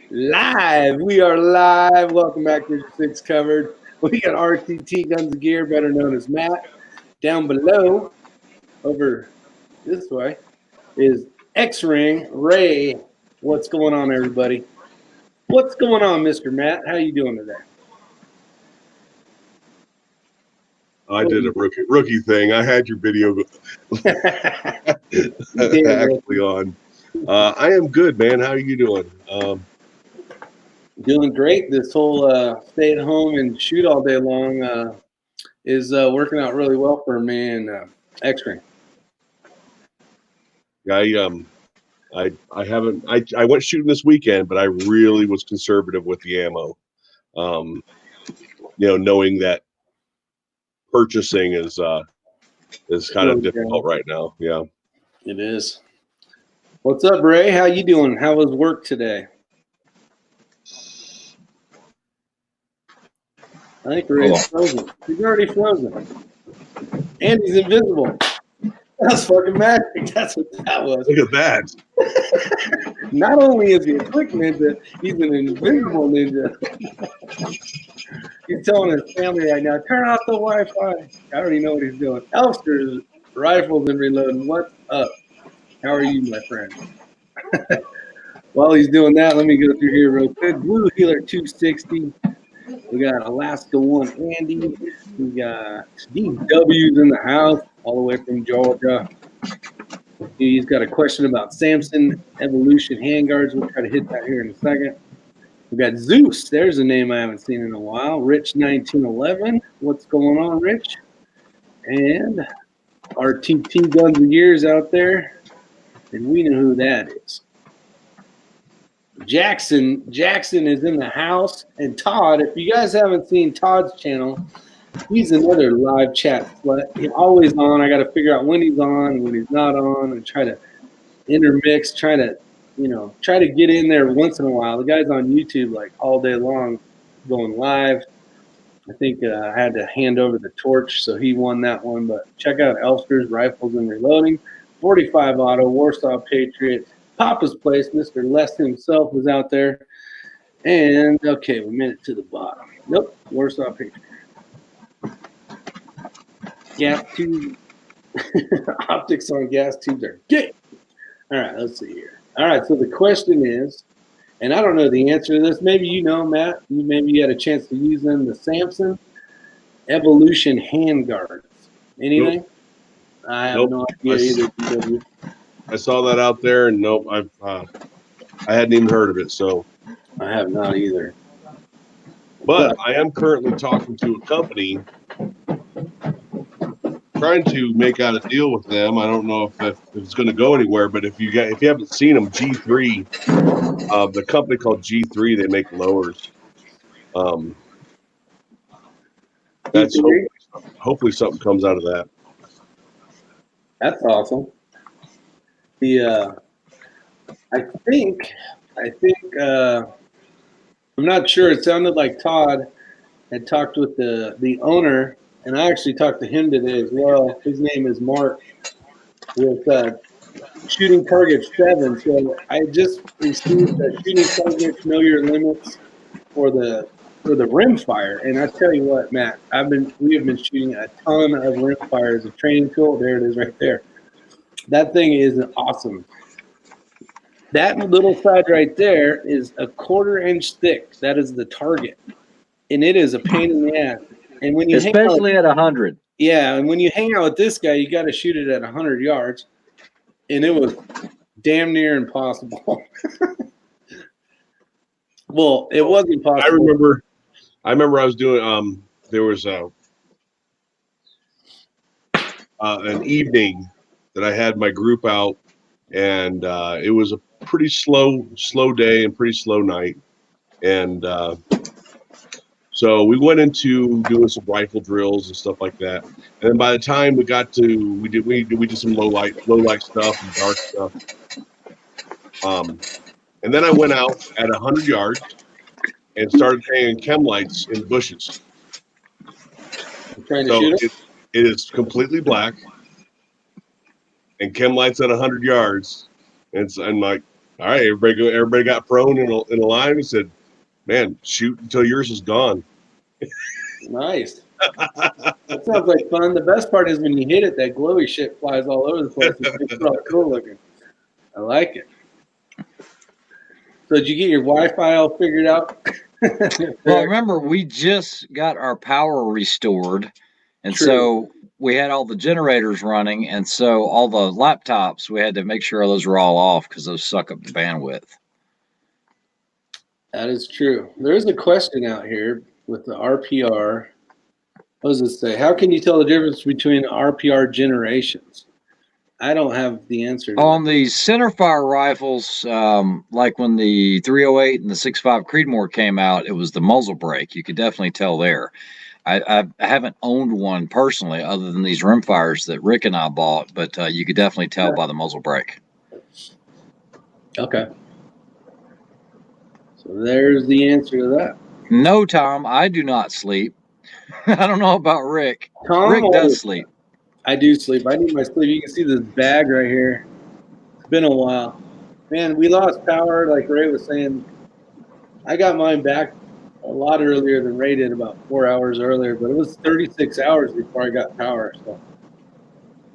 Live. We are live. Welcome back to Six Covered. We got RTT Guns and Gear, better known as Matt. Down below, over this way, is X-Ring Ray. What's going on, everybody? What's going on, Mr. Matt? How you doing today? I did a rookie thing. I had your video actually on. I am good, man. How are you doing? Doing great. This whole stay at home and shoot all day long is working out really well for me and X-Ring. I haven't. I went shooting this weekend, but I really was conservative with the ammo. Knowing that purchasing is kind of difficult right now. Yeah, it is. What's up, Ray? How you doing? How was work today? I think Ray's frozen. He's already frozen. And he's invisible. That's fucking magic. That's what that was. Look at that. Not only is he a quick ninja, he's an invisible ninja. He's telling his family right now, turn off the Wi-Fi. I already know what he's doing. Elster's Rifles and Reloading. What's up? How are you, my friend? While he's doing that, let me go through here real quick. Blue Healer 260. We got Alaska 1 Andy. We got DW's in the house, all the way from Georgia. He's got a question about Samson Evolution handguards. We'll try to hit that here in a second. We got Zeus. There's a name I haven't seen in a while. Rich 1911. What's going on, Rich? And RTT Guns and Gears out there. And we know who that is. Jackson is in the house. And Todd, if you guys haven't seen Todd's channel, he's another live chat slut. He's always on. I got to figure out when he's on, when he's not on, and try to intermix, try to get in there once in a while. The guy's on YouTube like all day long going live. I think I had to hand over the torch, so he won that one. But check out Elster's Rifles and Reloading. 45 Auto, Warsaw Patriot, Papa's Place, Mr. Les himself was out there. And, okay, we made it to the bottom. Nope, Warsaw Patriot. Gas tube. Optics on gas tubes are gay. All right, let's see here. All right, so the question is, and I don't know the answer to this. Maybe you know, Matt. Maybe you had a chance to use them. The Samson Evolution handguards. Anything? Nope. I have no idea either. I saw that out there, and nope, I hadn't even heard of it. So I have not either. But I am currently talking to a company, trying to make out a deal with them. I don't know if it's going to go anywhere, but if you haven't seen them, G3, the company called G3, they make lowers. That's hopefully something comes out of that. That's awesome. I think I'm not sure. It sounded like Todd had talked with the owner, and I actually talked to him today as well. His name is Mark with Shooting Target 7. So I just received the Shooting Target Know Your Limits for the rimfire, and I tell you what, Matt, we have been shooting a ton of rimfire as a training tool. There it is, right there. That thing is awesome. That little side right there is a 1/4 inch thick. That is the target, and it is a pain in the ass. And when you especially at 100, yeah, and when you hang out with this guy, you got to shoot it at 100 yards, and it was damn near impossible. Well, it wasn't possible. I remember I was doing. There was an evening that I had my group out, and it was a pretty slow day and pretty slow night, and so we went into doing some rifle drills and stuff like that. And then by the time we got to, we did some low light stuff and dark stuff. And then I went out at 100 yards and started hanging chem lights in bushes. Trying to shoot it is completely black and chem lights at 100 yards. And I'm like, All right, everybody got prone in a line and said, "Man, shoot until yours is gone." Nice. That sounds like fun. The best part is when you hit it, that glowy shit flies all over the place. It's really cool looking. I like it. So did you get your Wi-Fi all figured out? Well, remember, we just got our power restored, and True. so we had all the generators running, and so all the laptops, we had to make sure those were all off because those suck up the bandwidth. That is true. There's a question out here with the RPR. What does it say? How can you tell the difference between RPR generations? I don't have the answer to On that. the centerfire rifles, like when the 308 and the 6.5 Creedmoor came out, it was the muzzle brake. You could definitely tell there. I haven't owned one personally, other than these rimfires that Rick and I bought, but you could definitely tell by the muzzle brake. Okay. So there's the answer to that. No, Tom, I do not sleep. I don't know about Rick. Tom, Rick does sleep. I do sleep. I need my sleep. You can see this bag right here. It's been a while. Man, we lost power, like Ray was saying. I got mine back a lot earlier than Ray did, about 4 hours earlier, but it was 36 hours before I got power. So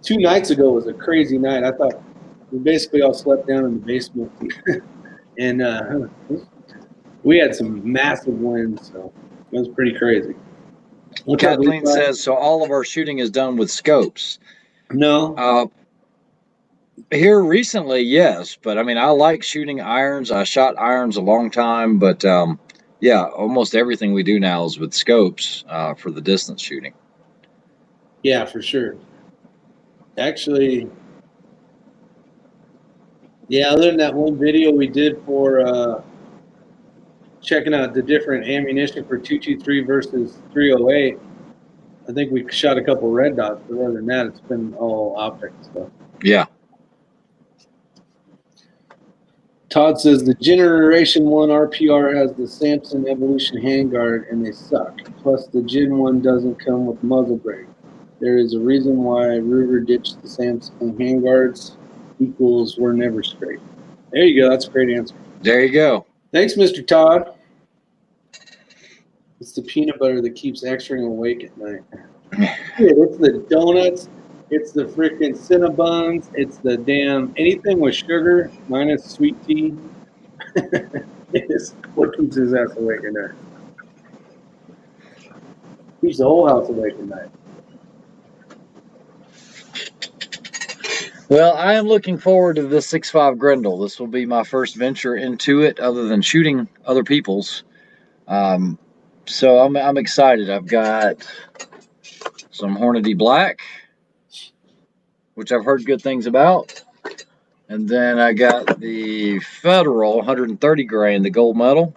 2 nights ago was a crazy night. I thought we basically all slept down in the basement. And we had some massive winds, so it was pretty crazy. Kathleen says, so all of our shooting is done with scopes. No. Here recently, yes, but I mean, I like shooting irons. I shot irons a long time, but yeah, almost everything we do now is with scopes for the distance shooting. Yeah, for sure. Actually, yeah, other than that one video we did for checking out the different ammunition for 223 versus 308, I think we shot a couple red dots, but other than that, it's been all optic stuff. Yeah. Todd says the Generation 1 RPR has the Samson Evolution handguard and they suck. Plus, the Gen 1 doesn't come with muzzle brake. There is a reason why Ruger ditched the Samson handguards. Equals were never straight. There you go. That's a great answer. There you go. Thanks, Mr. Todd. It's the peanut butter that keeps X-Ring awake at night. It's the donuts. It's the freaking Cinnabons. It's the damn anything with sugar minus sweet tea. It's what keeps his ass awake at night. Keeps the whole house awake at night. Well, I am looking forward to this 6.5 Grendel. This will be my first venture into it, other than shooting other people's. So I'm excited. I've got some Hornady Black, which I've heard good things about. And then I got the Federal 130 grain, the gold medal.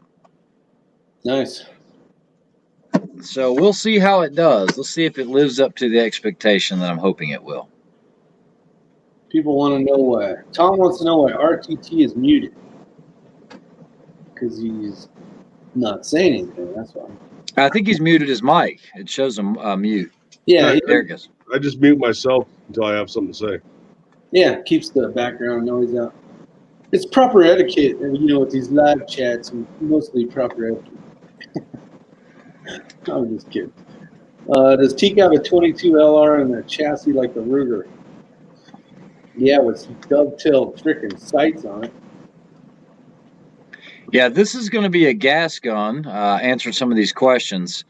Nice. So we'll see how it does. Let's see if it lives up to the expectation that I'm hoping it will. People want to know why. Tom wants to know why RTT is muted. Because he's not saying anything, that's why. I think he's muted his mic. It shows him mute. Yeah, There it goes. I just mute myself until I have something to say. yeah, keeps the background noise out. It's proper etiquette, and you know, with these live chats, mostly proper etiquette. I'm just kidding. Does Teak have a 22 LR and a chassis like the Ruger? Yeah, with dovetail freaking sights on it. Yeah, this is going to be a gas gun, answering some of these questions.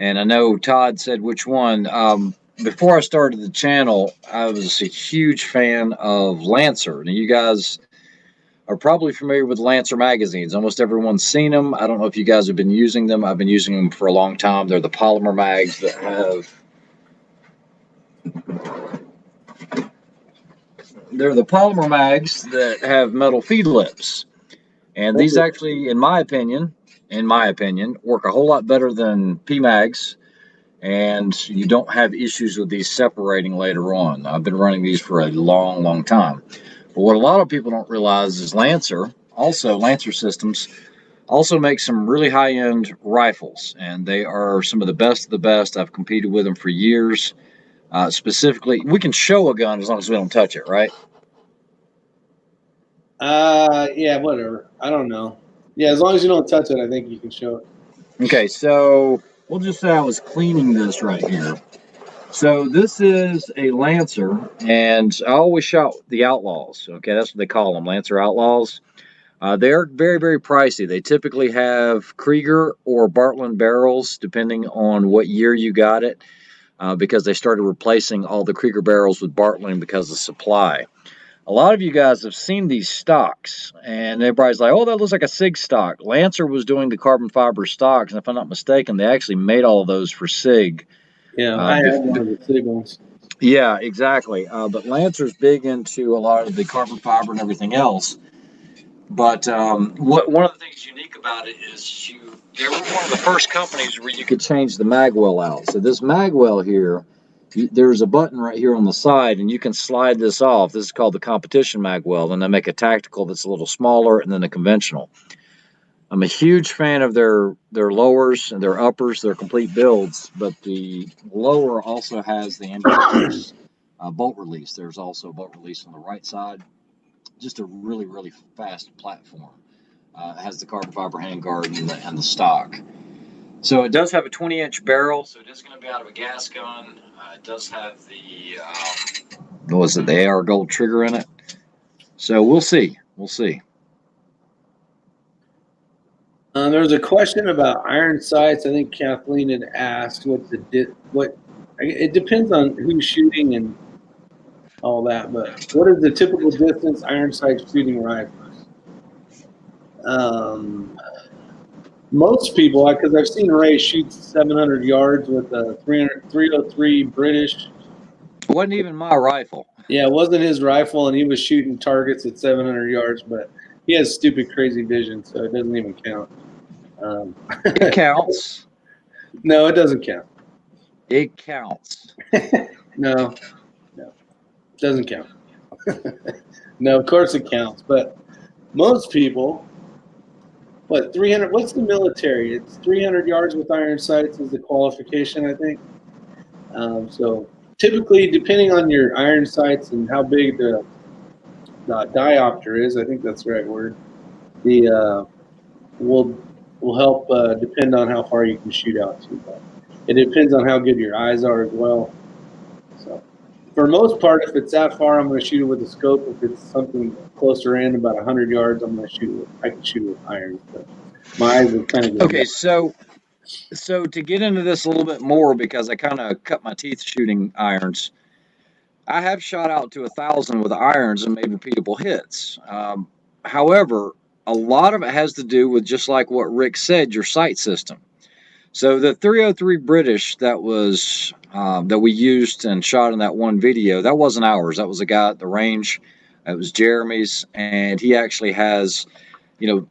And I know Todd said which one. Before I started the channel, I was a huge fan of Lancer. Now, you guys are probably familiar with Lancer magazines. Almost everyone's seen them. I don't know if you guys have been using them. I've been using them for a long time. They're the polymer mags that have... They're the polymer mags that have metal feed lips. And these actually, in my opinion, work a whole lot better than PMags. And you don't have issues with these separating later on. I've been running these for a long, long time. But what a lot of people don't realize is Lancer Systems, also makes some really high-end rifles. And they are some of the best of the best. I've competed with them for years. Specifically, we can show a gun as long as we don't touch it, right? Yeah, whatever. I don't know. Yeah, as long as you don't touch it, I think you can show it. Okay, so we'll just say I was cleaning this right here. So this is a Lancer, and I always shot the Outlaws. Okay, that's what they call them, Lancer Outlaws. They're very, very pricey. They typically have Krieger or Bartlein barrels, depending on what year you got it, because they started replacing all the Krieger barrels with Bartlein because of supply. A lot of you guys have seen these stocks, and everybody's like, "Oh, that looks like a SIG stock." Lancer was doing the carbon fiber stocks, and if I'm not mistaken, they actually made all of those for SIG. Yeah, Uh, I have bef- one of the signals. yeah, exactly. But Lancer's big into a lot of the carbon fiber and everything else. But what one of the things unique about it is they were one of the first companies where you could change the magwell out. So this magwell here, there's a button right here on the side, and you can slide this off. This is called the competition magwell. Then they make a tactical that's a little smaller, and then a conventional. I'm a huge fan of their lowers and their uppers, their complete builds. But the lower also has the ambidextrous bolt release. There's also a bolt release on the right side. Just a really, really fast platform. It has the carbon fiber handguard and the stock. So it does have a 20-inch barrel, so it is going to be out of a gas gun. It does have the what was it, the AR Gold trigger in it. So we'll see. We'll see. There was a question about iron sights. I think Kathleen had asked what it depends on who's shooting and all that, but what is the typical distance iron sight shooting rifles? Most people, because I've seen Ray shoot 700 yards with a 303 British. It wasn't even my rifle. Yeah, it wasn't his rifle, and he was shooting targets at 700 yards, but he has stupid, crazy vision, so it doesn't even count. It counts. No, it doesn't count. It counts. No, it doesn't count. No, of course it counts, but most people, 300, what's the military? It's 300 yards with iron sights is the qualification, I think. So typically, depending on your iron sights and how big the diopter is, I think that's the right word, the will help depend on how far you can shoot out to. But it depends on how good your eyes are as well. So for most part, if it's that far, I'm going to shoot it with a scope. If it's something closer in, about 100 yards, I can shoot it with irons. But my eyes are kind of good. Okay, so to get into this a little bit more, because I kind of cut my teeth shooting irons, I have shot out to 1,000 with irons and made repeatable hits. However, a lot of it has to do with, just like what Rick said, your sight system. So the 303 British that we used and shot in that one video, that wasn't ours. That was a guy at the range. It was Jeremy's, and he actually has,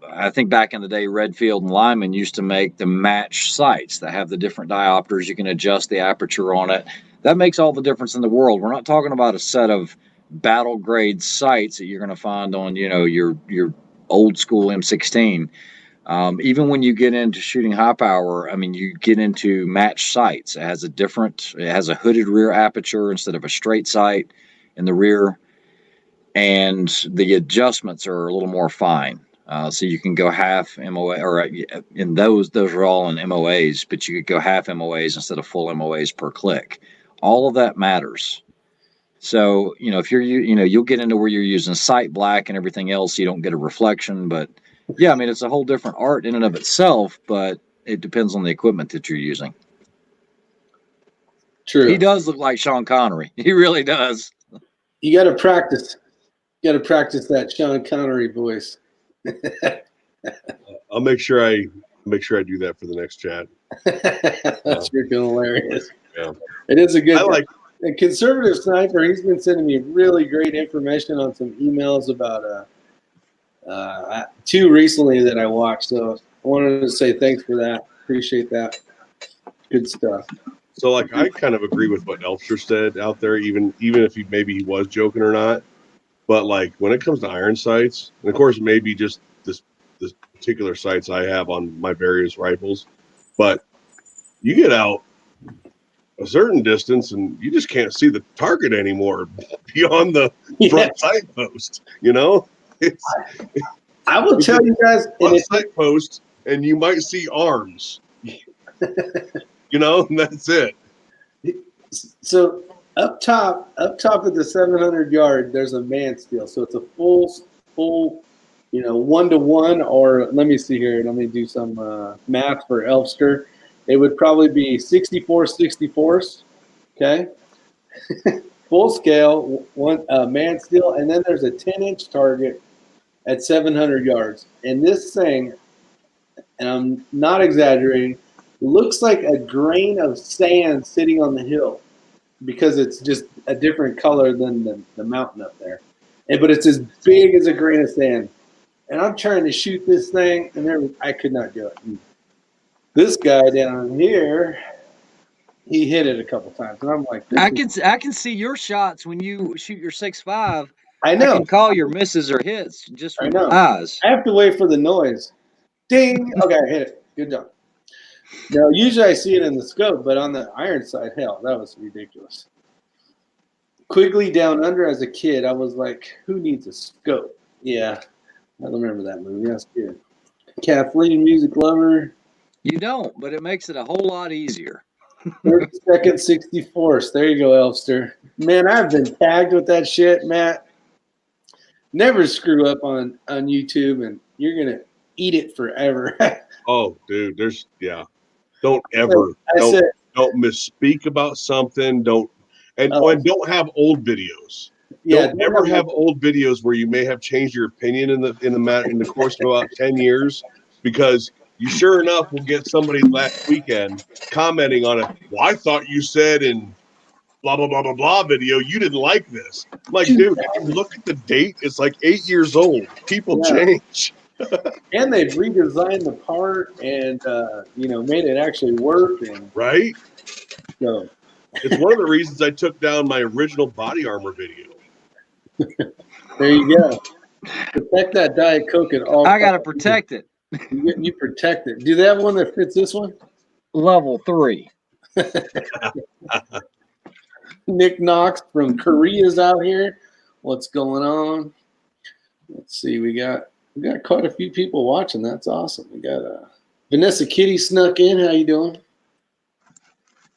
I think back in the day, Redfield and Lyman used to make the match sights that have the different diopters. You can adjust the aperture on it. That makes all the difference in the world. We're not talking about a set of battle grade sights that you're going to find on, your old school M16. Even when you get into shooting high power, I mean, you get into match sights. It has a hooded rear aperture instead of a straight sight in the rear, and the adjustments are a little more fine. So you can go half MOA, or in those are all in MOAs, but you could go half MOAs instead of full MOAs per click. All of that matters. So, if you'll get into where you're using sight black and everything else, you don't get a reflection. But yeah, I mean, it's a whole different art in and of itself, but it depends on the equipment that you're using. True. He does look like Sean Connery. He really does. You got to practice. You got to practice that Sean Connery voice. I'll make sure I do that for the next chat. That's freaking hilarious. Yeah. It is a good. I like a conservative sniper. He's been sending me really great information on some emails about two recently that I watched. So I wanted to say thanks for that. Appreciate that. Good stuff. So, like, I kind of agree with what Elfster said out there, even if maybe he was joking or not. But like, when it comes to iron sights, and of course maybe just this particular sights I have on my various rifles, but you get out a certain distance and you just can't see the target anymore beyond the front sight post. It's I will tell you guys, and one it's site post, and you might see arms. And that's it. so up top of the 700 yard, there's a man steal. So it's a full, 1-to-1, or let me see here. Let me do some math for Elfster. It would probably be 64/64s. Okay. Full scale, one man steal, and then there's a 10-inch target at 700 yards. And this thing, and I'm not exaggerating, looks like a grain of sand sitting on the hill because it's just a different color than the mountain up there. But it's as big as a grain of sand. And I'm trying to shoot this thing, and I could not do it. And this guy down here, he hit it a couple times, and I'm like, I can see your shots when you shoot your 6.5. I know. I can call your misses or hits just I from know. my eyes. I have to wait for the noise. Ding. Okay, I hit it. Good job. Now, usually I see it in the scope, but on the iron side, hell, that was ridiculous. Quigley Down Under as a kid, I was like, who needs a scope? Yeah, I remember that movie. That's good. Kathleen, music lover. You don't, but it makes it a whole lot easier. 32nd 64th. There you go, Elfster. Man, I've been tagged with that shit, Matt. Never screw up on YouTube, and you're going to eat it forever. Oh, dude, don't ever don't misspeak about something. Don't have old videos. Yeah, don't ever have old videos where you may have changed your opinion in the course of about 10 years, because you sure enough will get somebody last weekend commenting on it. Well, I thought you said in blah blah blah blah blah video you didn't like this. I'm like, dude, look at the date. It's like 8 years old. People change. And they've redesigned the part and made it actually work. And right. So it's one of the reasons I took down my original body armor video. There you go. Protect that Diet Coke at all. I gotta protect it. You protect it. Do they have one that fits this one? Level 3. Nick Knox from Korea's out here. What's going on? Let's see. We got quite a few people watching. That's awesome. We got Vanessa Kitty snuck in. How you doing?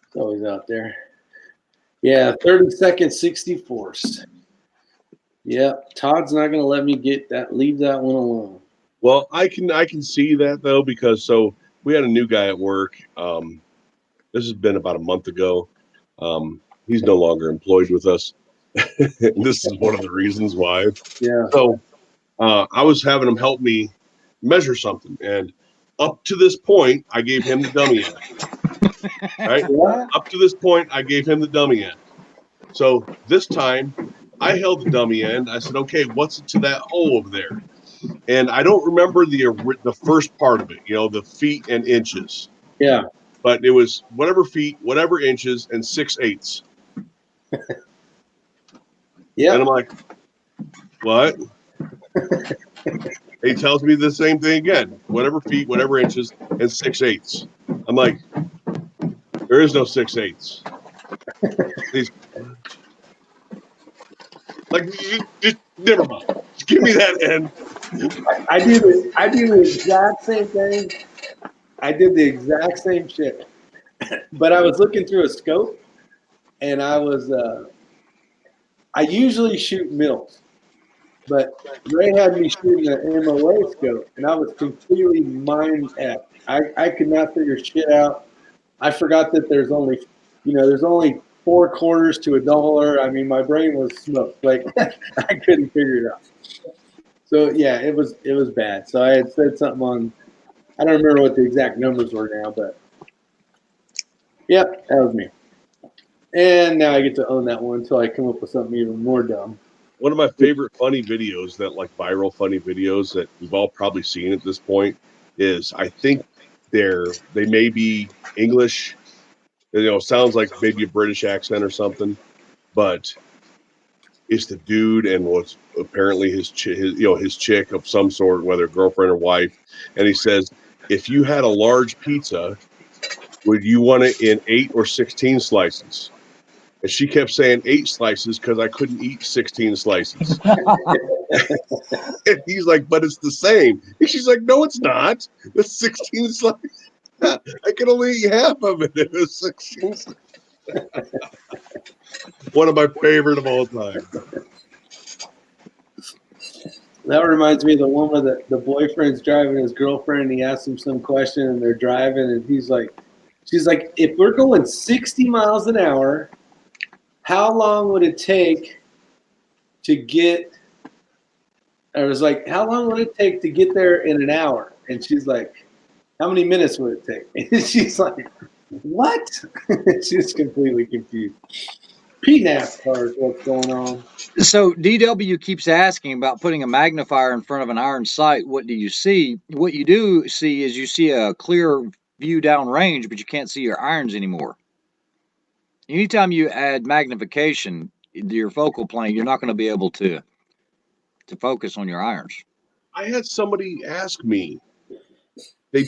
It's always out there. Yeah, 32nd 64th. Yeah, Todd's not going to let me leave that one alone. Well, I can see that though, because we had a new guy at work. This has been about a month ago. He's no longer employed with us. This is one of the reasons why. Yeah. So I was having him help me measure something, and up to this point, I gave him the dummy end. Right? Yeah. Up to this point, I gave him the dummy end. So this time, I held the dummy end. I said, "Okay, what's to that hole over there?" And I don't remember the first part of it, the feet and inches. Yeah. But it was whatever feet, whatever inches, and 6/8. Yeah. And I'm like, what? He tells me the same thing again. Whatever feet, whatever inches, and 6/8. I'm like, there is no 6/8. He's like, just never mind. Just give me that end. I do the exact same thing. I did the exact same shit. But I was looking through a scope, and I usually shoot mills. But Ray had me shooting an MOA scope, and I was completely mind-effed. I could not figure shit out. I forgot that there's only 4 quarters to $1. I mean, my brain was smoked. Like, I couldn't figure it out. So yeah, it was bad. So I had said something on, I don't remember what the exact numbers were now, but yep, that was me. And now I get to own that one until I come up with something even more dumb. One of my favorite funny videos, that like viral funny videos that we've all probably seen at this point, is I think they may be English. Sounds like maybe a British accent or something, but it's the dude and what's apparently his chick of some sort, whether girlfriend or wife, and he says, if you had a large pizza, would you want it in 8 or 16 slices? And she kept saying 8 slices because I couldn't eat 16 slices. And he's like, but it's the same. And she's like, no, it's not. It's 16 slices. I can only eat half of it. It was 16 slices. One of my favorite of all time. That reminds me of the one where the boyfriend's driving his girlfriend and he asks him some question and they're driving and she's like, if we're going 60 miles an hour, how long would it take to get, I was like, how long would it take to get there in an hour? And she's like, how many minutes would it take? And she's like, what? She's completely confused. PNASCAR is what's going on. So DW keeps asking about putting a magnifier in front of an iron sight. What do you see? What you do see is you see a clear view down range, but you can't see your irons anymore. Anytime you add magnification to your focal plane, you're not going to be able to focus on your irons. I had somebody ask me, did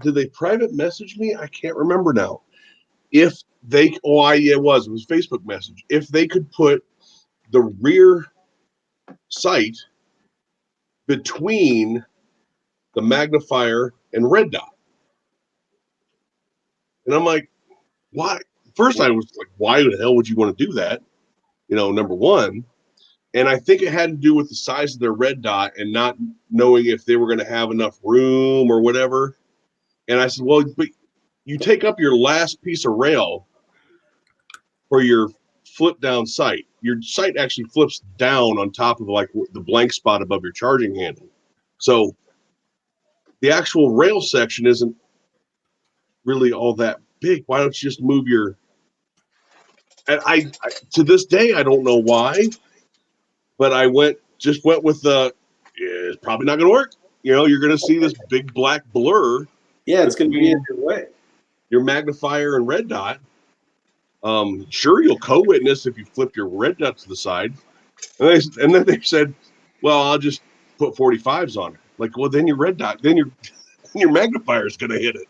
they private message me? I can't remember now. If they, it was Facebook message. If they could put the rear sight between the magnifier and red dot. And I'm like, why? First I was like, why the hell would you want to do that? Number one. And I think it had to do with the size of their red dot and not knowing if they were going to have enough room or whatever. And I said, well, but you take up your last piece of rail for your flip down sight. Your sight actually flips down on top of like the blank spot above your charging handle. So the actual rail section isn't really all that big. Why don't you just move your, and I to this day, I don't know why, but I went with the, it's probably not going to work. You're going to see this big black blur. Yeah, it's going to be in your way. Your magnifier and red dot. Sure, you'll co-witness if you flip your red dot to the side. And then they said, well, I'll just put 45s on it. Like, well, then your red dot, then your magnifier is going to hit it.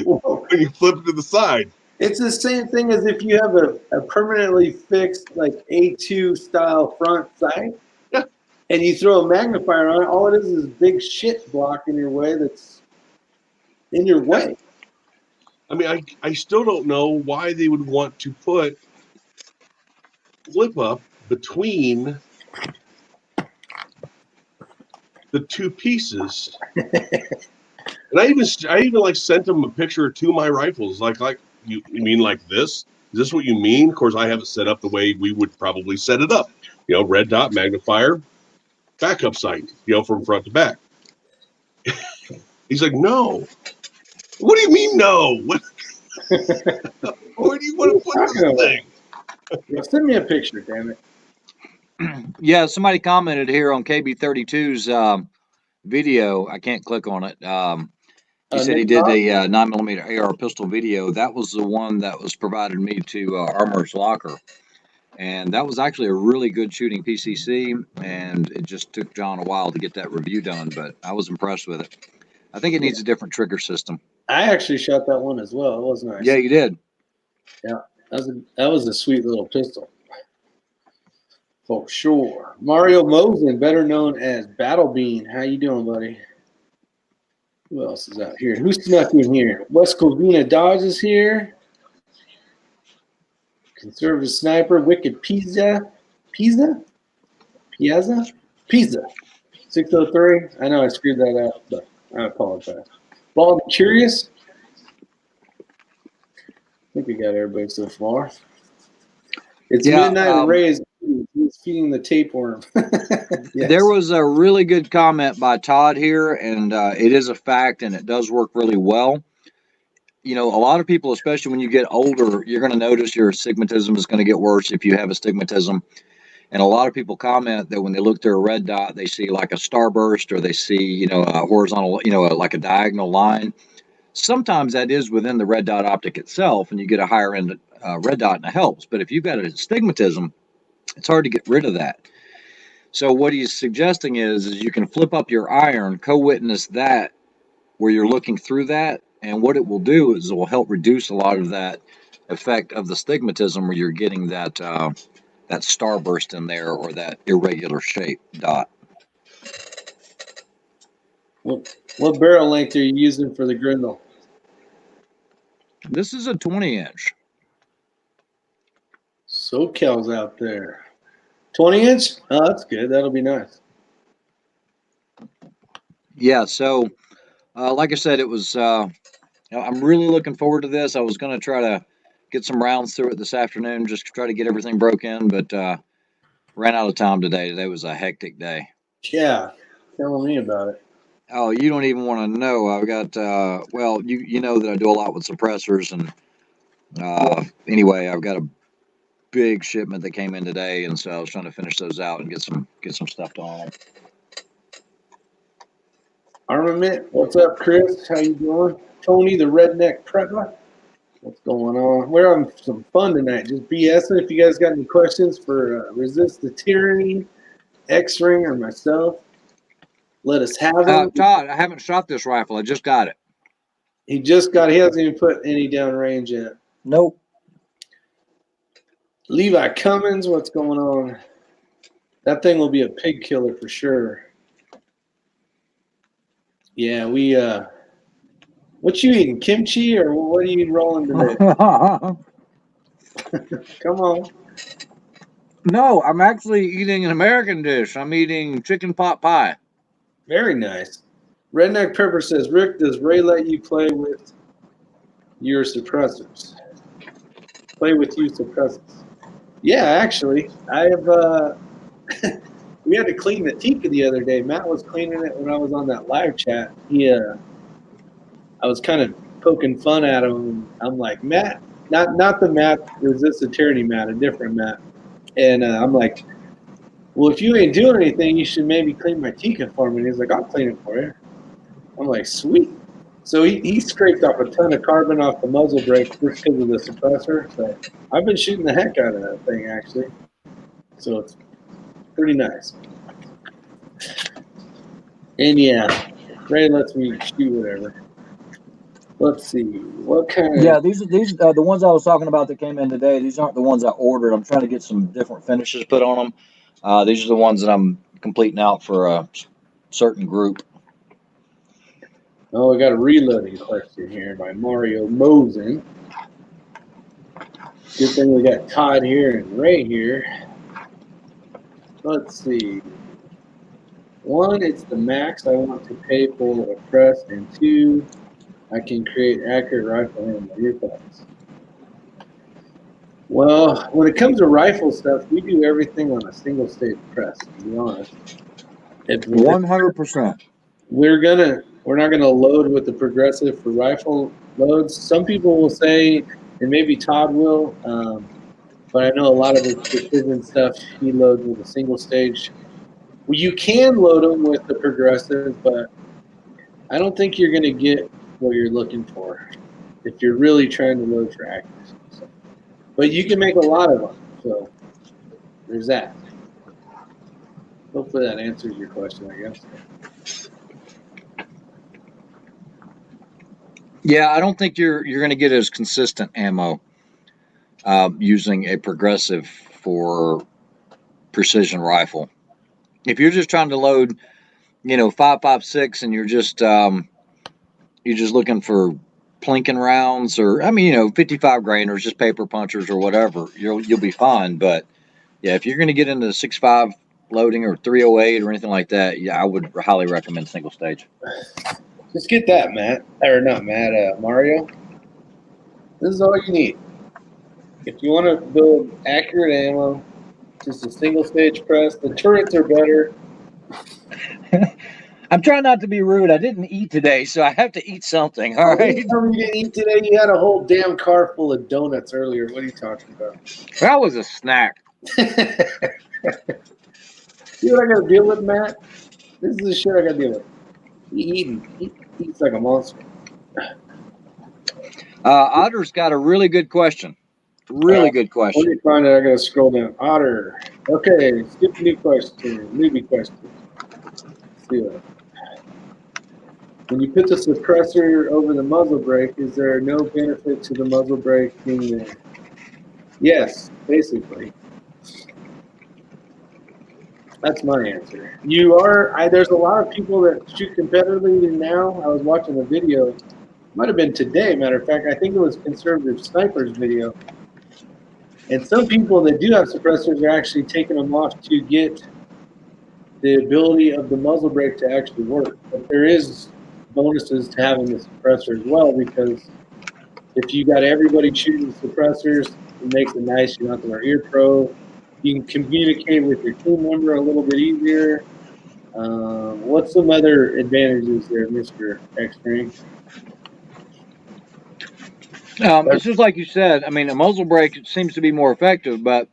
When you flip it to the side. It's the same thing as if you have a permanently fixed, like A2 style front sight. Yeah. And you throw a magnifier on it. All it is big shit blocking your way that's in your way. I mean, I still don't know why they would want to put flip up between the two pieces. And I even like sent them a picture of 2 of my rifles. Like you mean like this? Is this what you mean? Of course, I have it set up the way we would probably set it up. Red dot, magnifier, backup sight, from front to back. He's like, no. What do you mean, no? Where do you want to put this thing? Send me a picture, damn it. Yeah, somebody commented here on KB32's video. I can't click on it. He said he did a 9mm AR pistol video. That was the one that was provided me to Armorer's Locker. And that was actually a really good shooting PCC. And it just took John a while to get that review done, but I was impressed with it. I think it needs a different trigger system. I actually shot that one as well. It was nice. Yeah, you did. Yeah, that was a sweet little pistol. For sure. Mario Mosen, better known as Battle Bean. How you doing, buddy? Who else is out here? Who snuck in here? West Covina Dodge is here. Conservative Sniper, Wicked Pizza. 603. I know I screwed that up, but I apologize. Bald and Curious. I think we got everybody so far. It's Midnight Rays. He's feeding the tapeworm. Yes. There was a really good comment by Todd here, and it is a fact, and it does work really well. A lot of people, especially when you get older, you're going to notice your astigmatism is going to get worse if you have astigmatism. And a lot of people comment that when they look through a red dot, they see like a starburst, or they see, a horizontal, like a diagonal line. Sometimes that is within the red dot optic itself, and you get a higher end red dot, and it helps. But if you've got astigmatism, it's hard to get rid of that. So what he's suggesting is you can flip up your iron, co-witness that where you're looking through that, and what it will do is it will help reduce a lot of that effect of the stigmatism where you're getting that that starburst in there or that irregular shape dot. What barrel length are you using for the Grindle? This is a 20-inch. SoCal's out there. 20-inch? Oh, that's good. That'll be nice. Yeah, so like I said, it was. I'm really looking forward to this. I was going to try to get some rounds through it this afternoon, just to try to get everything broke in, but ran out of time today. Today was a hectic day. Yeah, telling me about it. Oh, you don't even want to know. I've got well, you know that I do a lot with suppressors, and anyway, I've got a big shipment that came in today, and so I was trying to finish those out and get some stuff done. Armament, what's up, Chris? How you doing? Tony, the redneck prepper. What's going on? We're having some fun tonight. Just BSing. If you guys got any questions for Resist the Tyranny, X-Ring, or myself, let us have them. Todd, I haven't shot this rifle. I just got it. He hasn't even put any down range yet. Nope. Levi Cummins, what's going on? That thing will be a pig killer for sure. Yeah, we what you eating? Kimchi or what are you rolling today? Come on. No, I'm actually eating an American dish. I'm eating chicken pot pie. Very nice. Redneck Pepper says, Rick, does Ray let you play with your suppressors? Play with you suppressors. Yeah, actually. I have we had to clean the Tika the other day. Matt was cleaning it when I was on that live chat. I was kind of poking fun at him. I'm like, Matt, not the Matt Resist the Tyranny Matt, a different Matt. And I'm like, well, if you ain't doing anything, you should maybe clean my Tika for me. And he's like, I'll clean it for you. I'm like, sweet. So he scraped off a ton of carbon off the muzzle brake just because of the suppressor. So I've been shooting the heck out of that thing, actually. So it's pretty nice. And yeah, Ray lets me shoot whatever. Let's see. What kind of... Yeah, these the ones I was talking about that came in today. These aren't the ones I ordered. I'm trying to get some different finishes put on them. These are the ones that I'm completing out for a certain group. Oh, I got a reloading question here by Mario Mosen. Good thing we got Todd here and Ray here. Let's see. 1, it's the max I want to pay for a press, and 2, I can create accurate rifle ammo. Your thoughts? Well, when it comes to rifle stuff, we do everything on a single stage press, to be honest. 100%. We're not gonna load with the progressive for rifle loads. Some people will say, and maybe Todd will, but I know a lot of his precision stuff he loads with a single stage. Well, you can load them with the progressive, but I don't think you're gonna get what you're looking for if you're really trying to load for accuracy. So, but you can make a lot of them, so there's that. Hopefully that answers your question, I guess. Yeah, I don't think you're going to get as consistent ammo using a progressive for precision rifle. If you're just trying to load, 5.56 and you're just looking for plinking rounds, or 55 grainers, just paper punchers or whatever, you'll be fine. But yeah, if you're going to get into 6.5 loading or 308 or anything like that, yeah, I would highly recommend single stage. Just get that, Matt. Or not Matt, Mario. This is all you need. If you want to build accurate ammo, just a single stage press. The turrets are better. I'm trying not to be rude. I didn't eat today, so I have to eat something. All right. You didn't eat today. You had a whole damn car full of donuts earlier. What are you talking about? That was a snack. See what I got to deal with, Matt? This is the shit I got to deal with. He eats like a monster. Otter's got a really good question. Good question. Let me find it. I got to scroll down. Otter. Okay, skip new question. Newbie question. Let's see that. When you put the suppressor over the muzzle brake, is there no benefit to the muzzle brake being there? Yes, basically. That's my answer. There's a lot of people that shoot competitively now. I was watching a video, might have been today, matter of fact. I think it was Conservative Sniper's video. And some people that do have suppressors are actually taking them off to get the ability of the muzzle brake to actually work. But there is bonuses to having the suppressor as well, because if you got everybody shooting suppressors, it makes it nice. You don't have to wear ear pro. You can communicate with your team member a little bit easier. What's some other advantages there, Mr. Extreme? It's just like you said. I mean, a muzzle brake seems to be more effective, but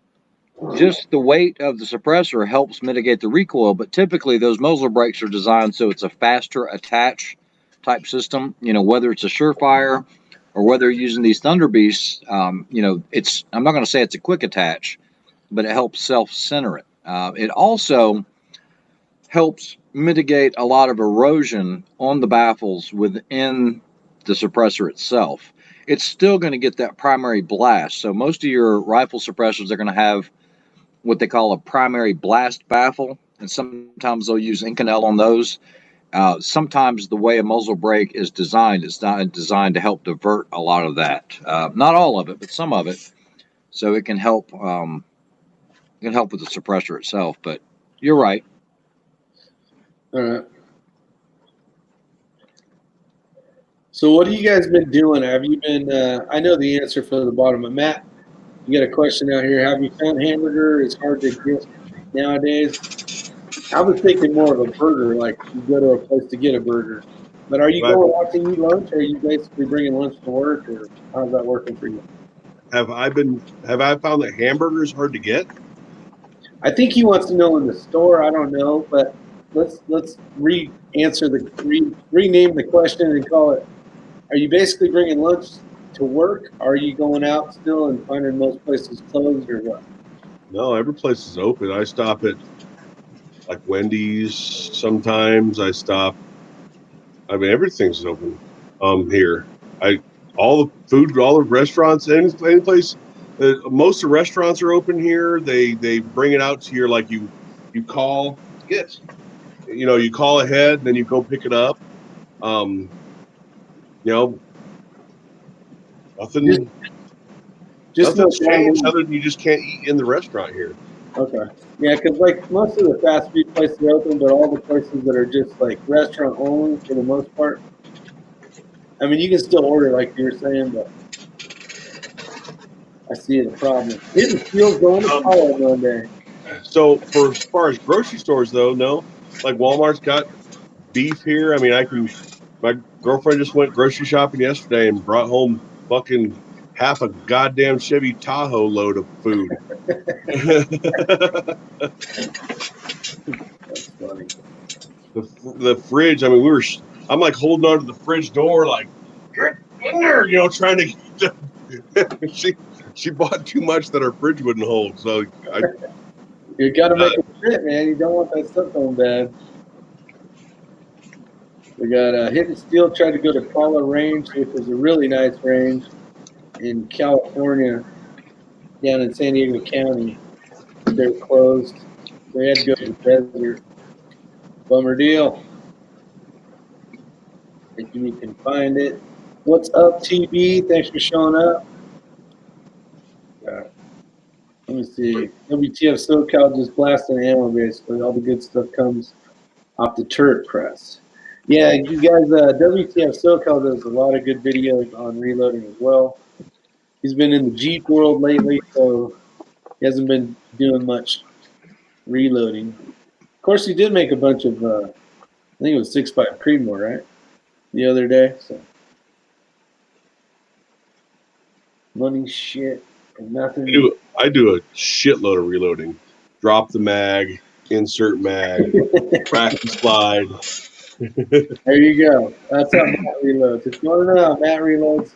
just the weight of the suppressor helps mitigate the recoil. But typically, those muzzle brakes are designed so it's a faster attach type system. You know, whether it's a Surefire or whether you're using these Thunder Beasts, you know, I'm not going to say it's a quick attach, but it helps self-center it. It also helps mitigate a lot of erosion on the baffles within the suppressor itself. It's still going to get that primary blast. So most of your rifle suppressors are going to have what they call a primary blast baffle, and sometimes they'll use Inconel on those. Sometimes the way a muzzle brake is designed, it's not designed to help divert a lot of that. Not all of it, but some of it. So it can help. It can help with the suppressor itself. But you're right. All right. So what have you guys been doing? Have you been, I know the answer for the bottom, but Matt, you got a question out here. Have you found hamburger? It's hard to get nowadays. I was thinking more of a burger, like you go to a place to get a burger. But are you going out to eat lunch, or are you basically bringing lunch to work, or how's that working for you? Have I found that hamburgers hard to get? I think he wants to know in the store. I don't know, but let's rename the question and call it. Are you basically bringing lunch to work? Are you going out still and finding most places closed, or what? No, every place is open. I stop at like Wendy's sometimes. I mean, everything's open here. All the food, all the restaurants, any place. Most of the restaurants are open here. They bring it out to your, like, you call it. You know, you call ahead, and then you go pick it up. You know, nothing's changed other than you just can't eat in the restaurant here. Okay. Yeah, because like most of the fast food places are open, but all the places that are just like restaurant only for the most part. I mean, you can still order like you were saying, but I see it a problem. Hidden Steel's going to Colorado one day. So as far as grocery stores though, no. Like Walmart's got beef here. I mean, my girlfriend just went grocery shopping yesterday and brought home fucking half a goddamn Chevy Tahoe load of food. That's funny. The fridge, I mean, I'm like holding on to the fridge door, like, get in there, you know, trying to get she bought too much that her fridge wouldn't hold. So you got to make it fit, man. You don't want that stuff going bad. We got Hidden Steel tried to go to Paula Range, which is a really nice range in California, down in San Diego County. They're closed. They had to go to the desert. Bummer deal. If you can find it. What's up, TB? Thanks for showing up. Let me see. WTF SoCal just blasting ammo, basically. All the good stuff comes off the turret press. Yeah, you guys, WTF SoCal does a lot of good videos on reloading as well. He's been in the Jeep world lately, so he hasn't been doing much reloading. Of course, he did make a bunch of, I think it was 6.5 Creedmoor, right? The other day. So money, shit, and nothing. I do a shitload of reloading. Drop the mag, insert mag, practice slide. There you go. That's how Matt reloads. If you want to know how Matt reloads,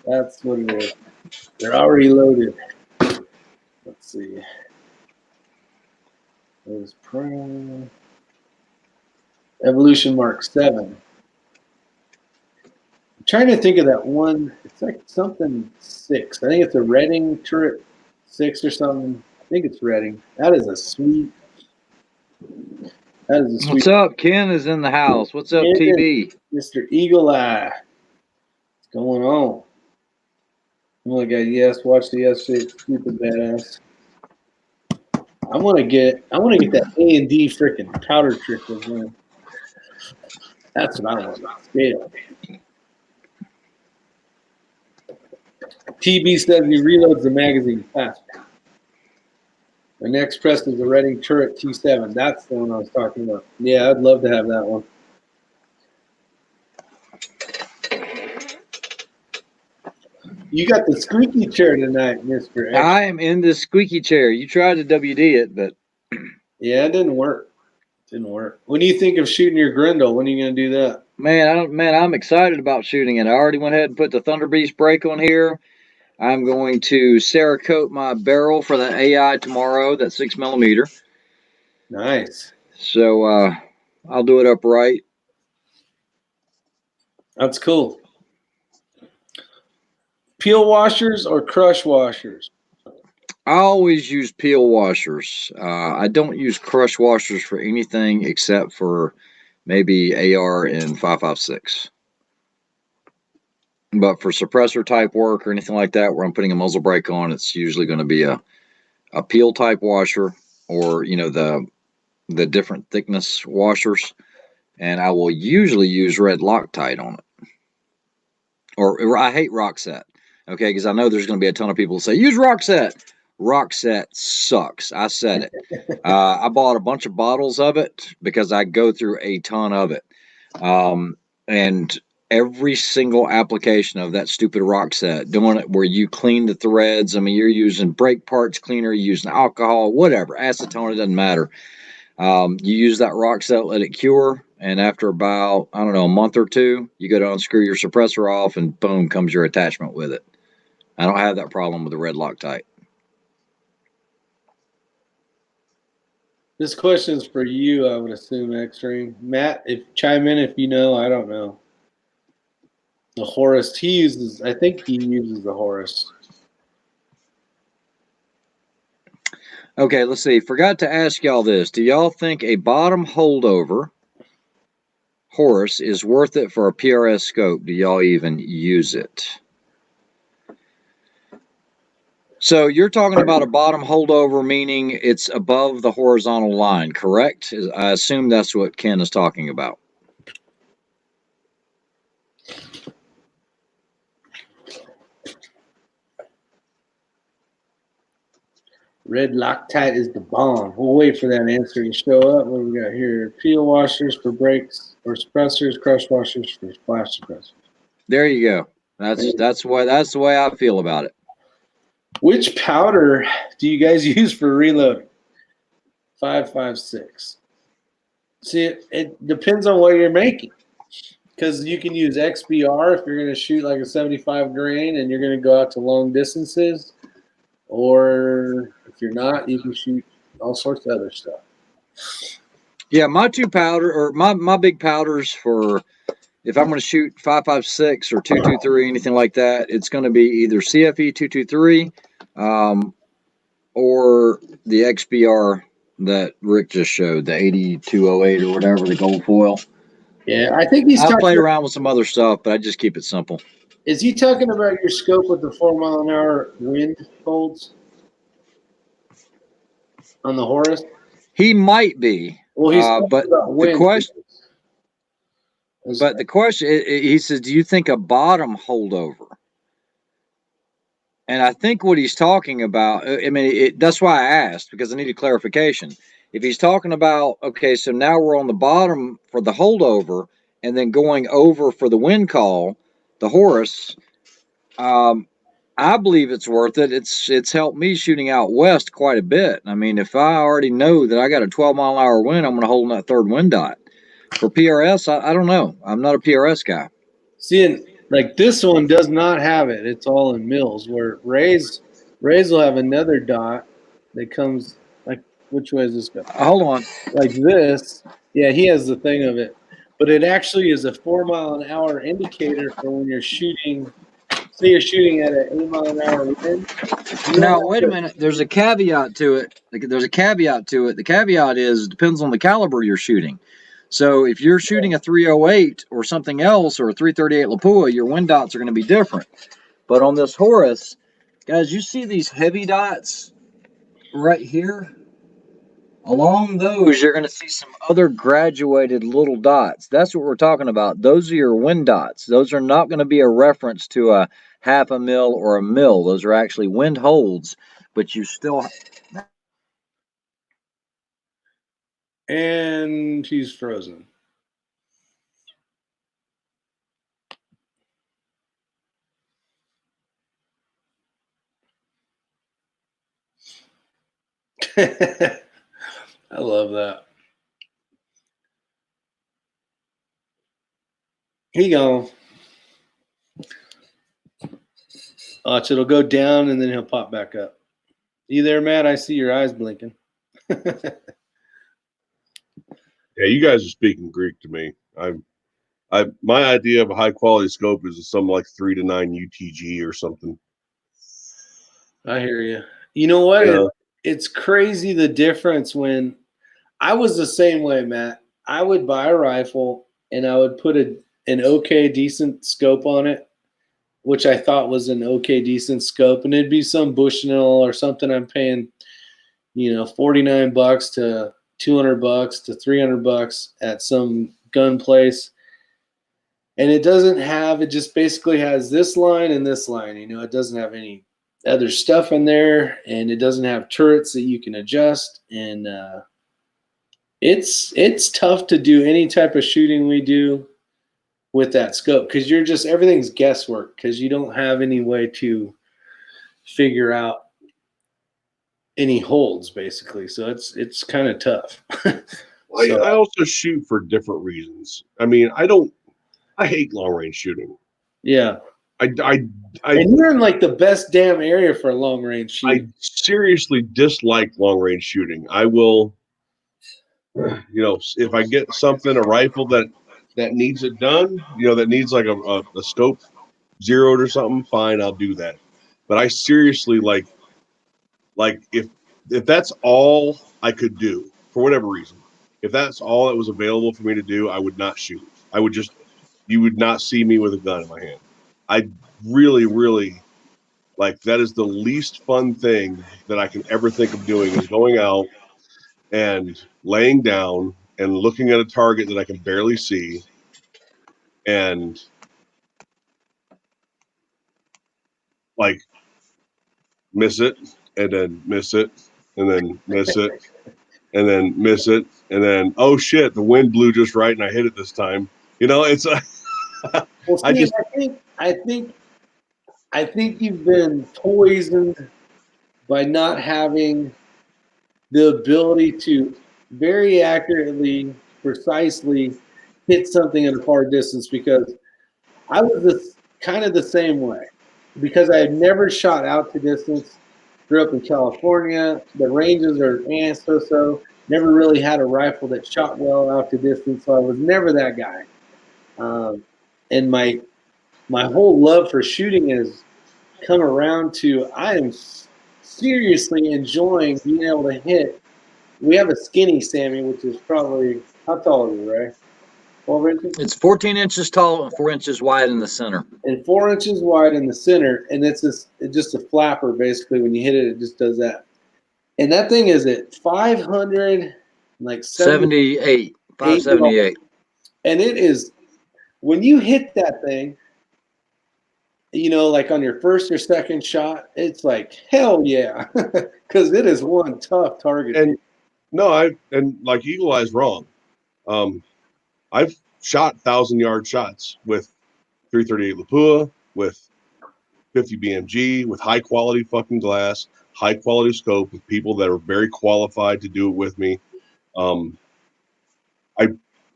that's what it is. They're already loaded. Let's see. There's Prime. Evolution Mark 7. trying to think of that one. It's like something 6. I think it's a Redding turret 6 or something. I think it's Redding. That is a sweet. What's up? Ken is in the house. What's up, Ken, TB? Mr. Eagle Eye. What's going on? Look at yes, watch the S6, stupid badass. I want to get that A&D freaking powder trick with him. That's what I want. Scale. TB says he reloads the magazine faster. The next press is the Redding Turret T7. That's the one I was talking about. Yeah, I'd love to have that one. You got the squeaky chair tonight, Mr. X. I am in this squeaky chair. You tried to WD it, but yeah, it didn't work. When do you think of shooting your Grendel? When are you going to do that? Man, I'm excited about shooting it. I already went ahead and put the Thunder Beast brake on here. I'm going to Cerakote my barrel for the AI tomorrow, that 6mm. Nice. So I'll do it upright. That's cool. Peel washers or crush washers? I always use peel washers. I don't use crush washers for anything except for maybe AR and 5.56. But for suppressor type work or anything like that, where I'm putting a muzzle brake on, it's usually going to be a peel type washer, or the different thickness washers. And I will usually use red Loctite on it. Or I hate Roxette. Okay, because I know there's going to be a ton of people who say use Roxette. Roxette sucks. I said it. I bought a bunch of bottles of it because I go through a ton of it. And every single application of that stupid Roxette, doing it where you clean the threads. I mean, you're using brake parts cleaner, you're using alcohol, whatever, acetone, it doesn't matter. You use that Roxette, let it cure, and after about, I don't know, a month or two, you go to unscrew your suppressor off, and boom, comes your attachment with it. I don't have that problem with the red Loctite. This question is for you, I would assume, Extreme. Matt, chime in if you know. I don't know. The Horus, I think he uses the Horus. Okay, let's see. Forgot to ask y'all this. Do y'all think a bottom holdover Horus is worth it for a PRS scope? Do y'all even use it? So you're talking about a bottom holdover, meaning it's above the horizontal line, correct? I assume that's what Ken is talking about. Red Loctite is the bomb. We'll wait for that answer to show up. What do we got here? Peel washers for brakes or suppressors, crush washers for splash suppressors. There you go. That's the way I feel about it. Which powder do you guys use for reloading? 5.56. See, it depends on what you're making. Because you can use XBR if you're going to shoot like a 75 grain and you're going to go out to long distances. Or if you're not, you can shoot all sorts of other stuff. Yeah, my big powders for if I'm going to shoot 5.56 or 223, anything like that, it's going to be either CFE 223 or the XBR that Rick just showed, the 8208 or whatever, the gold foil. Yeah, I think I've played around with some other stuff, but I just keep it simple. Is he talking about your scope with the 4-mile-an-hour wind holds on the Horus? He might be. Well, he's but the question. But the question, he says, do you think a bottom holdover? And I think what he's talking about, I mean, that's why I asked, because I needed clarification. If he's talking about, okay, so now we're on the bottom for the holdover and then going over for the wind call, the Horus, I believe it's worth it. It's helped me shooting out west quite a bit. I mean, if I already know that I got a 12-mile-an-hour wind, I'm going to hold in that third wind dot. For PRS, I don't know. I'm not a PRS guy. Seeing like this one does not have it. It's all in mils. Where Ray's will have another dot that comes like, which way is this go? Hold on. Like this. Yeah, he has the thing of it. but it actually is a 4-mile-an-hour indicator for when you're shooting. Say you're shooting at an 8-mile-an-hour wind. Now, wait a minute. There's a caveat to it. The caveat is it depends on the caliber you're shooting. So if you're shooting a 308 or something else, or a 338 Lapua, your wind dots are going to be different. But on this Horus, guys, you see these heavy dots right here? Along those, you're going to see some other graduated little dots. That's what we're talking about. Those are your wind dots. Those are not going to be a reference to a half a mil or a mil. Those are actually wind holds, but you still... And he's frozen. I love that. He gone. Watch, it'll go down and then he'll pop back up. You there, Matt? I see your eyes blinking. Yeah, you guys are speaking Greek to me. My idea of a high quality scope is some like 3 to 9 UTG or something. I hear you. You know what? Yeah. It's crazy the difference when I was the same way, Matt. I would buy a rifle and I would put an okay, decent scope on it, which I thought was an okay, decent scope, and it'd be some Bushnell or something I'm paying, $49 to $200 to $300 at some gun place. And it just basically has this line and this line. It doesn't have any other stuff in there, and it doesn't have turrets that you can adjust. And it's tough to do any type of shooting we do with that scope, because everything's guesswork, because you don't have any way to figure out any holds, basically. So it's kind of tough. I also shoot for different reasons. I mean, I hate long range shooting. Yeah. And you're in like the best damn area for long range shooting. I seriously dislike long range shooting. I will, if I get something, a rifle that needs it done, that needs like a scope zeroed or something, fine, I'll do that. But I seriously like if that's all I could do for whatever reason, if that's all that was available for me to do, I would not shoot. You would not see me with a gun in my hand. I really, really that is the least fun thing that I can ever think of doing, is going out and laying down and looking at a target that I can barely see and miss it and then miss it and then miss it and then miss it and then, oh shit, the wind blew just right and I hit it this time. It's well, Steve, I think you've been poisoned by not having the ability to very accurately, precisely hit something at a far distance, because I was kind of the same way, because I had never shot out to distance. Grew up in California. The ranges are so. Never really had a rifle that shot well out to distance, so I was never that guy. And my whole love for shooting has come around to, I am seriously enjoying being able to hit. We have a skinny Sammy, which is probably, how tall is it, Ray? 12 inches? It's 14 inches tall and 4 inches wide in the center. And 4 inches wide in the center, and it's just a flapper, basically. When you hit it, it just does that. And that thing is at 578. 578. And it is, when you hit that thing, like on your first or second shot, it's like, hell yeah, because it is one tough target. And like Eagle Eye's wrong. I've shot 1,000-yard shots with 338 Lapua, with 50 BMG, with high quality fucking glass, high quality scope, with people that are very qualified to do it with me. I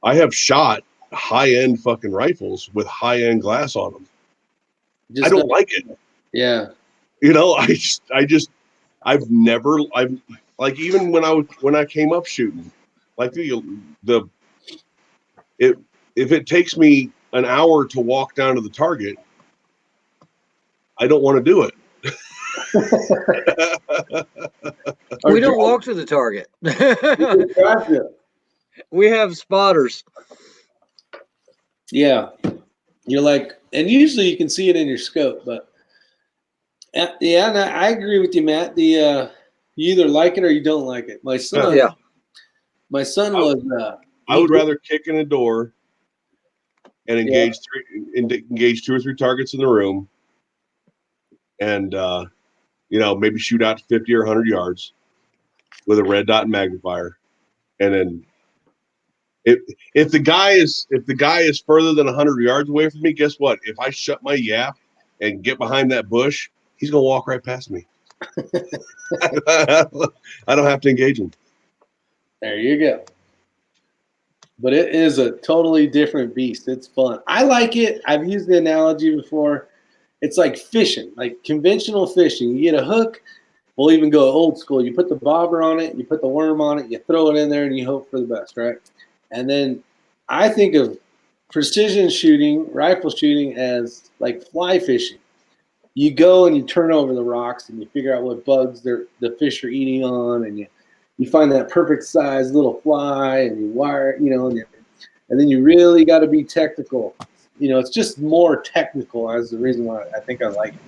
have shot high end fucking rifles with high end glass on them. I don't like it. Yeah. I've never even when I came up shooting, like it if it takes me an hour to walk down to the target, I don't want to do it. We don't walk to the target. We have spotters. Yeah. You're like, and usually you can see it in your scope, but yeah, no, I agree with you, Matt. You either like it or you don't like it. My son was. I would rather kick in a door and engage engage 2 or 3 targets in the room, and maybe shoot out to 50 or 100 yards with a red dot and magnifier, and then if the guy is further than 100 yards away from me, guess what? If I shut my yap and get behind that bush, he's gonna walk right past me. I don't have to engage him. There you go. But it is a totally different beast. It's fun. I like it. I've used the analogy before. It's like fishing, like conventional fishing. You get a hook. We'll even go old school. You put the bobber on it, you put the worm on it, you throw it in there, and you hope for the best, right? And then I think of precision shooting, rifle shooting, as like fly fishing. You go and you turn over the rocks and you figure out what bugs the fish are eating on, and you find that perfect size little fly, and you wire it, and then you really got to be technical. It's just more technical. As the reason why I think I like it.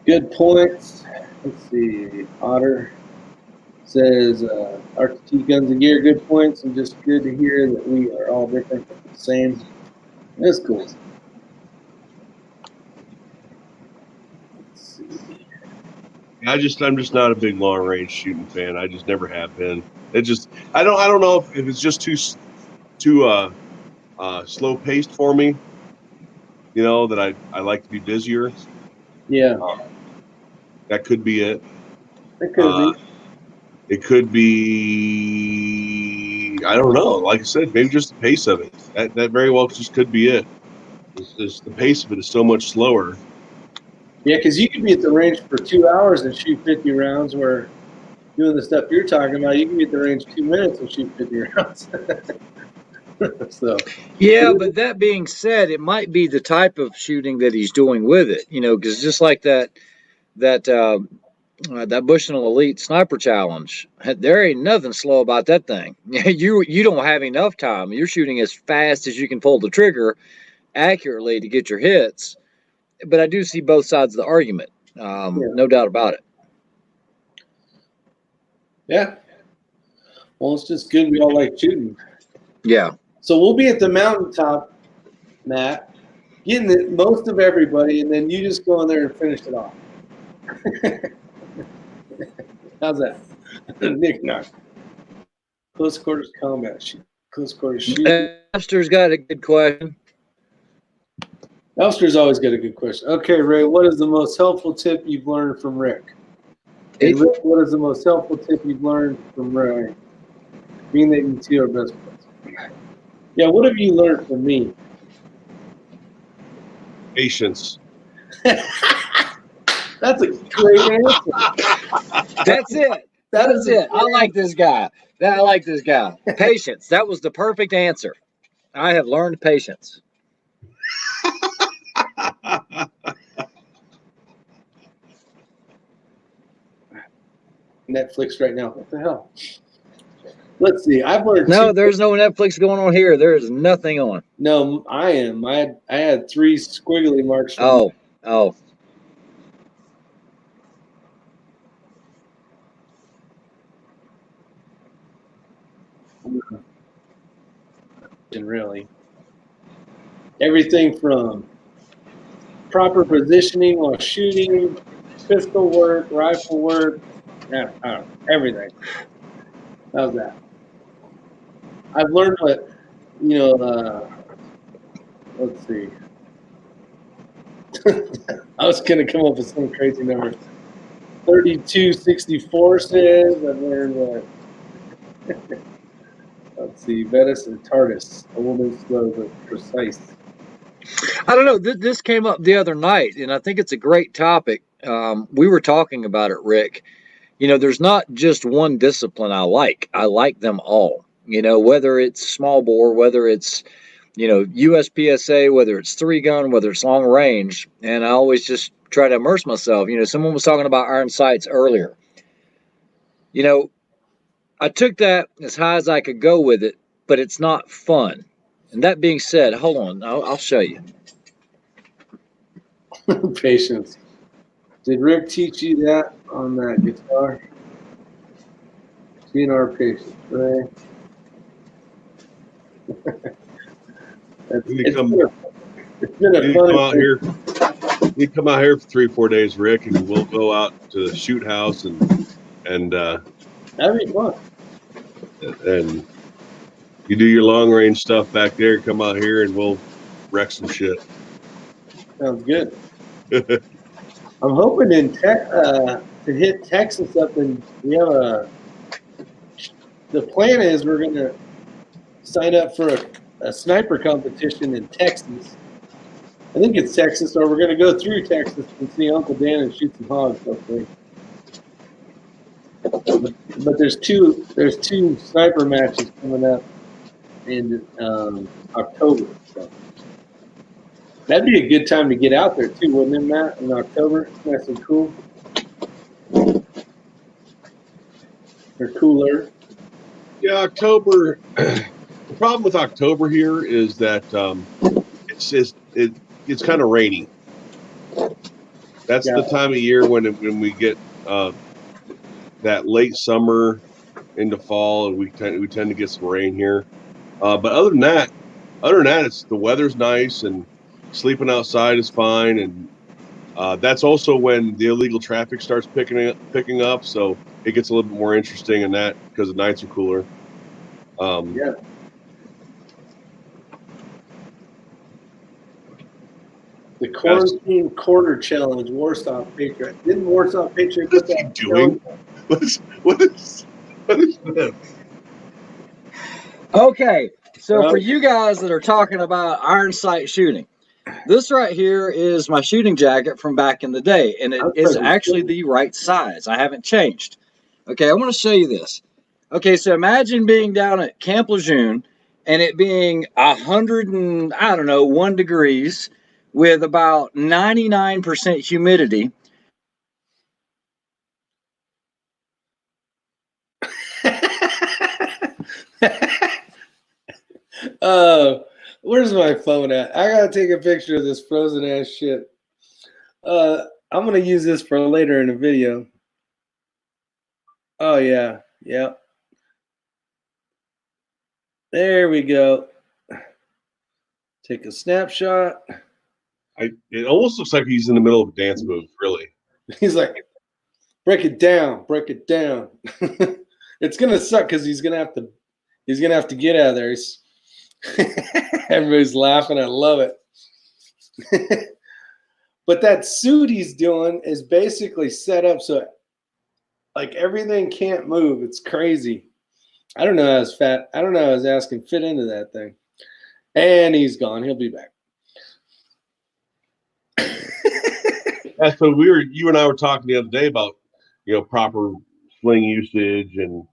Good points. Let's see. Otter says RTT Guns and Gear, good points, and just good to hear that we are all different but the same. That's cool. Let's see. I'm just not a big long range shooting fan. I just never have been. It just I don't know if it's just too slow paced for me. That I like to be busier. Yeah. That could be it. It could be. It could be, I don't know. Like I said, maybe just the pace of it. That very well just could be it. The pace of it is so much slower. Yeah, because you could be at the range for 2 hours and shoot 50 rounds, where doing the stuff you're talking about, you can be at the range 2 minutes and shoot 50 rounds. So. Yeah, but that being said, it might be the type of shooting that he's doing with it, because just like that Bushnell Elite Sniper Challenge, there ain't nothing slow about that thing. You don't have enough time. You're shooting as fast as you can pull the trigger accurately to get your hits. But I do see both sides of the argument. No doubt about it. Yeah. Well, it's just good we all like shooting. Yeah. So we'll be at the mountaintop, Matt, getting most of everybody, and then you just go in there and finish it off. How's that? Nick Knock. Close quarters combat shoot. Close quarters shoot. Elster's got a good question. Elster's always got a good question. Okay, Ray, what is the most helpful tip you've learned from Rick? And Rick, what is the most helpful tip you've learned from Ray? Being that you two are best friends. Yeah, what have you learned from me? Patience. That's a great answer. That's it. That's it. I like this guy. Patience. That was the perfect answer. I have learned patience. Netflix right now. What the hell? Let's see. I've learned. No, there's no Netflix going on here. There is nothing on. No, I am. I had 3 squiggly marks. Oh. Really, everything from proper positioning while shooting, pistol work, rifle work, everything. How's that? I've learned what, let's see. I was going to come up with some crazy number. 3264 says I've learned what. Let's see. Vetus and Tardis. A little slow but precise. I don't know. This came up the other night, and I think it's a great topic. We were talking about it, Rick. there's not just one discipline I like. I like them all. Whether it's small bore, whether it's, USPSA, whether it's 3-gun, whether it's long range. And I always just try to immerse myself. Someone was talking about iron sights earlier. I took that as high as I could go with it, but it's not fun. And that being said, hold on, I'll show you. Patience. Did Rick teach you that on that guitar? GNR patience, right? You come fun out here. You come out here for 3-4 days, Rick, and we'll go out to the shoot house and that'd be fun. And you do your long range stuff back there. Come out here and we'll wreck some shit. Sounds good. I'm hoping to hit Texas up, and we have the plan is we're going to sign up for a sniper competition in Texas. I think it's Texas, or we're going to go through Texas and see Uncle Dan and shoot some hogs, hopefully. But there's two sniper matches coming up in October. So that'd be a good time to get out there too, wouldn't it, Matt? In October, it's nice and cool. Or cooler. Yeah, October. The problem with October here is that it's kind of rainy. That's the time of year when we get that late summer into fall, and we tend to get some rain here. But other than that, it's the weather's nice and sleeping outside is fine, and that's also when the illegal traffic starts picking up. So it gets a little bit more interesting in that because the nights are cooler. Yeah. The quarantine quarter challenge, Warsaw Patriot. Didn't Warsaw Patriot get What's he that doing? What is this? Okay, so for you guys that are talking about iron sight shooting, this right here is my shooting jacket from back in the day, and it is actually the right size. I haven't changed. Okay, I want to show you this. Okay, so imagine being down at Camp Lejeune and it being 1 degrees with about 99% humidity. Where's my phone at? I gotta take a picture of this frozen ass shit. I'm gonna use this for later in the video. Oh yeah. There we go. Take a snapshot. It almost looks like he's in the middle of a dance move, really. He's like, break it down. It's gonna suck because he's gonna have to get out of there. Everybody's laughing. I love it. But that suit he's doing is basically set up so like everything can't move. It's crazy. I don't know how his ass can fit into that thing. And he's gone. He'll be back. Yeah, so you and I were talking the other day about, proper sling usage and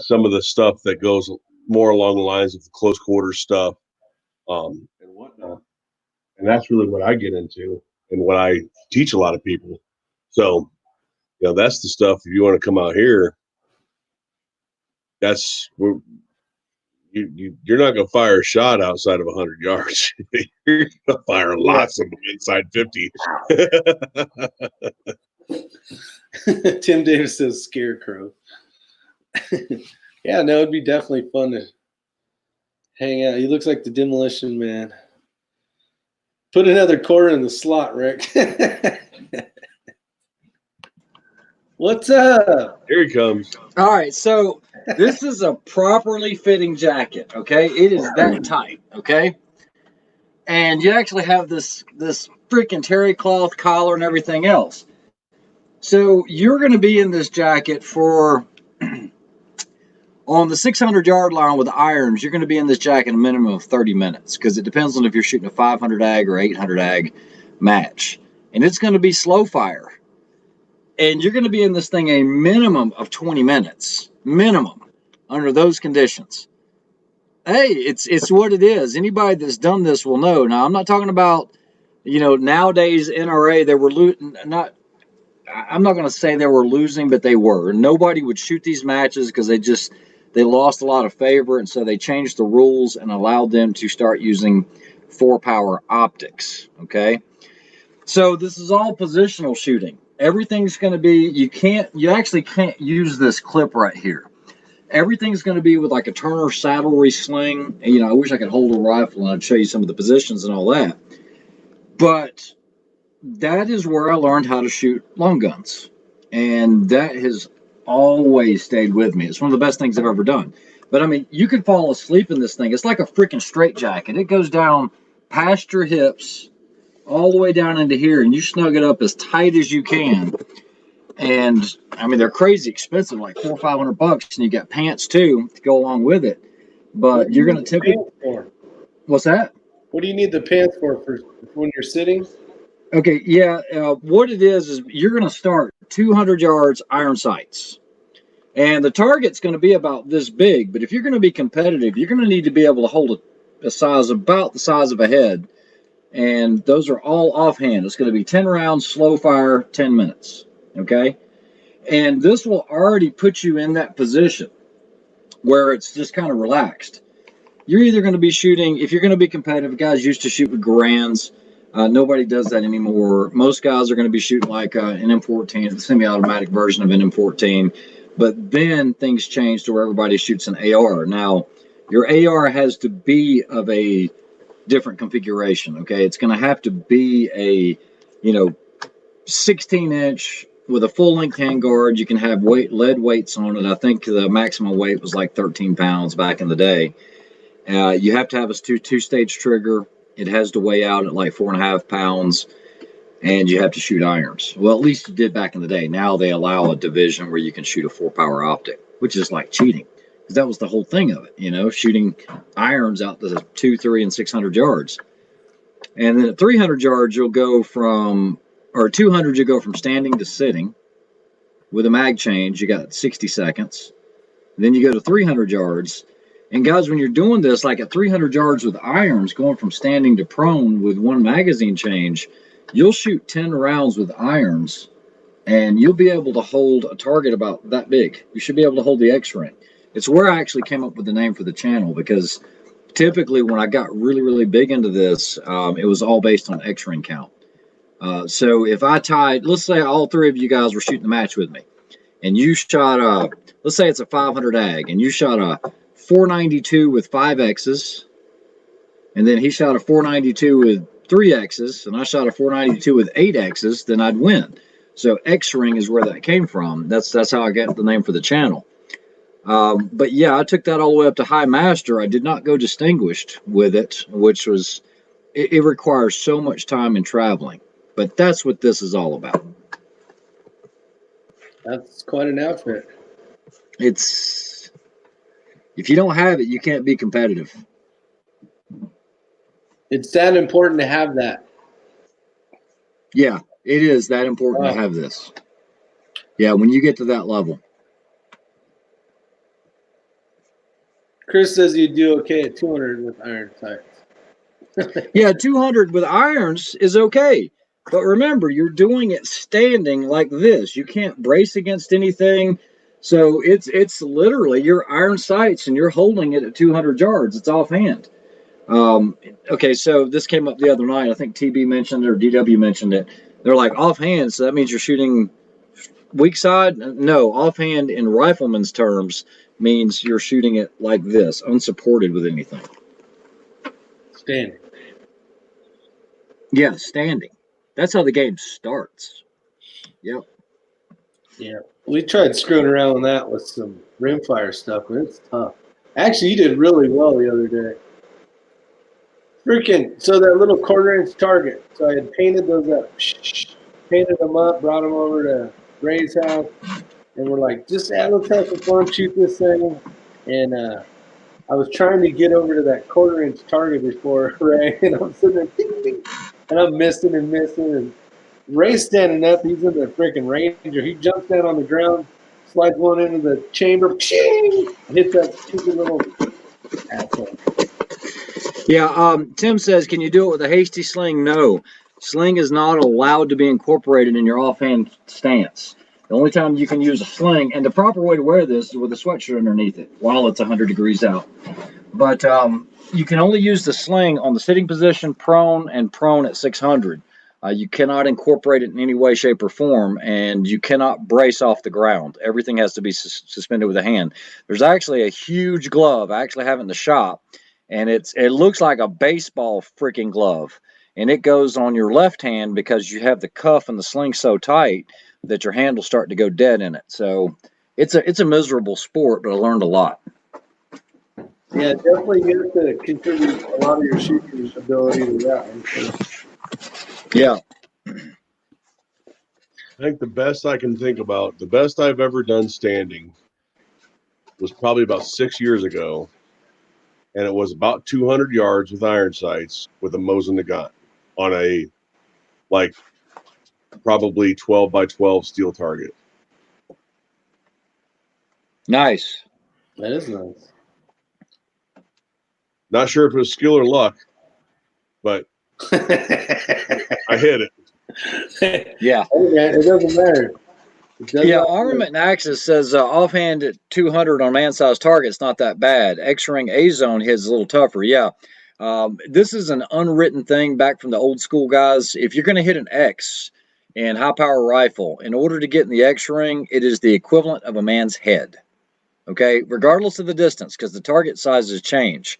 some of the stuff that goes more along the lines of the close quarter stuff, and whatnot. And that's really what I get into and what I teach a lot of people. So, that's the stuff. If you want to come out here, that's where you're not going to fire a shot outside of 100 yards. You're going to fire lots of them inside 50. Tim Davis says scarecrow. Yeah, no, it'd be definitely fun to hang out. He looks like the Demolition Man. Put another quarter in the slot, Rick. What's up? Here he comes. All right, so this is a properly fitting jacket, okay? It is that tight, okay? And you actually have this freaking terry cloth collar and everything else. So you're going to be in this jacket for, on the 600-yard line with the irons, you're going to be in this jacket a minimum of 30 minutes because it depends on if you're shooting a 500 AG or 800 AG match. And it's going to be slow fire. And you're going to be in this thing a minimum of 20 minutes, minimum, under those conditions. Hey, it's what it is. Anybody that's done this will know. Now, I'm not talking about, nowadays NRA, they were not. I'm not going to say they were losing, but they were. Nobody would shoot these matches because they lost a lot of favor, and so they changed the rules and allowed them to start using 4-power optics. Okay, so this is all positional shooting. Everything's going to be. You actually can't use this clip right here. Everything's going to be with like a Turner saddlery sling. And, I wish I could hold a rifle and I'd show you some of the positions and all that. But that is where I learned how to shoot long guns. And that has always stayed with me. It's one of the best things I've ever done. But I mean, you could fall asleep in this thing. It's like a freaking straitjacket. It goes down past your hips all the way down into here, and you snug it up as tight as you can. And I mean, they're crazy expensive, like $400 or $500, and you got pants too to go along with it. But you're going to typically. What's that? What do you need the pants for when you're sitting? Okay, yeah. What it is you're going to start 200 yards iron sights, and the target's going to be about this big. But if you're going to be competitive, you're going to need to be able to hold a size about the size of a head, and those are all offhand. It's going to be 10 rounds, slow fire, 10 minutes. Okay, and this will already put you in that position where it's just kind of relaxed. You're either going to be shooting, if you're going to be competitive, guys used to shoot with Garands. Nobody does that anymore. Most guys are going to be shooting like an M14, the semi-automatic version of an M14. But then things change to where everybody shoots an AR. Now, your AR has to be of a different configuration. Okay, it's going to have to be a 16-inch with a full-length handguard. You can have lead weights on it. I think the maximum weight was like 13 pounds back in the day. You have to have a two-stage trigger. It has to weigh out at like 4.5 pounds, and you have to shoot irons. Well, at least you did back in the day. Now they allow a division where you can shoot a 4-power optic, which is like cheating, because that was the whole thing of it, shooting irons out to 200, 300, and 600 yards. And then at 300 yards, you'll go from, or 200, you go from standing to sitting. With a mag change, you got 60 seconds. Then you go to 300 yards. And guys, when you're doing this, like at 300 yards with irons, going from standing to prone with one magazine change, you'll shoot 10 rounds with irons, and you'll be able to hold a target about that big. You should be able to hold the X-ring. It's where I actually came up with the name for the channel, because typically when I got really, really big into this, it was all based on X-ring count. So if I tied, let's say all three of you guys were shooting the match with me, and you shot let's say it's a 500 AG, and you shot a 492 with 5 X's, and then he shot a 492 with 3 X's, and I shot a 492 with 8 X's, then I'd win. So X-ring is where that came from. That's how I got the name for the channel. But yeah, I took that all the way up to High Master. I did not go distinguished with it, which was, it requires so much time and traveling. But that's what this is all about. That's quite an outfit. If you don't have it, you can't be competitive. It's that important to have that. Yeah, it is that important to have this. Yeah, when you get to that level. Chris says you do okay at 200 with iron sights. Yeah, 200 with irons is okay. But remember, you're doing it standing like this. You can't brace against anything. So it's literally your iron sights, and you're holding it at 200 yards. It's offhand. Okay, so this came up the other night. I think TB mentioned it, or DW mentioned it. They're like, offhand, so that means you're shooting weak side? No, offhand in rifleman's terms means you're shooting it like this, unsupported with anything. Standing. Yeah, standing. That's how the game starts. Yep. Yeah. We tried screwing around with that with some rimfire stuff, but it's tough. Actually, you did really well the other day. Freaking, so that little 1/4-inch target. So I had painted those up. Painted them up, brought them over to Ray's house, and we're like, just let's have some fun, shoot this thing. And I was trying to get over to that 1/4-inch target before Ray, and I'm sitting there, ding, ding, and I'm missing and missing. And Ray's standing up. He's in the freaking Ranger. He jumps down on the ground, slides one into the chamber, ching, hits that stupid little asshole. Yeah, Tim says, can you do it with a hasty sling? No. Sling is not allowed to be incorporated in your offhand stance. The only time you can use a sling, and the proper way to wear this is with a sweatshirt underneath it while it's 100 degrees out. But you can only use the sling on the sitting position, prone, and prone at 600. You cannot incorporate it in any way, shape, or form, and you cannot brace off the ground. Everything has to be suspended with a hand. There's actually a huge glove I actually have it in the shop, and it looks like a baseball freaking glove, and it goes on your left hand because you have the cuff and the sling so tight that your hand will start to go dead in it. So it's a miserable sport, but I learned a lot. Yeah, definitely you have to contribute a lot of your shooting ability to that one. Yeah. I think the best I can think about, the best I've ever done standing was probably about 6 years ago. And it was about 200 yards with iron sights with a Mosin Nagant on a, like, probably 12 by 12 steel target. Nice. That is nice. Not sure if it was skill or luck, but I hit it. Yeah. It doesn't matter. Yeah, Armament and Axis says offhand at 200 on man-sized target's not that bad. X-ring A-zone hits a little tougher. Yeah, this is an unwritten thing back from the old school guys. If you're going to hit an X in high-power rifle, in order to get in the X-ring, it is the equivalent of a man's head. Okay, regardless of the distance, because the target sizes change.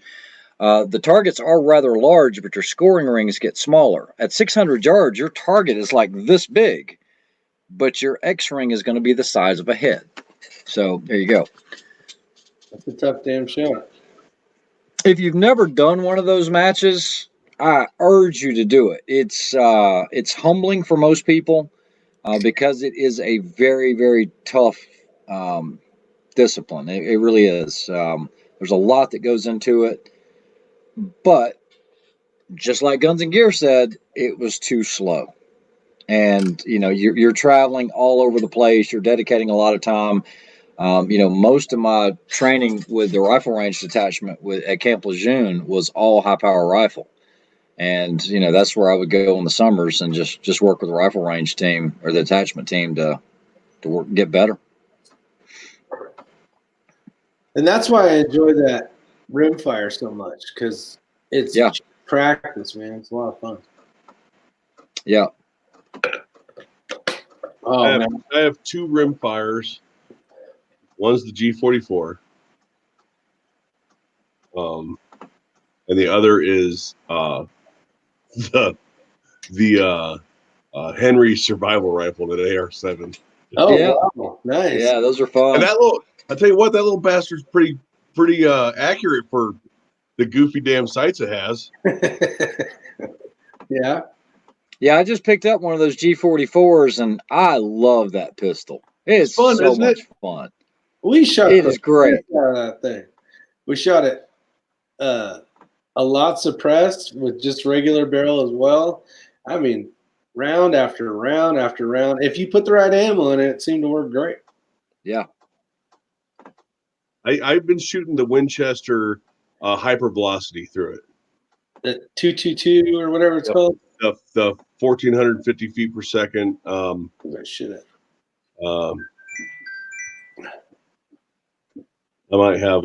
The targets are rather large, but your scoring rings get smaller. At 600 yards, your target is like this big, but your X-ring is going to be the size of a head. So there you go. That's a tough damn shot. If you've never done one of those matches, I urge you to do it. It's humbling for most people because it is a very, very tough discipline. It really is. There's a lot that goes into it, but just like Guns and Gear said, it was too slow. And you're traveling all over the place. You're dedicating a lot of time. Most of my training with the rifle range detachment at Camp Lejeune was all high power rifle, and that's where I would go in the summers and just work with the rifle range team or the detachment team to get better. And that's why I enjoy that rimfire so much, because it's practice, man. It's a lot of fun. Yeah. Oh, I have two rimfires. One's the G44, and the other is the Henry survival rifle, the AR-7. Oh, yeah. Wow. Nice. Yeah, those are fun. And I tell you what, that little bastard's pretty accurate for the goofy damn sights it has. Yeah. Yeah, I just picked up one of those G44s, and I love that pistol. It's fun, so isn't much it? fun. We shot It is great. Out of that thing. We shot it a lot suppressed with just regular barrel as well. I mean, round after round after round. If you put the right ammo in it, it seemed to work great. Yeah. I've been shooting the Winchester hypervelocity through it. The 222 or whatever it's called. The 1,450 feet per second. Shit. I might have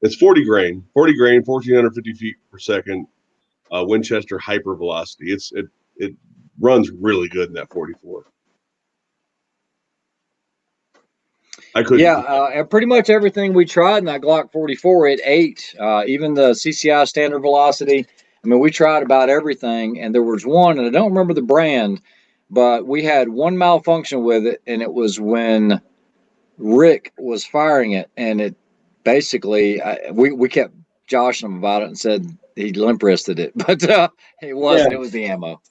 it's 40 grain, 1,450 feet per second, Winchester hypervelocity. It runs really good in that 44. And pretty much everything we tried in that Glock 44, it ate. Even the CCI standard velocity. I mean, we tried about everything, and there was one, and I don't remember the brand, but we had one malfunction with it, and it was when Rick was firing it, and it basically, we kept joshing him about it and said he limp wristed it, but it wasn't. Yeah. It was the ammo.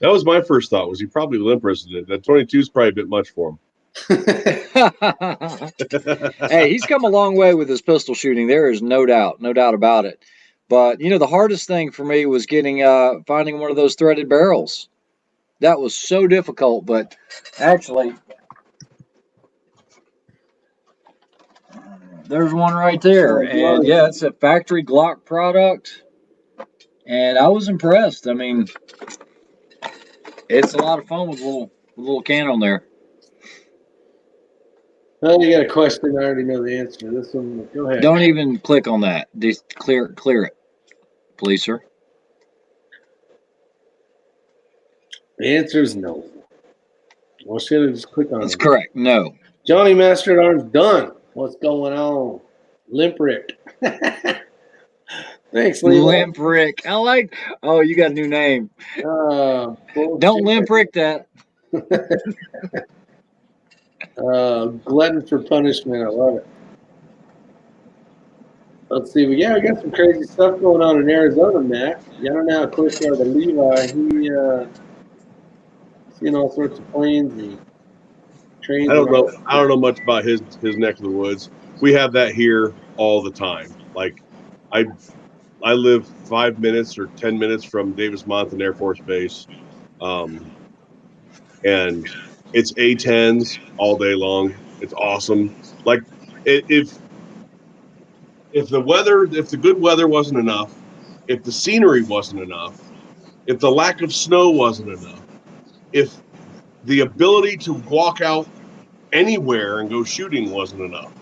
That was my first thought. Was he probably limp wristed it? That 22 is probably a bit much for him. Hey, he's come a long way with his pistol shooting. There is no doubt about it. But the hardest thing for me was finding one of those threaded barrels. that was so difficult, but actually, there's one right there. And yeah, it's a factory Glock product. And I was impressed. I mean, it's a lot of fun with a little can on there. Oh, you got a question? I already know the answer to this one. Go ahead. Don't even click on that. Just clear it, please, sir. The answer is no. Well, should have just clicked on it. That's correct. No. Johnny Master at Arms done. What's going on? Limp Rick. Thanks, Lee. Limp Rick. I like. Oh, you got a new name. Don't limp Rick that. Glutton for punishment. I love it. Let's see. We got some crazy stuff going on in Arizona, Matt. I don't know how close you are to Levi. He seeing all sorts of planes and trains. I don't know much about his neck of the woods. We have that here all the time. Like, I live 5 minutes or 10 minutes from Davis-Monthan Air Force Base, and it's A-10s all day long. It's awesome. Like, if the good weather wasn't enough, if the scenery wasn't enough, if the lack of snow wasn't enough, if the ability to walk out anywhere and go shooting wasn't enough,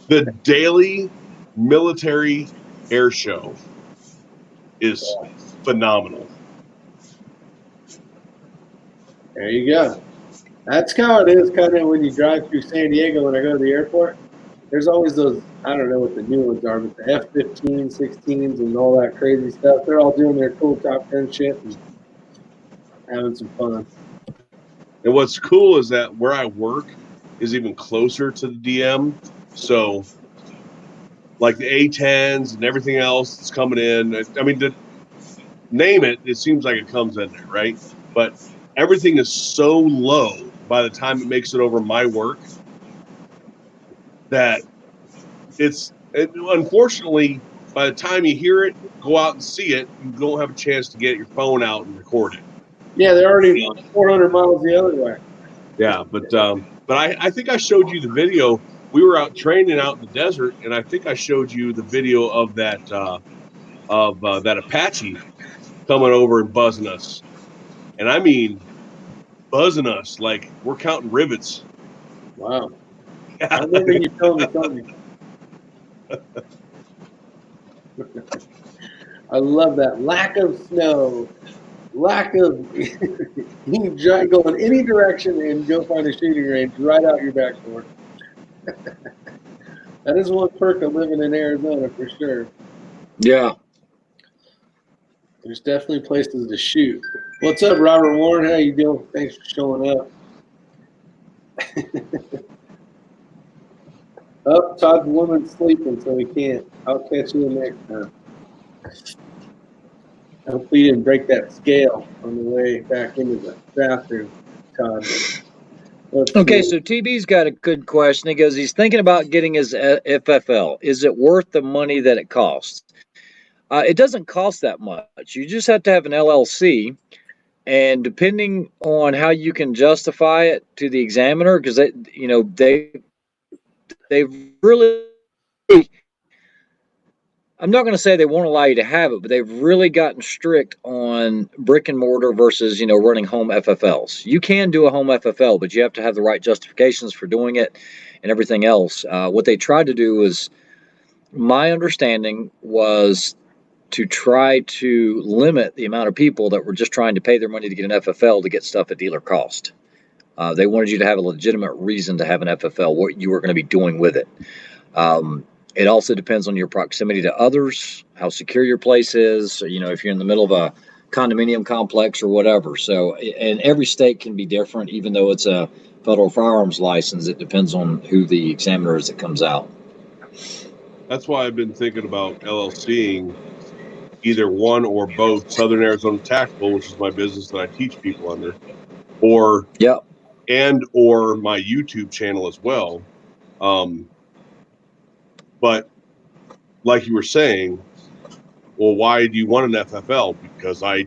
the daily military air show is phenomenal. There you go. That's how it is kind of when you drive through San Diego when I go to the airport. There's always those, I don't know what the new ones are, but the F-15, 16s, and all that crazy stuff. They're all doing their cool Top Gun shit and having some fun. And what's cool is that where I work is even closer to the DM. So, like the A-10s and everything else that's coming in. I mean, to name it, it seems like it comes in there, right? But everything is so low by the time it makes it over my work that unfortunately, by the time you hear it, go out and see it, you don't have a chance to get your phone out and record it. Yeah, they're already 400 miles the other way. Yeah, but I think I showed you the video. We were out training out in the desert, and I think I showed you the video of that that Apache coming over and buzzing us. And I mean, buzzing us like we're counting rivets. Wow. I remember you told me. I love that. Lack of snow. Lack of you can go in any direction and go find a shooting range right out your back door. That is one perk of living in Arizona for sure. Yeah. There's definitely places to shoot. What's up, Robert Warren? How you doing? Thanks for showing up. Oh, Todd's woman's sleeping, so we can't. I'll catch you next time. Hopefully you didn't break that scale on the way back into the bathroom, Todd. Okay, so TB's got a good question. He goes, he's thinking about getting his FFL. Is it worth the money that it costs? It doesn't cost that much. You just have to have an LLC, and depending on how you can justify it to the examiner, because they've really, I'm not going to say they won't allow you to have it, but they've really gotten strict on brick and mortar versus, running home FFLs. You can do a home FFL, but you have to have the right justifications for doing it and everything else. What they tried to do was, my understanding was to try to limit the amount of people that were just trying to pay their money to get an FFL to get stuff at dealer cost. They wanted you to have a legitimate reason to have an FFL, what you were going to be doing with it. It also depends on your proximity to others, how secure your place is, if you're in the middle of a condominium complex or whatever. So, and every state can be different, even though it's a federal firearms license. It depends on who the examiner is that comes out. That's why I've been thinking about LLCing either one or both Southern Arizona Tactical, which is my business that I teach people under, or my YouTube channel as well. But like you were saying, well, why do you want an FFL? Because I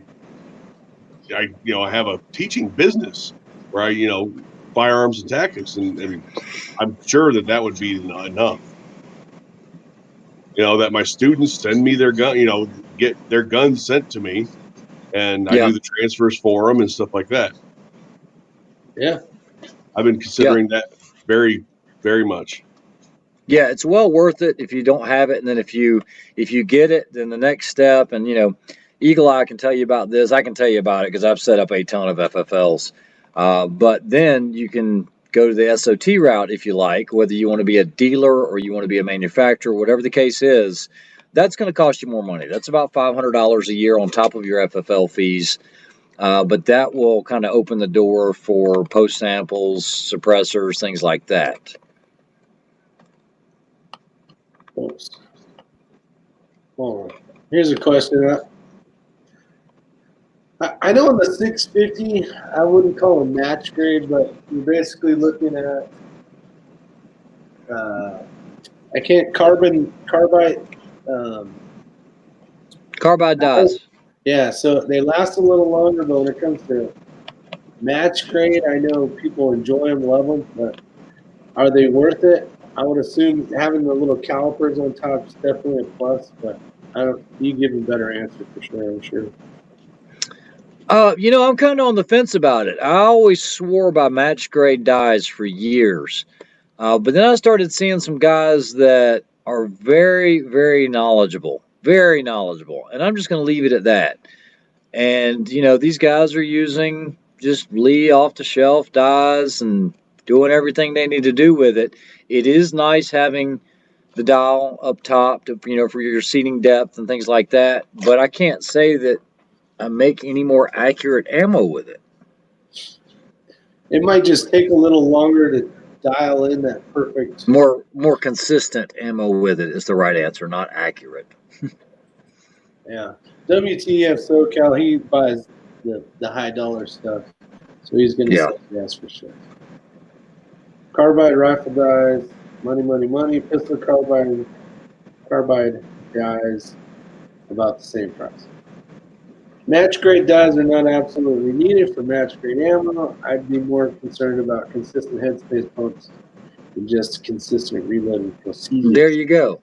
I have a teaching business where I firearms and tactics, and I'm sure that would be enough. That my students send me their gun, get their guns sent to me, and I Yeah. do the transfers for them and stuff like that. Yeah. I've been considering that very, very much. Yeah, it's well worth it if you don't have it, and then if you get it, then the next step, and Eagle Eye can tell you about this. I can tell you about it because I've set up a ton of FFLs. But then you can go to the SOT route if you like, whether you want to be a dealer or you want to be a manufacturer, whatever the case is. That's going to cost you more money. That's about $500 a year on top of your FFL fees. But that will kind of open the door for post samples, suppressors, things like that. Oops. Hold on. Here's a question. I know in the 650, I wouldn't call them match grade, but you're basically looking at carbide. Carbide dies. Yeah, so they last a little longer, but when it comes to match grade, I know people enjoy them, love them, but are they worth it? I would assume having the little calipers on top is definitely a plus, but you give a better answer for sure, I'm sure. I'm kind of on the fence about it. I always swore by match grade dies for years. But then I started seeing some guys that are very, very knowledgeable. Very knowledgeable. And I'm just going to leave it at that. And, these guys are using just Lee off the shelf dies and doing everything they need to do with it. It is nice having the dial up top to, for your seating depth and things like that. But I can't say that I make any more accurate ammo with it. It might just take a little longer to dial in that perfect. More consistent ammo with it is the right answer, not accurate. Yeah. WTF SoCal, he buys the high dollar stuff. So he's going to say yes for sure. Carbide rifle dies, money. Pistol carbide dies, about the same price. Match grade dies are not absolutely needed for match grade ammo. I'd be more concerned about consistent headspace pumps than just consistent reloading procedures. There you go.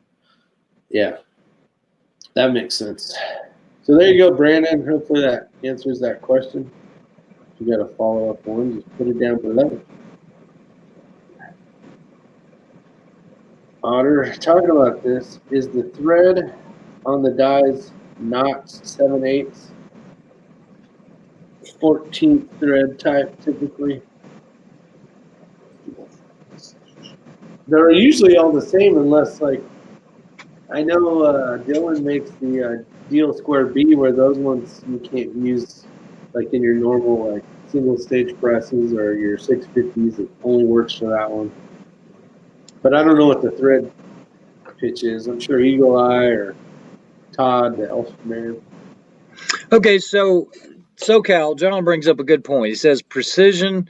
Yeah, that makes sense. So there you go, Brandon. Hopefully that answers that question. If you got a follow-up one, just put it down below. Otter, talking about this, is the thread on the dies not 7/8? 14th thread type typically. They're usually all the same unless, like, I know Dylan makes the Deal Square B, where those ones you can't use like in your normal like single stage presses or your 650s. It only works for that one. But I don't know what the thread pitch is. I'm sure Eagle Eye or Todd, the Elf Man. Okay, so SoCal, John brings up a good point. He says precision, ...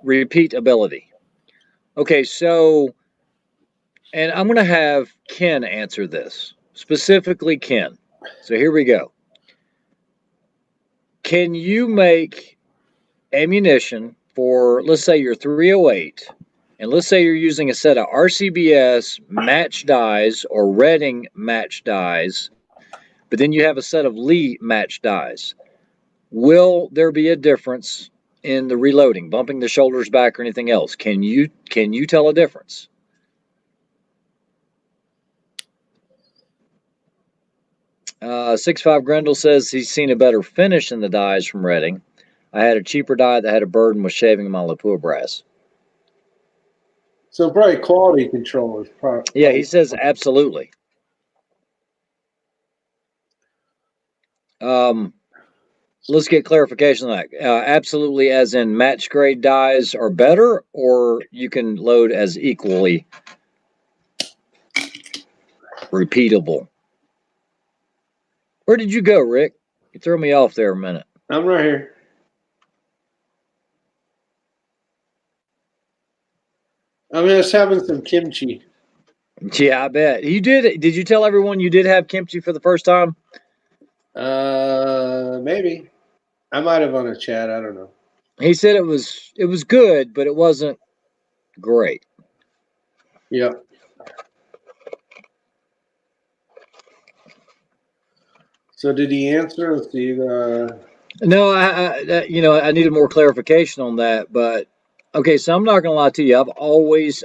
repeatability. Okay, so, and I'm going to have Ken answer this, specifically Ken. So here we go. Can you make ammunition for, let's say, your 308, and let's say you're using a set of RCBS match dies or Redding match dies, but then you have a set of Lee match dies? Will there be a difference in the reloading, bumping the shoulders back or anything else? Can you tell a difference? Uh, 6'5" Grendel says he's seen a better finish in the dies from Redding. I had a cheaper die that had a burden with shaving my Lapua brass. So probably quality control is probably. Yeah, he says absolutely. Let's get clarification on that. Absolutely, as in match grade dies are better, or you can load as equally repeatable. Where did you go, Rick? You threw me off there a minute. I'm right here. I'm just having some kimchi. Yeah, I bet. You did. Did you tell everyone you did have kimchi for the first time? Maybe. I might have on a chat. I don't know. He said it was good, but it wasn't great. Yeah. So did he answer? Let's see. No, I needed more clarification on that. But okay, so I'm not gonna lie to you. I've always.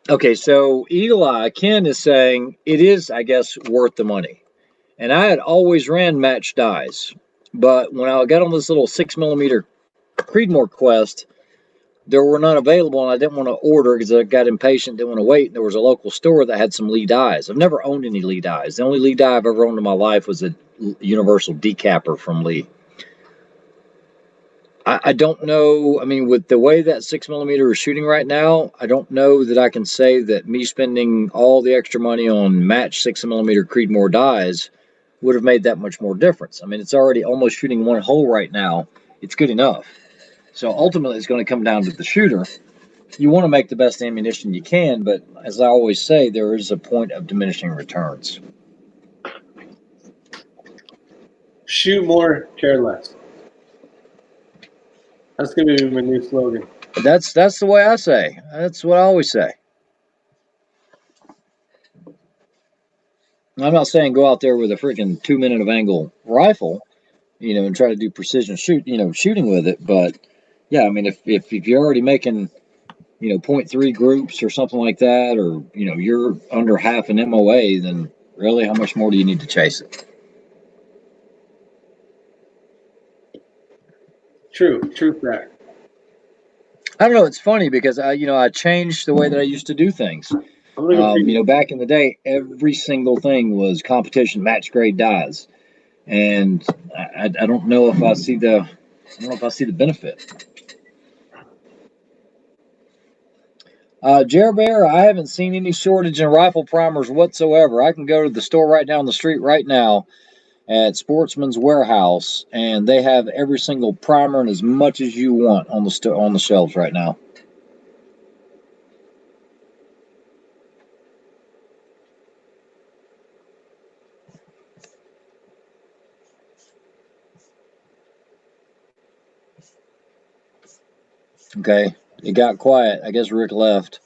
Okay, so Eli Ken is saying it is, I guess, worth the money, and I had always ran match dies, but when I got on this little 6mm Creedmoor quest, there were none available, and I didn't want to order because I got impatient, didn't want to wait. And there was a local store that had some Lee dies. I've never owned any Lee dies. The only Lee die I've ever owned in my life was a Universal Decapper from Lee. I don't know. I mean, with the way that 6mm is shooting right now, I don't know that I can say that me spending all the extra money on match 6mm Creedmoor dies would have made that much more difference. I mean, it's already almost shooting one hole right now. It's good enough. So ultimately, it's going to come down to the shooter. You want to make the best ammunition you can, but as I always say, there is a point of diminishing returns. Shoot more, care less. That's going to be my new slogan. That's the way I say. That's what I always say. I'm not saying go out there with a freaking 2 minute of angle rifle, and try to do precision shooting with it. But yeah, I mean, if you're already making, 0.3 groups or something like that, or you're under half an MOA, then really, how much more do you need to chase it? True fact. I don't know. It's funny because I changed the way that I used to do things. Back in the day, every single thing was competition match grade dies, and I don't know if I see the benefit. Jer Bear, I haven't seen any shortage in rifle primers whatsoever. I can go to the store right down the street right now at Sportsman's Warehouse, and they have every single primer and as much as you want on the shelves right now. Okay, it got quiet. I guess Rick left.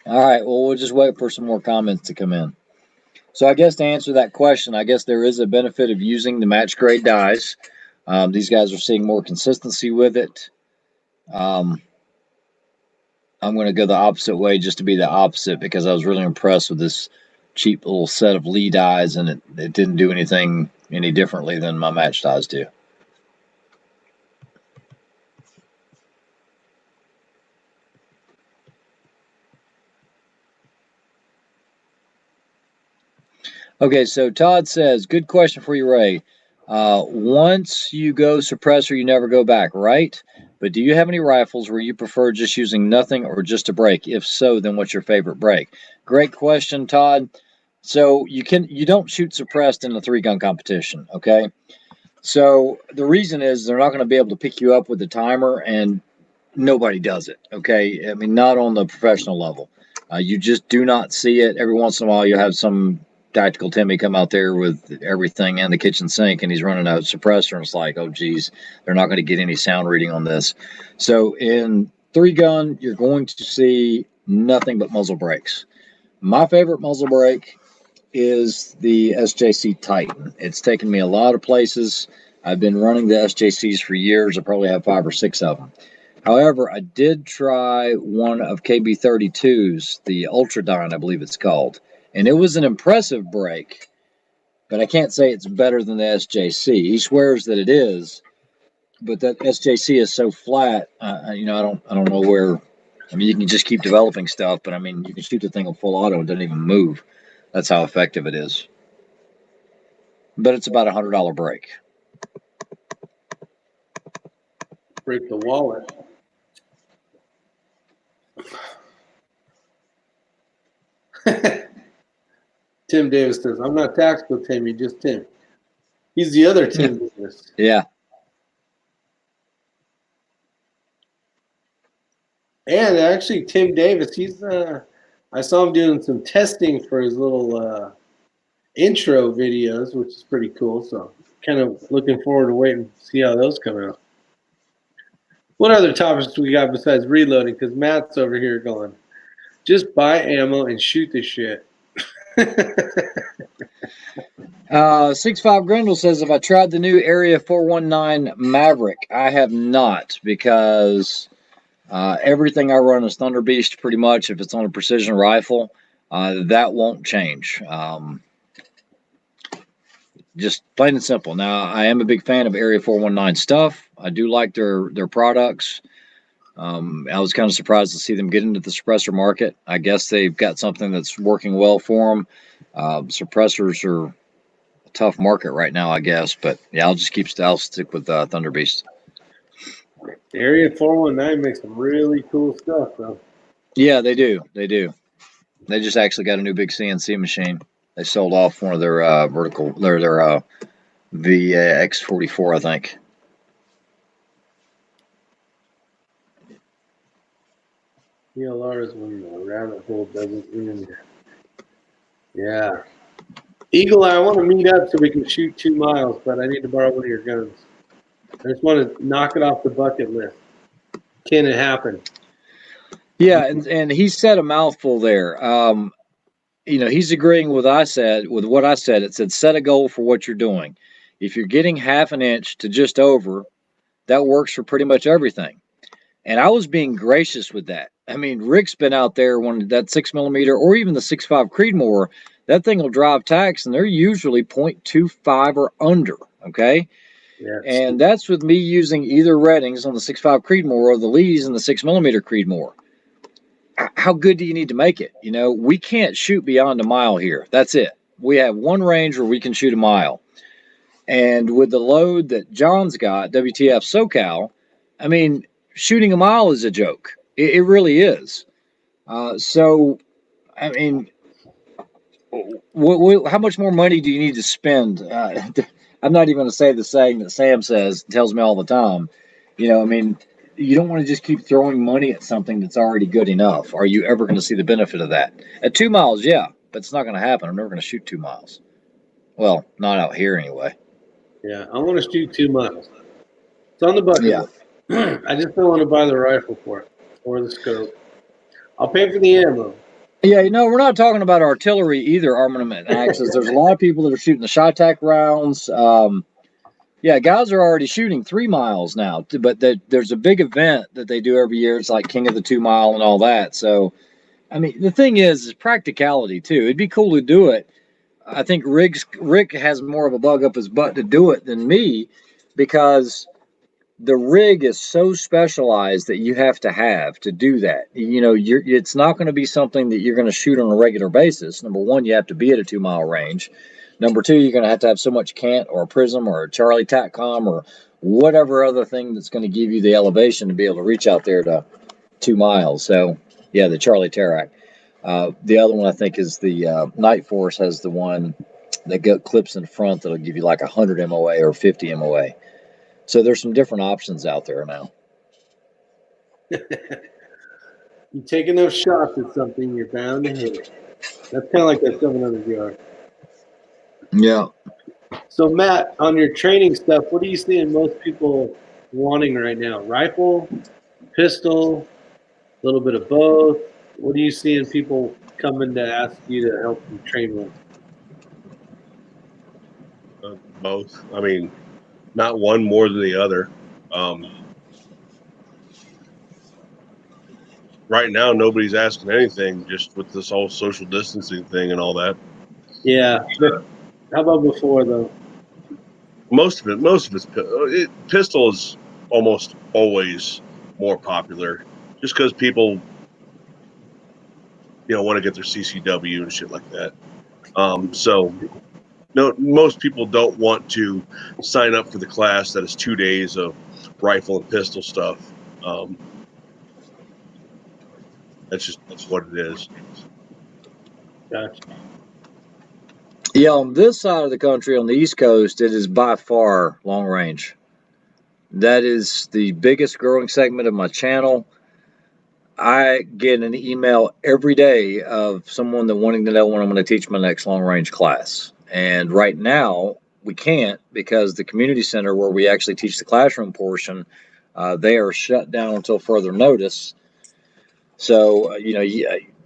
All right, well, we'll just wait for some more comments to come in. So I guess to answer that question, I guess there is a benefit of using the match grade dies. These guys are seeing more consistency with it. I'm going to go the opposite way just to be the opposite because I was really impressed with this cheap little set of Lee dies, and it didn't do anything any differently than my match dies do. Okay, so Todd says, good question for you, Ray. Once you go suppressor, you never go back, right? But do you have any rifles where you prefer just using nothing or just a break? If so, then what's your favorite break? Great question, Todd. So you don't shoot suppressed in a 3-gun competition, okay? So the reason is they're not going to be able to pick you up with the timer, and nobody does it, okay? I mean, not on the professional level. You just do not see it. Every once in a while, you have some tactical Timmy come out there with everything and the kitchen sink, and he's running a suppressor, and it's like, oh geez, they're not going to get any sound reading on this. So in 3-gun, you're going to see nothing but muzzle brakes. My favorite muzzle brake is the SJC Titan. It's taken me a lot of places. I've been running the SJCs for years. I probably have 5 or 6 of them. However, I did try one of KB32's, the Ultradyne, I believe it's called. And it was an impressive break, but I can't say it's better than the SJC. He swears that it is, but that SJC is so flat. I don't know where. I mean, you can just keep developing stuff, but I mean, you can shoot the thing on full auto; it doesn't even move. That's how effective it is. But it's about $100 break. Break the wallet. Tim Davis says, I'm not tactical Timmy, just Tim. He's the other Tim Davis. Yeah. And actually, Tim Davis, I saw him doing some testing for his little intro videos, which is pretty cool. So, kind of looking forward to waiting to see how those come out. What other topics do we got besides reloading? Because Matt's over here going, just buy ammo and shoot the shit. 65 Grindle says, if I tried the new Area 419 Maverick, I have not, because everything I run is Thunder Beast pretty much. If it's on a precision rifle, that won't change. Just plain and simple. Now, I am a big fan of Area 419 stuff. I do like their products. I was kind of surprised to see them get into the suppressor market. I guess they've got something that's working well for them. Suppressors are a tough market right now, I guess. But yeah, I'll stick with Thunder Beast. Area 419 makes some really cool stuff, though. Yeah, they do. They do. They just actually got a new big CNC machine. They sold off one of their their VX44, I think. PLRs when the rabbit hole doesn't end. Yeah. Eagle Eye, I want to meet up so we can shoot 2 miles, but I need to borrow one of your guns. I just want to knock it off the bucket list. Can it happen? Yeah, and he said a mouthful there. He's agreeing with what I said. It said set a goal for what you're doing. If you're getting half an inch to just over, that works for pretty much everything. And I was being gracious with that. I mean, Rick's been out there when that 6mm or even the 6.5 Creedmoor, that thing will drive tacks, and they're usually 0.25 or under. Okay. Yes. And that's with me using either Reddings on the 6.5 Creedmoor or the Lees in the 6mm Creedmoor. How good do you need to make it? We can't shoot beyond a mile here. That's it. We have one range where we can shoot a mile. And with the load that John's got, WTF SoCal, I mean, shooting a mile is a joke. It really is. So, I mean, how much more money do you need to spend? I'm not even going to say the saying that Sam tells me all the time. I mean, you don't want to just keep throwing money at something that's already good enough. Are you ever going to see the benefit of that? At 2 miles, yeah, but it's not going to happen. I'm never going to shoot 2 miles. Well, not out here anyway. Yeah, I want to shoot 2 miles. It's on the bucket list. I just don't want to buy the rifle for it or the scope. I'll pay for the ammo. Yeah, we're not talking about artillery either, armament axes. There's a lot of people that are shooting the ShyTac rounds. Yeah, guys are already shooting 3 miles now, but there's a big event that they do every year. It's like King of the 2 Mile and all that. So, I mean, the thing is practicality too. It'd be cool to do it. I think Rick has more of a bug up his butt to do it than me, because the rig is so specialized that you have to do that. It's not going to be something that you're going to shoot on a regular basis. Number one, you have to be at a 2 mile range. Number two, you're going to have so much cant or a prism or a Charlie TACCOM or whatever other thing that's going to give you the elevation to be able to reach out there to 2 miles. So, yeah, the Charlie Terac. The other one I think is the Night Force has the one that got clips in front that'll give you like 100 MOA or 50 MOA. So there's some different options out there now. You take enough shots at something, you're bound to hit it. That's kind of like that 700 yard. Yeah. So, Matt, on your training stuff, what are you seeing most people wanting right now? Rifle, pistol, a little bit of both? What are you seeing people coming to ask you to help them train with? Both. I mean, not one more than the other. Right now, nobody's asking anything, just with this whole social distancing thing and all that. Yeah. How about before, though? Most of it's pistol is almost always more popular, just because people, want to get their CCW and shit like that. So, no, most people don't want to sign up for the class that is 2 days of rifle and pistol stuff. That's what it is. Gotcha. Yeah, on this side of the country, on the East Coast, it is by far long range. That is the biggest growing segment of my channel. I get an email every day of someone that wanting to know when I'm going to teach my next long range class. And right now we can't because the community center where we actually teach the classroom portion, they are shut down until further notice. So,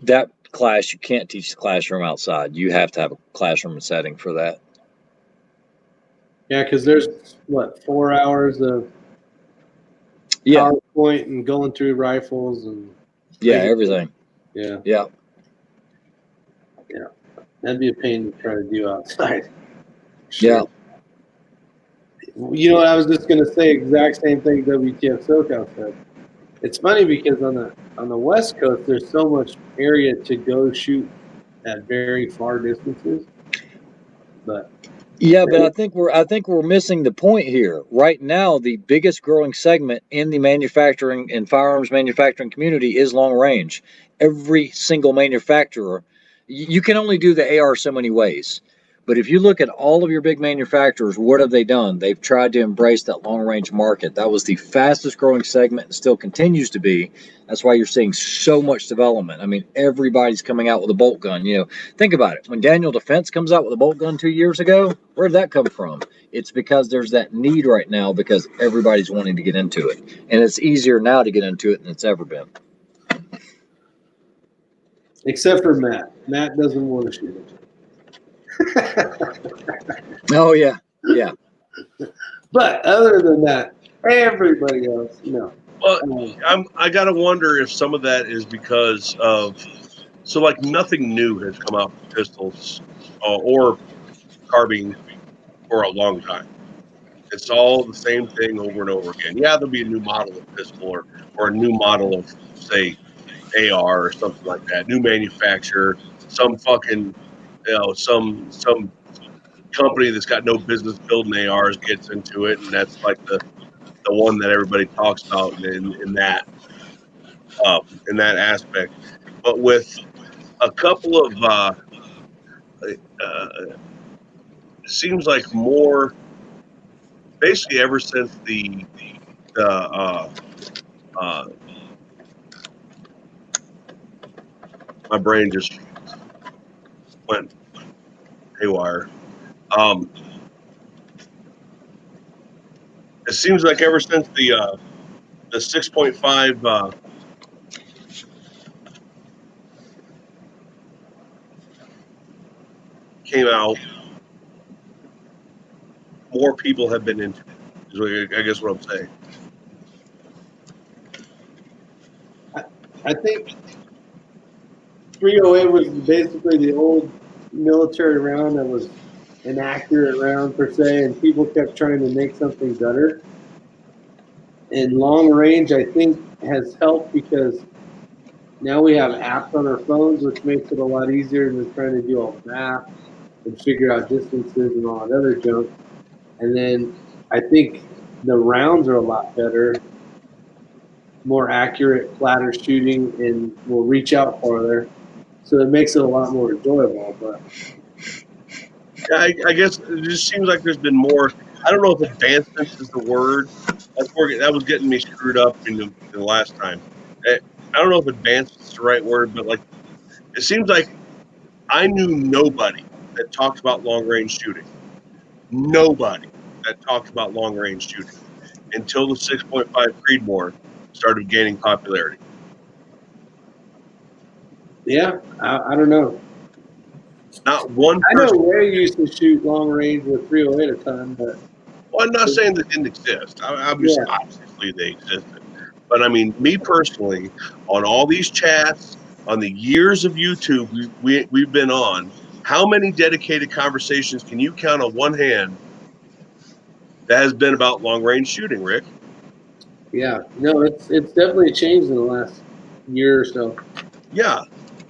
that class, you can't teach the classroom outside. You have to have a classroom setting for that. Yeah, because there's, 4 hours of Yeah. PowerPoint and going through rifles and Yeah, everything. Yeah. Yeah. Yeah. That'd be a pain to try to do outside. Yeah. You know what? I was just going to say exact same thing WTF SoCal said. It's funny because on the West Coast, there's so much area to go shoot at very far distances. But Yeah, but I think we're missing the point here. Right now, the biggest growing segment in the manufacturing and firearms manufacturing community is long range. Every single manufacturer, you can only do the AR so many ways. But if you look at all of your big manufacturers, what have they done? They've tried to embrace that long range market. That was the fastest growing segment and still continues to be. That's why you're seeing so much development. I mean, everybody's coming out with a bolt gun. Think about it. When Daniel Defense comes out with a bolt gun 2 years ago, where did that come from? It's because there's that need right now because everybody's wanting to get into it. And it's easier now to get into it than it's ever been. except for Matt. Matt doesn't want to shoot it. Oh, yeah. Yeah. But other than that, everybody else, no. Well, I gotta wonder if some of that is because of nothing new has come out with pistols or carbine for a long time. It's all the same thing over and over again. Yeah, there'll be a new model of pistol or a new model of, say, AR or something like that. New manufacturer, some fucking, some company that's got no business building ARs gets into it, and that's like the one that everybody talks about in that aspect. But with a couple of it seems like more basically ever since the my brain just went haywire. It seems like ever since the 6.5 came out, more people have been into it, is I guess what I'm saying. I think 308 was basically the old military round that was an accurate round per se, and people kept trying to make something better. And long range, I think, has helped because now we have apps on our phones, which makes it a lot easier than trying to do all math and figure out distances and all that other junk. And then I think the rounds are a lot better, more accurate, flatter shooting, and will reach out farther. So it makes it a lot more enjoyable. But I guess it just seems like there's been more. I don't know if advancements is the word. That was getting me screwed up in the last time. I don't know if advancements is the right word, but it seems like I knew nobody that talked about long range shooting. Nobody that talked about long range shooting until the 6.5 Creedmoor started gaining popularity. yeah, I don't know. Not one person. I know Ray used to shoot long range with 308 a ton, but well, I'm not saying they didn't exist. Obviously they existed. But I mean, me personally, on all these chats, on the years of YouTube we've been on, how many dedicated conversations can you count on one hand that has been about long range shooting, Rick? yeah, no, it's definitely changed in the last year or so. Yeah,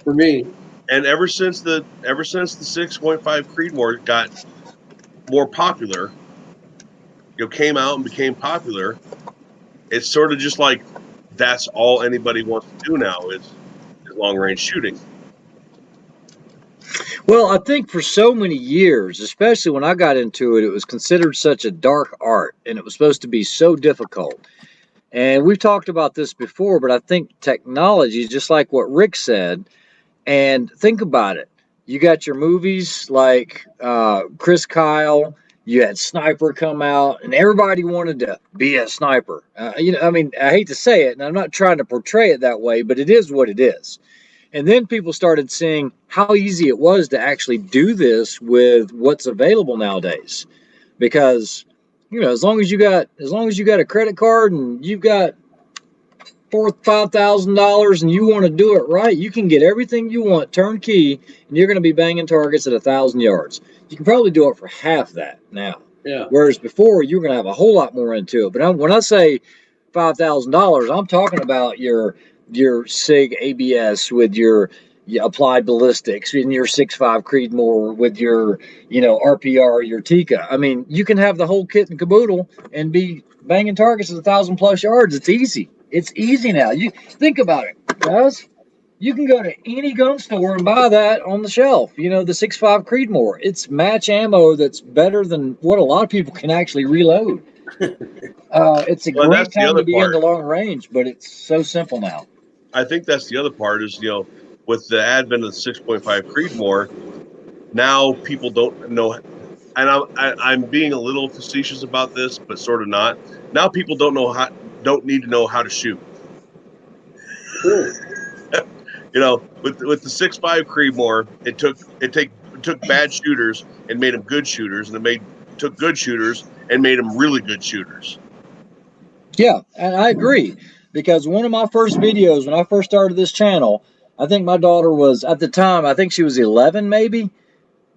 for me. And ever since the 6.5 Creedmoor got more popular, came out and became popular, it's sort of just like that's all anybody wants to do now is long range shooting. Well, I think for so many years, especially when I got into it, it was considered such a dark art and it was supposed to be so difficult. And we've talked about this before, but I think technology, just like what Rick said, and think about it. You got your movies like Chris Kyle. You had Sniper come out, and everybody wanted to be a sniper. I mean, I hate to say it, and I'm not trying to portray it that way, but it is what it is. And then people started seeing how easy it was to actually do this with what's available nowadays. Because, as long as you got a credit card and you've got $4,000-5,000 and you want to do it right, you can get everything you want turnkey, and you're going to be banging targets at 1,000 yards. You can probably do it for half that now. Yeah. Whereas before, you're going to have a whole lot more into it. But when I say $5,000, I'm talking about your SIG ABS with your applied ballistics in your 6.5 Creedmoor with your RPR, your Tikka. I mean, you can have the whole kit and caboodle and be banging targets at 1,000+ yards. It's easy. It's easy now. You think about it, guys. You can go to any gun store and buy that on the shelf. The 6.5 Creedmoor. It's match ammo that's better than what a lot of people can actually reload. It's a great time to be into long range, but it's so simple now. I think that's the other part is, with the advent of the 6.5 Creedmoor, now people don't know, and I'm being a little facetious about this, but sort of not. Now people don't need to know how to shoot. With the 6.5 Creedmoor, it took bad shooters and made them good shooters, and took good shooters and made them really good shooters. Yeah, and I agree, because one of my first videos when I first started this channel, I think my daughter was, at the time, I think she was 11 maybe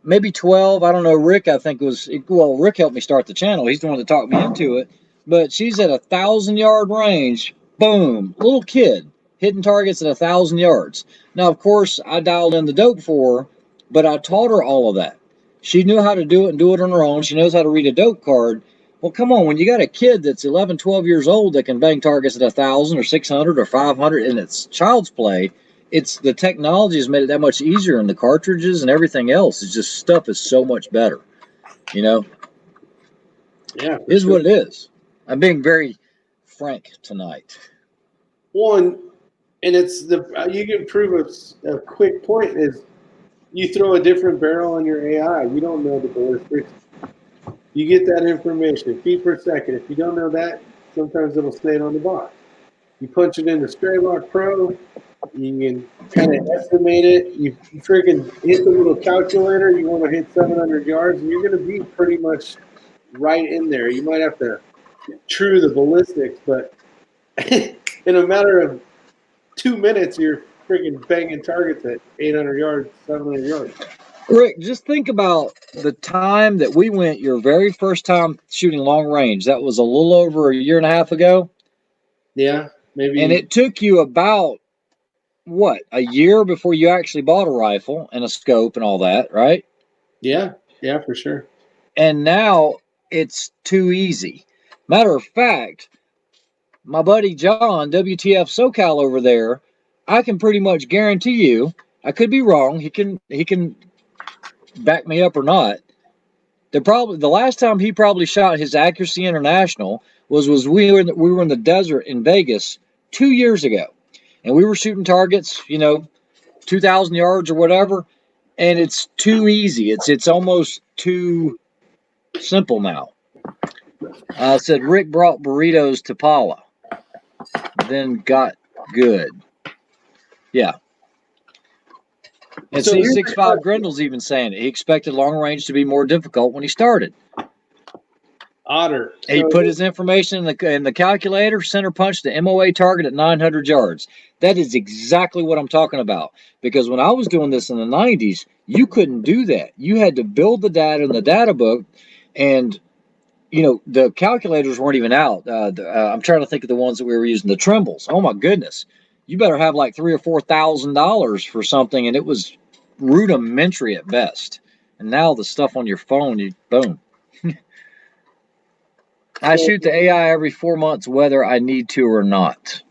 12. I don't know. Rick, I think Rick helped me start the channel. He's the one that talked me into it. But she's at 1,000-yard range. Boom. Little kid hitting targets at 1,000 yards. Now, of course, I dialed in the dope for her, but I taught her all of that. She knew how to do it and do it on her own. She knows how to read a dope card. Well, come on. When you got a kid that's 11, 12 years old that can bang targets at 1,000 or 600 or 500 and it's child's play, it's the technology has made it that much easier, and the cartridges and everything else is just stuff is so much better. Yeah. Is what it is. I'm being very frank tonight. One, and it's you can prove a quick point is you throw a different barrel on your AI. You don't know the ballistics. You get that information, feet per second. If you don't know that, sometimes it'll stay on the box. You punch it into Straylock Pro, you can kind of estimate it. You freaking hit the little calculator. You want to hit 700 yards, and you're going to be pretty much right in there. You might have to true the ballistics, but in a matter of 2 minutes, you're freaking banging targets at 800 yards, 700 yards. Rick, just think about the time that we went your very first time shooting long range. That was a little over a year and a half ago. Yeah, maybe. And it took you about, a year before you actually bought a rifle and a scope and all that, right? Yeah, for sure. And now it's too easy. Matter of fact, my buddy John, WTF SoCal over there, I can pretty much guarantee you, I could be wrong, he can back me up or not. The last time he probably shot his Accuracy International was we were in the desert in Vegas 2 years ago, and we were shooting targets, 2,000 yards or whatever, and it's too easy. It's almost too simple now. Said Rick brought burritos to Paula, then got good. Yeah. And So see, 6.5 Grendel's even saying it. He expected long range to be more difficult when he started. Otter. He put his information in the calculator, center punch the MOA target at 900 yards. That is exactly what I'm talking about. Because when I was doing this in the 90s, you couldn't do that. You had to build the data in the data book, and the calculators weren't even out. I'm trying to think of the ones that we were using, the Trimbles. Oh my goodness. You better have like $3,000 or $4,000 for something, and it was rudimentary at best. And now the stuff on your phone, boom. I shoot the AI every 4 months, whether I need to or not.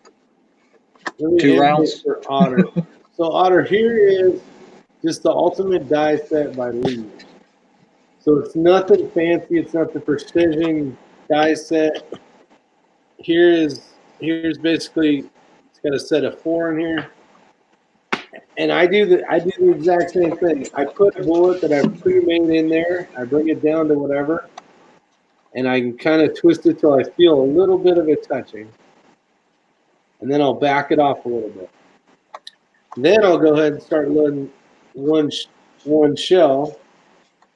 2 rounds. For Otter. So Otter, here is just the ultimate die set by Lee. So it's nothing fancy. It's not the precision die set. Here is here's basically, it's got a set of 4 in here. And I do the exact same thing. I put a bullet that I've pre-made in there. I bring it down to whatever, and I can kind of twist it till I feel a little bit of it touching, and then I'll back it off a little bit. Then I'll go ahead and start loading one shell,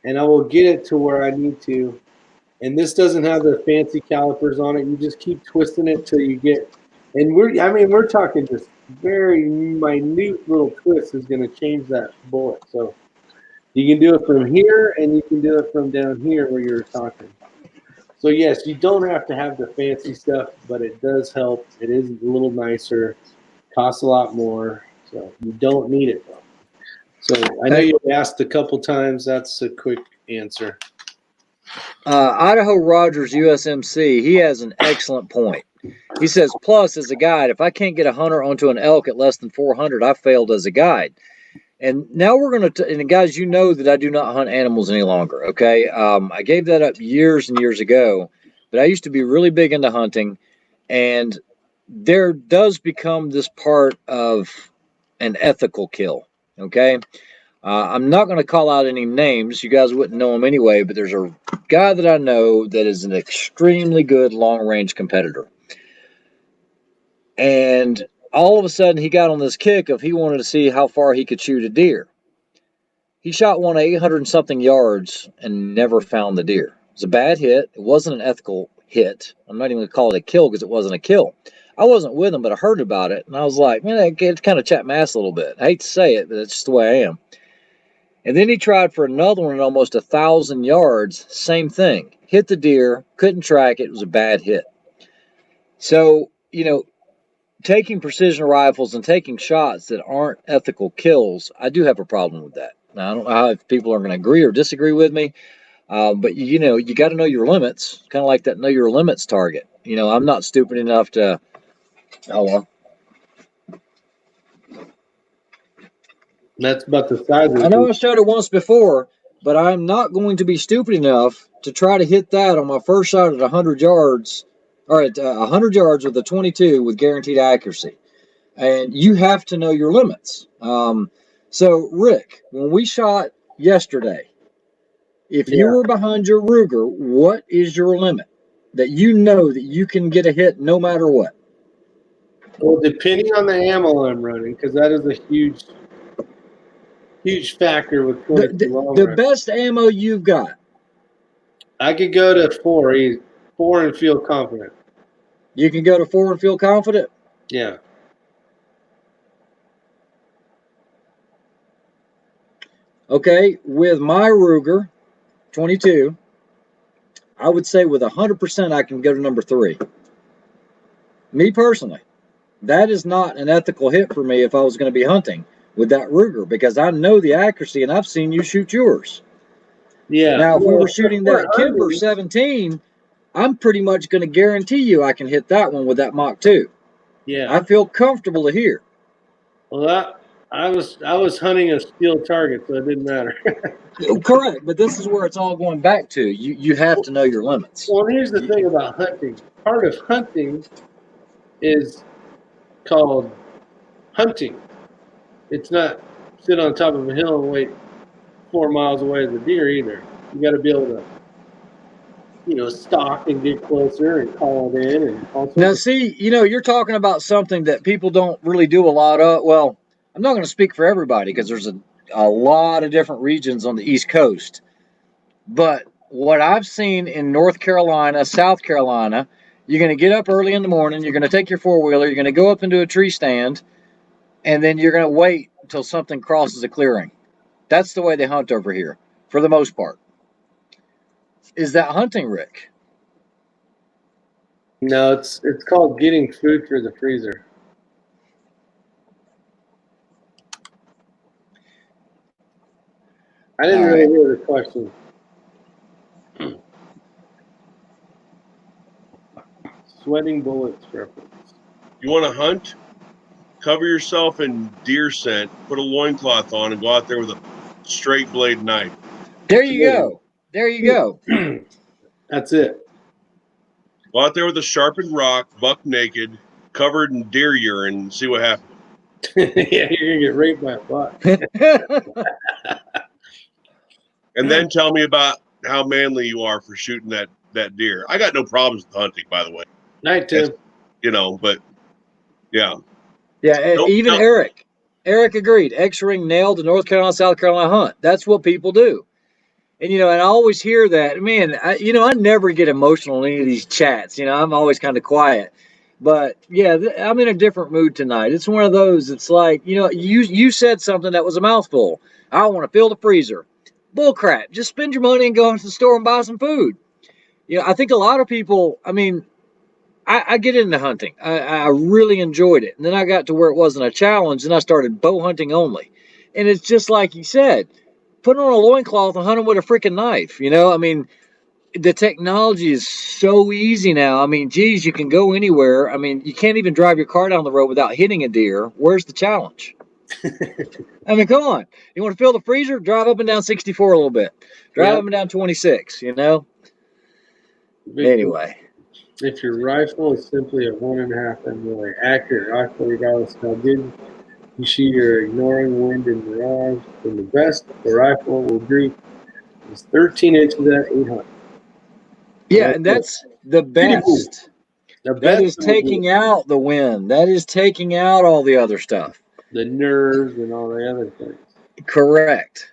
and I will get it to where I need to. And this doesn't have the fancy calipers on it. You just keep twisting it till you get. And we're talking just very minute little twist is going to change that bullet. So you can do it from here, and you can do it from down here where you're talking. So yes, you don't have to have the fancy stuff, but it does help. It is a little nicer, costs a lot more, so you don't need it though. So I know you asked a couple times. That's a quick answer. Idaho Rogers USMC, he has an excellent point. He says, plus, as a guide, if I can't get a hunter onto an elk at less than 400, I failed as a guide. And now we're going to, and guys, you know that I do not hunt animals any longer, okay? I gave that up years and years ago, but I used to be really big into hunting, and there does become this part of an ethical kill, okay? I'm not going to call out any names. You guys wouldn't know him anyway, but there's a guy that I know that is an extremely good long-range competitor. And all of a sudden, he got on this kick of he wanted to see how far he could shoot a deer. He shot one 800 and something yards and never found the deer. It was a bad hit. It wasn't an ethical hit. I'm not even going to call it a kill because it wasn't a kill. I wasn't with him, but I heard about it, and I was like, man, it kind of chapped my ass a little bit. I hate to say it, but it's just the way I am. And then he tried for another one at almost 1,000 yards. Same thing. Hit the deer, couldn't track it. It was a bad hit. So, taking precision rifles and taking shots that aren't ethical kills, I do have a problem with that. Now, I don't know if people are going to agree or disagree with me, but you got to know your limits. Kind of like that know your limits target. I'm not stupid enough to. Oh well. That's about the size of it. I know I showed it once before, but I'm not going to be stupid enough to try to hit that on my first shot at 100 yards, or at 100 yards with a 22 with guaranteed accuracy. And you have to know your limits. So, Rick, when we shot yesterday, if you were behind your Ruger, what is your limit that you know that you can get a hit no matter what? Well, depending on the ammo I'm running, because that is a huge factor with 22 long the rifles. best ammo you've got. I could go to 4 and feel confident. You can go to 4 and feel confident? Yeah. Okay, with my Ruger 22, I would say with 100% I can go to number 3. Me personally. That is not an ethical hit for me if I was going to be hunting with that Ruger, because I know the accuracy and I've seen you shoot yours. Yeah. Now, if we were shooting that Kimber 17, I'm pretty much going to guarantee you I can hit that one with that Mach 2. Yeah. I feel comfortable to here. Well, I was hunting a steel target, so it didn't matter. Correct, but this is where it's all going back to. You have to know your limits. Well, here's the thing about hunting. Part of hunting is called hunting. It's not sit on top of a hill and wait 4 miles away as a deer either. You got to be able to, stalk and get closer and call it in. And all now, see, you're talking about something that people don't really do a lot of. Well, I'm not going to speak for everybody because there's a lot of different regions on the East Coast. But what I've seen in North Carolina, South Carolina, you're going to get up early in the morning, you're going to take your four-wheeler, you're going to go up into a tree stand, and then you're going to wait until something crosses a clearing. That's the way they hunt over here, for the most part. Is that hunting, Rick? No, it's called getting food for the freezer. I didn't really hear the question. Sweating bullets reference. You want to hunt? Cover yourself in deer scent, put a loincloth on, and go out there with a straight blade knife. There you go. There you go. That's it. Go out there with a sharpened rock, buck naked, covered in deer urine and see what happens. Yeah, you're gonna get raped by a buck. And then tell me about how manly you are for shooting that deer. I got no problems with hunting, by the way. Night, Tim. But yeah. Yeah, Nope, even nope. Eric agreed. X-ring nailed the North Carolina, South Carolina hunt. That's what people do. And, and I always hear that. Man, I never get emotional in any of these chats. I'm always kind of quiet. But, yeah, I'm in a different mood tonight. It's one of those, it's like, you said something that was a mouthful. I want to fill the freezer. Bull crap. Just spend your money and go into the store and buy some food. I think a lot of people, I get into hunting. I really enjoyed it. And then I got to where it wasn't a challenge, and I started bow hunting only. And it's just like you said, put on a loincloth and hunt them with a freaking knife. The technology is so easy now. Geez, you can go anywhere. You can't even drive your car down the road without hitting a deer. Where's the challenge? Come on. You want to fill the freezer? Drive up and down 64 a little bit. Drive up and down 26, Anyway. If your rifle is simply a 1.5 MOA accurate rifle, regardless of how good you shoot, you're ignoring wind and mirage. Then the best the rifle will do is 13 inches at 800. Yeah, and that's the best. That is taking out the wind. That is taking out all the other stuff. The nerves and all the other things. Correct.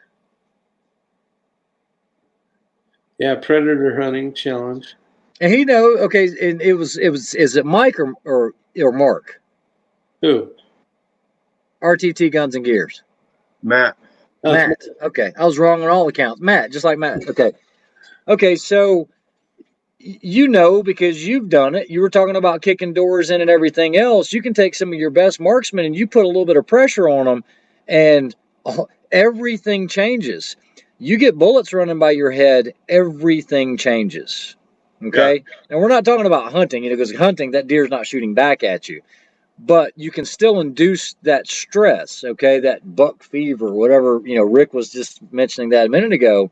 Yeah, predator hunting challenge. And okay, and is it Mike or Mark? Who? RTT Guns and Gears. Matt. Matt. Okay. I was wrong on all accounts. Matt, just like Matt. Okay. Okay, so because you've done it. You were talking about kicking doors in and everything else. You can take some of your best marksmen and you put a little bit of pressure on them and everything changes. You get bullets running by your head, everything changes. Okay? Yeah. And we're not talking about hunting, because hunting, that deer's not shooting back at you. But you can still induce that stress, okay? That buck fever, whatever, Rick was just mentioning that a minute ago.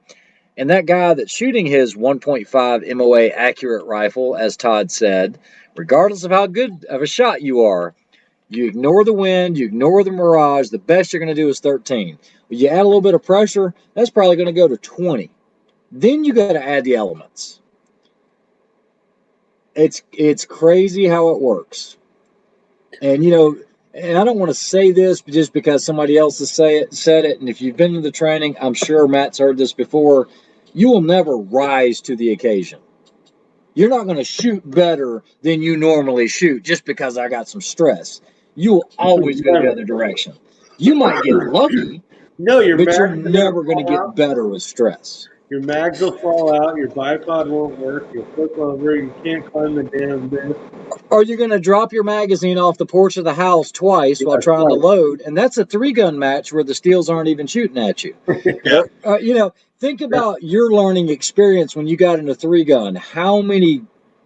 And that guy that's shooting his 1.5 MOA accurate rifle, as Todd said, regardless of how good of a shot you are, you ignore the wind, you ignore the mirage, the best you're going to do is 13. But you add a little bit of pressure, that's probably going to go to 20. Then you got to add the elements. It's crazy how it works. And, and I don't want to say this just because somebody else has said it. And if you've been to the training, I'm sure Matt's heard this before. You will never rise to the occasion. You're not going to shoot better than you normally shoot just because I got some stress. You will always go the other direction. You might get lucky, but you're never going to get better with stress. Your mags will fall out, your bipod won't work, you'll flip over, you can't climb the damn bed. Or you're going to drop your magazine off the porch of the house twice while trying to load, and that's a 3-gun match where the steels aren't even shooting at you. Yeah. Think about your learning experience when you got into 3-gun. How many...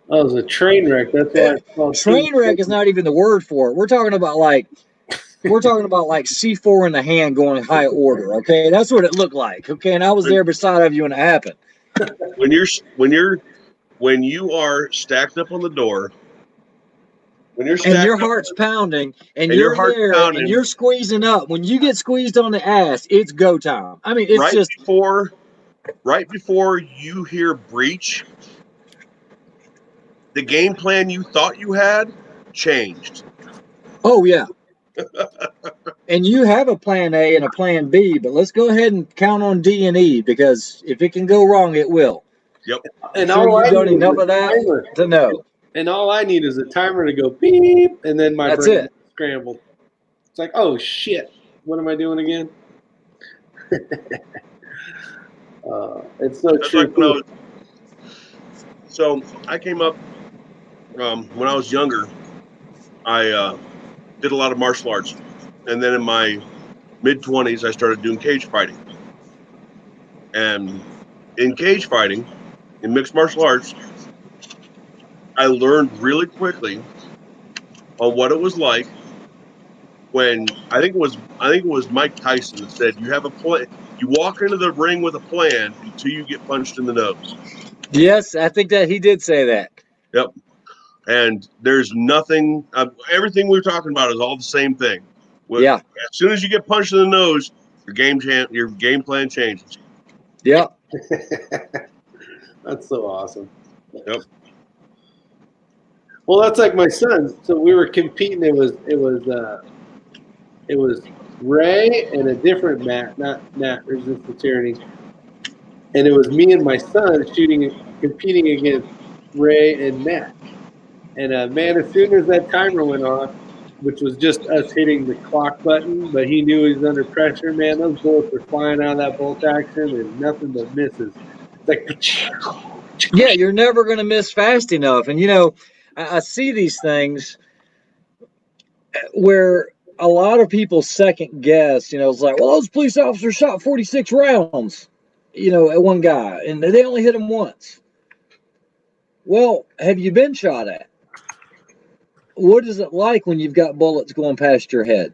Oh, it was a train wreck. That's why it's called train wreck is not even the word for it. We're talking about like C4 in the hand going high order, okay? That's what it looked like, okay? And I was there beside of you when it happened. When you are stacked up on the door, and your heart's pounding, and you're there, and you're squeezing up. When you get squeezed on the ass, it's go time. It's right before you hear breach, the game plan you thought you had changed. Oh yeah. And you have a plan A and a plan B, but let's go ahead and count on D and E, because if it can go wrong, it will. Yep. And all you've done enough of that to know. And all I need is a timer to go beep, and then my brain is scrambled. It's like, oh shit, what am I doing again? It's so true. So I came up when I was younger. I did a lot of martial arts, and then in my mid-20s, I started doing cage fighting. And in cage fighting, in mixed martial arts, I learned really quickly on what it was like when I think it was Mike Tyson that said, you have a plan. You walk into the ring with a plan until you get punched in the nose. Yes, I think that he did say that. Yep. And there's nothing. Everything we're talking about is all the same thing. Yeah. As soon as you get punched in the nose, your game plan changes. Yeah. That's so awesome. Yep. Well, that's like my son. So we were competing. It was Ray and a different Matt, not Matt Resist the Tyranny, and it was me and my son competing against Ray and Matt. And man, as soon as that timer went off, which was just us hitting the clock button, but he knew he was under pressure. Man, those bullets were flying out of that bolt action and nothing but misses. It's like, yeah, you're never going to miss fast enough. And I see these things where a lot of people second guess. It's like, well, those police officers shot 46 rounds, at one guy, and they only hit him once. Well, have you been shot at? What is it like when you've got bullets going past your head?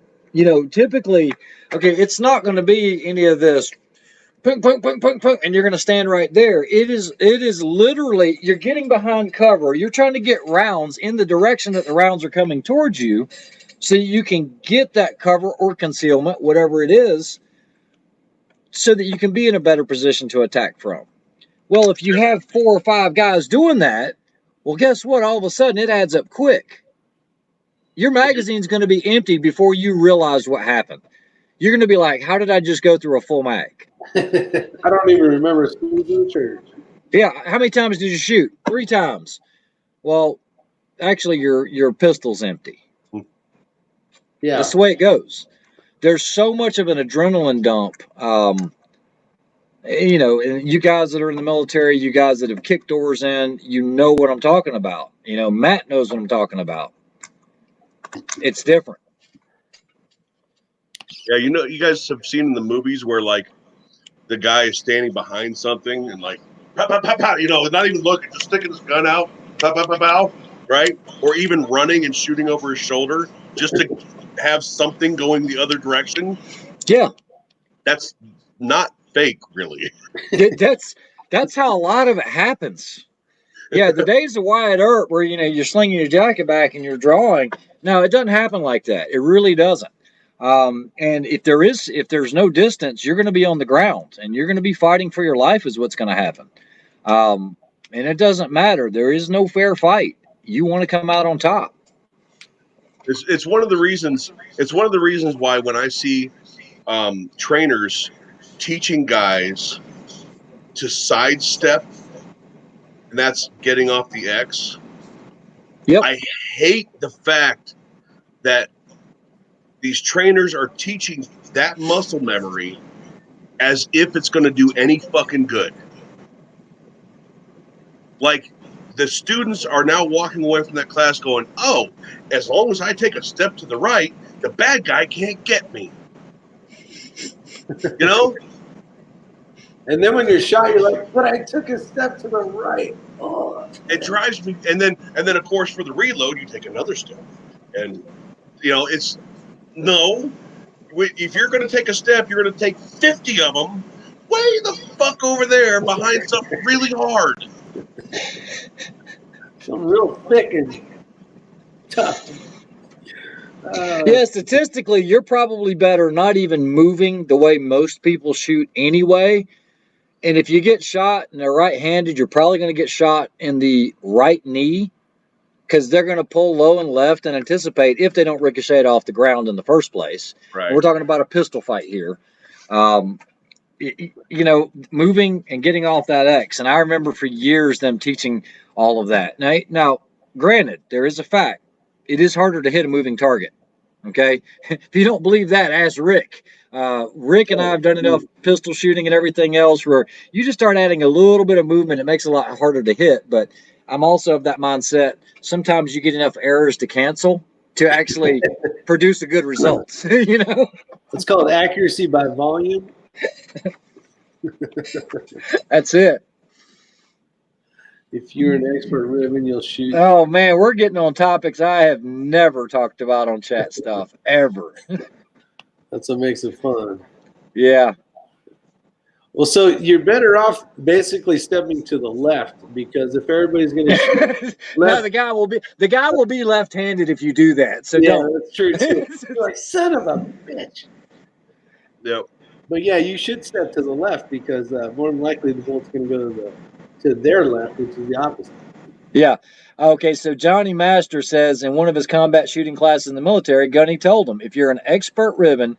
Typically, okay, it's not going to be any of this punk, punk, punk, punk, punk, and you're going to stand right there. It is literally, you're getting behind cover. You're trying to get rounds in the direction that the rounds are coming towards you so you can get that cover or concealment, whatever it is, so that you can be in a better position to attack from. Well, if you have 4 or 5 guys doing that, well, guess what? All of a sudden, it adds up quick. Your magazine's going to be empty before you realize what happened. You're going to be like, how did I just go through a full mag? I don't even remember squeezing the trigger. Yeah, how many times did you shoot? 3 times. Well, actually, your pistol's empty. Yeah. That's the way it goes. There's so much of an adrenaline dump. And you guys that are in the military, you guys that have kicked doors in, you know what I'm talking about. Matt knows what I'm talking about. It's different. Yeah, you guys have seen in the movies where like the guy is standing behind something and like pow, pow, pow, pow, not even looking, just sticking his gun out, pow, pow, pow, pow, right? Or even running and shooting over his shoulder just to have something going the other direction. Yeah. That's not fake, really. That's how a lot of it happens. Yeah, the days of Wyatt Earp where you're slinging your jacket back and you're drawing. No, it doesn't happen like that. It really doesn't. And if there's no distance, you're going to be on the ground and you're going to be fighting for your life is what's going to happen. And it doesn't matter. There is no fair fight. You want to come out on top. It's one of the reasons. It's one of the reasons why when I see trainers teaching guys to sidestep, and that's getting off the X. Yep. I hate the fact that these trainers are teaching that muscle memory as if it's going to do any fucking good. Like, the students are now walking away from that class going, oh, as long as I take a step to the right, the bad guy can't get me. And then when you're shot, you're like, but I took a step to the right. Oh. It drives me. And then of course, for the reload, you take another step. And, it's, no. If you're going to take a step, you're going to take 50 of them way the fuck over there behind something really hard. Something real thick and tough. Yeah, statistically, you're probably better not even moving the way most people shoot anyway. And if you get shot and they're right-handed, you're probably going to get shot in the right knee because they're going to pull low and left and anticipate if they don't ricochet it off the ground in the first place. Right. We're talking about a pistol fight here. Moving and getting off that X. And I remember for years them teaching all of that. Now, granted, there is a fact. It is harder to hit a moving target. Okay? If you don't believe that, ask Rick. Rick and I have done enough pistol shooting and everything else where you just start adding a little bit of movement. It makes it a lot harder to hit. But I'm also of that mindset. Sometimes you get enough errors to cancel to actually produce a good result. It's called accuracy by volume. That's it. If you're an expert ribbon, you'll shoot. Oh man, we're getting on topics I have never talked about on chat stuff ever. That's what makes it fun. Yeah. Well, so you're better off basically stepping to the left, because if everybody's going to shoot No, left, the guy will be left-handed if you do that. So yeah, don't. that's true too. You're like, son of a bitch. Yep. But yeah, you should step to the left, because more than likely the bolt's going to go to their left, which is the opposite. Yeah. Okay, so Johnny Master says in one of his combat shooting classes in the military, Gunny told him, if you're an expert ribbon,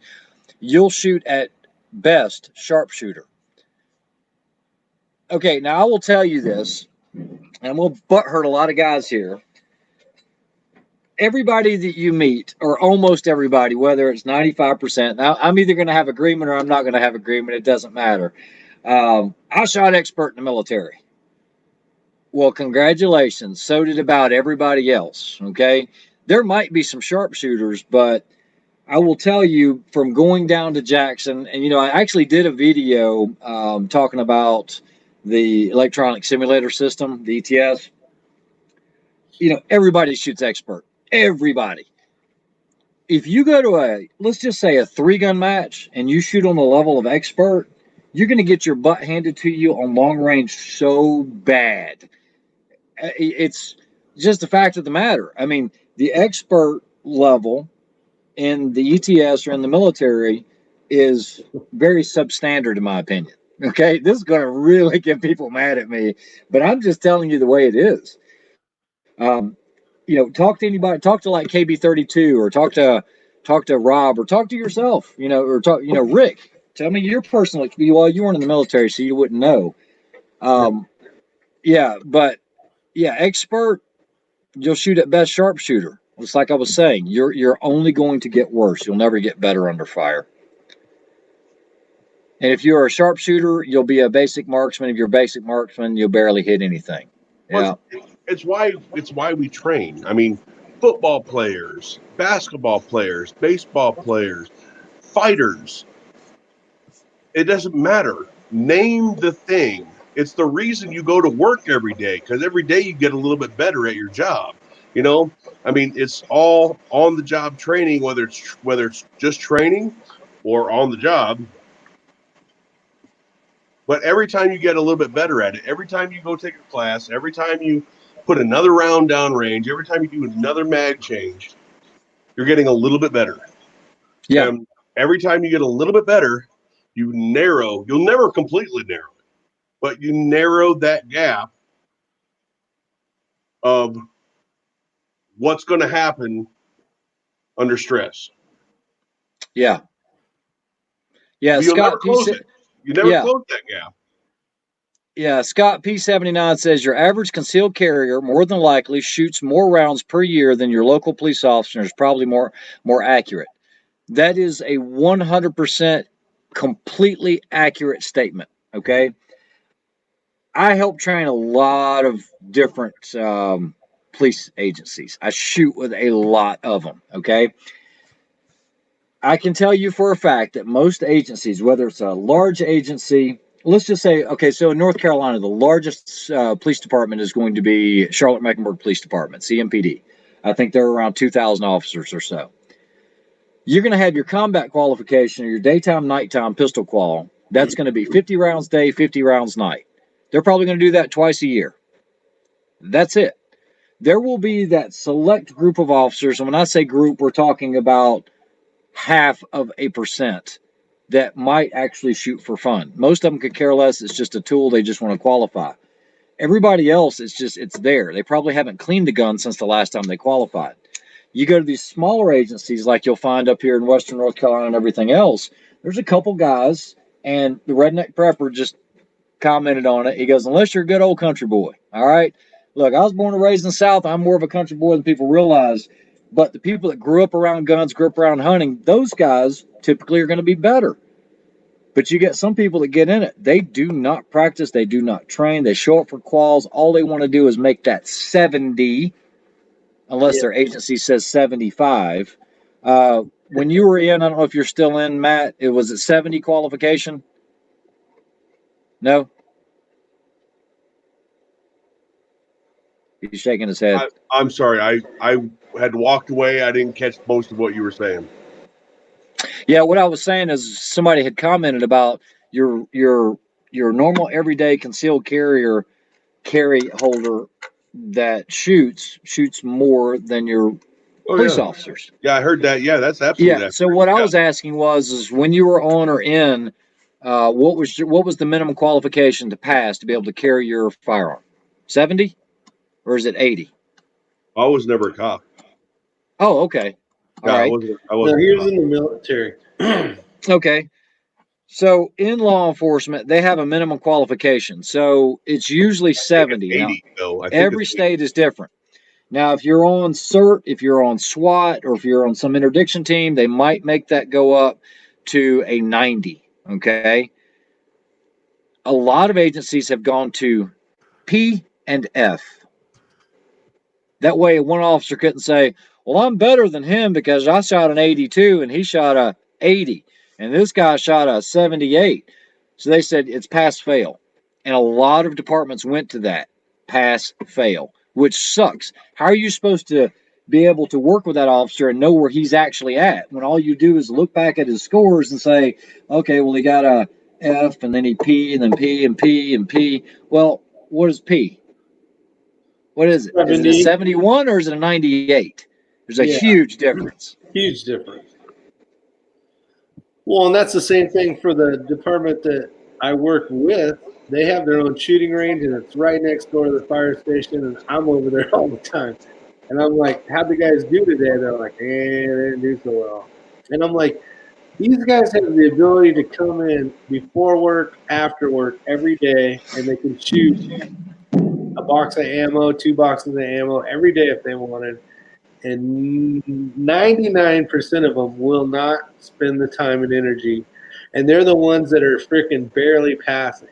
you'll shoot at best sharpshooter. Okay, now I will tell you this, and we'll butt hurt a lot of guys here. Everybody that you meet, or almost everybody, whether it's 95%, now I'm either going to have agreement or I'm not going to have agreement. It doesn't matter. I shot expert in the military. Well, congratulations. So did about everybody else. Okay. There might be some sharpshooters, but I will tell you from going down to Jackson, and I actually did a video talking about the electronic simulator system, the ETS. Everybody shoots expert. Everybody. If you go to let's just say a 3-gun match and you shoot on the level of expert, you're going to get your butt handed to you on long range so bad. It's just the fact of the matter. I mean, the expert level in the ETS or in the military is very substandard, in my opinion. Okay, this is going to really get people mad at me, but I'm just telling you the way it is. Talk to anybody. Talk to like KB32, or talk to Rob, or talk to yourself. Or talk. Rick. Tell me your personal. Well, you weren't in the military, so you wouldn't know. But expert. You'll shoot at best sharpshooter. It's like I was saying, you're only going to get worse. You'll never get better under fire. And if you're a sharpshooter, you'll be a basic marksman. If you're a basic marksman, you'll barely hit anything. Well, it's why we train. I mean, football players, basketball players, baseball players, fighters. It doesn't matter. Name the thing. It's the reason you go to work every day, because every day you get a little bit better at your job. I mean, it's all on the job training, whether it's just training or on the job. But every time you get a little bit better at it, every time you go take a class, every time you put another round downrange, every time you do another mag change, you're getting a little bit better. Yeah. And every time you get a little bit better, you'll never completely narrow it, but you narrow that gap of what's going to happen under stress. Yeah. Yeah, You'll Scott never close it. You never close that gap. Yeah, Scott P79 says your average concealed carrier more than likely shoots more rounds per year than your local police officer, is probably more accurate. That is a 100% completely accurate statement. Okay. I help train a lot of different police agencies. I shoot with a lot of them. Okay. I can tell you for a fact that most agencies, whether it's a large agency, let's just say, okay, so in North Carolina, the largest police department is going to be Charlotte-Mecklenburg Police Department, CMPD. I think they're around 2,000 officers or so. You're going to have your combat qualification or your daytime, nighttime pistol qual. That's going to be 50 rounds day, 50 rounds night. They're probably going to do that twice a year. That's it. There will be that select group of officers, and when I say group, we're talking about 0.5% that might actually shoot for fun. Most of them could care less. It's just a tool. They just want to qualify. Everybody else, it's there. They probably haven't cleaned the gun since the last time they qualified. You go to these smaller agencies like you'll find up here in Western North Carolina and everything else, there's a couple guys, and the Redneck Prepper just commented on it. He goes, unless you're a good old country boy. All right. Look, I was born and raised in the South. I'm more of a country boy than people realize. But the people that grew up around guns, grew up around hunting, those guys typically are going to be better. But you get some people that get in it. They do not practice. They do not train. They show up for quals. All they want to do is make that 70, unless their agency says 75. When you were in, I don't know if you're still in, Matt, it was a 70 qualification? No? He's shaking his head. I'm sorry. I had walked away. I didn't catch most of what you were saying. Yeah, what I was saying is somebody had commented about your your normal everyday concealed carry holder that shoots more than your Oh police yeah, officers. yeah. I heard that. Yeah, that's absolutely Yeah. So accurate. what I Yeah. was asking is when you were on or in, what was the minimum qualification to pass to be able to carry your firearm? 70 or is it 80? I was never a cop. Oh, okay. All Yeah, I right. wasn't. I No, wasn't he a was cop. in the military. Okay. So in law enforcement, they have a minimum qualification. So it's usually I think it's 70. Now, 80 though. I think it's every state is different. Now, if you're on CERT, if you're on SWAT, or if you're on some interdiction team, they might make that go up to a 90. Okay. A lot of agencies have gone to P and F. That way, one officer couldn't say, well, I'm better than him because I shot an 82 and he shot a 80, and this guy shot a 78. So they said it's pass fail. And a lot of departments went to that pass fail, which sucks. How are you supposed to be able to work with that officer and know where he's actually at when all you do is look back at his scores and say, okay, well, he got a F and then he P and then P and P and P. Well, what is P? What is it? Is it a 70. 71 or is it a 98? There's a Yeah, huge difference. huge difference. Well, and that's the same thing for the department that I work with. They have their own shooting range, and it's right next door to the fire station, and I'm over there all the time. And I'm like, how'd the guys do today? They're like, they didn't do so well. And I'm like, these guys have the ability to come in before work, after work, every day, and they can shoot a box of ammo, 2 boxes of ammo every day if they wanted. And 99% of them will not spend the time and energy. And they're the ones that are freaking barely passing.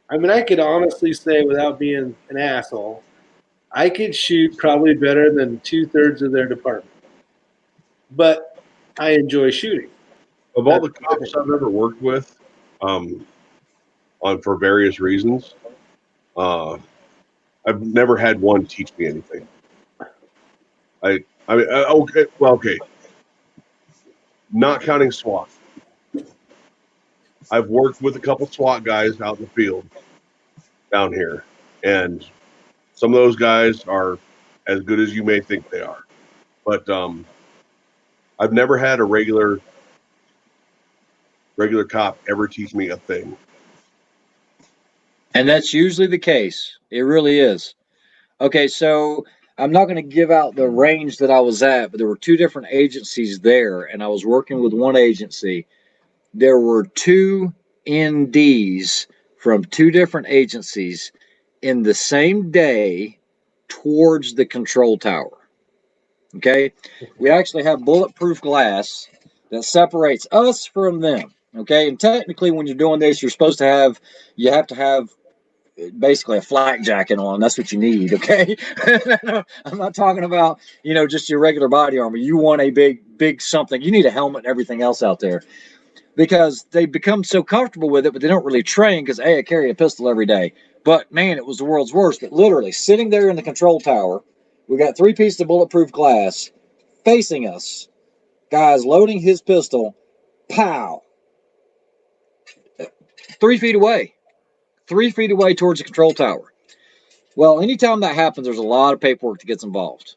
I mean, I could honestly say, without being an asshole, I could shoot probably better than 2/3 of their department. But I enjoy shooting. Of all the cops I've ever worked with, on for various reasons, I've never had one teach me anything. I mean, okay, well, okay. Not counting SWAT. I've worked with a couple SWAT guys out in the field down here, and some of those guys are as good as you may think they are. But I've never had a regular cop ever teach me a thing. And that's usually the case. It really is. Okay, so I'm not going to give out the range that I was at, but there were two different agencies there, and I was working with one agency. There were two NDs from two different agencies in the same day towards the control tower. Okay, we actually have bulletproof glass that separates us from them. Okay, and technically, when you're doing this, you have to have basically a flak jacket on. That's what you need. Okay, I'm not talking about just your regular body armor. You want a big something. You need a helmet and everything else out there because they become so comfortable with it, but they don't really train because I carry a pistol every day. But man, it was the world's worst. But literally sitting there in the control tower, we got 3 pieces of bulletproof glass facing us. Guys loading his pistol, pow, 3 feet away. 3 feet away towards the control tower. Well, anytime that happens, there's a lot of paperwork that gets involved.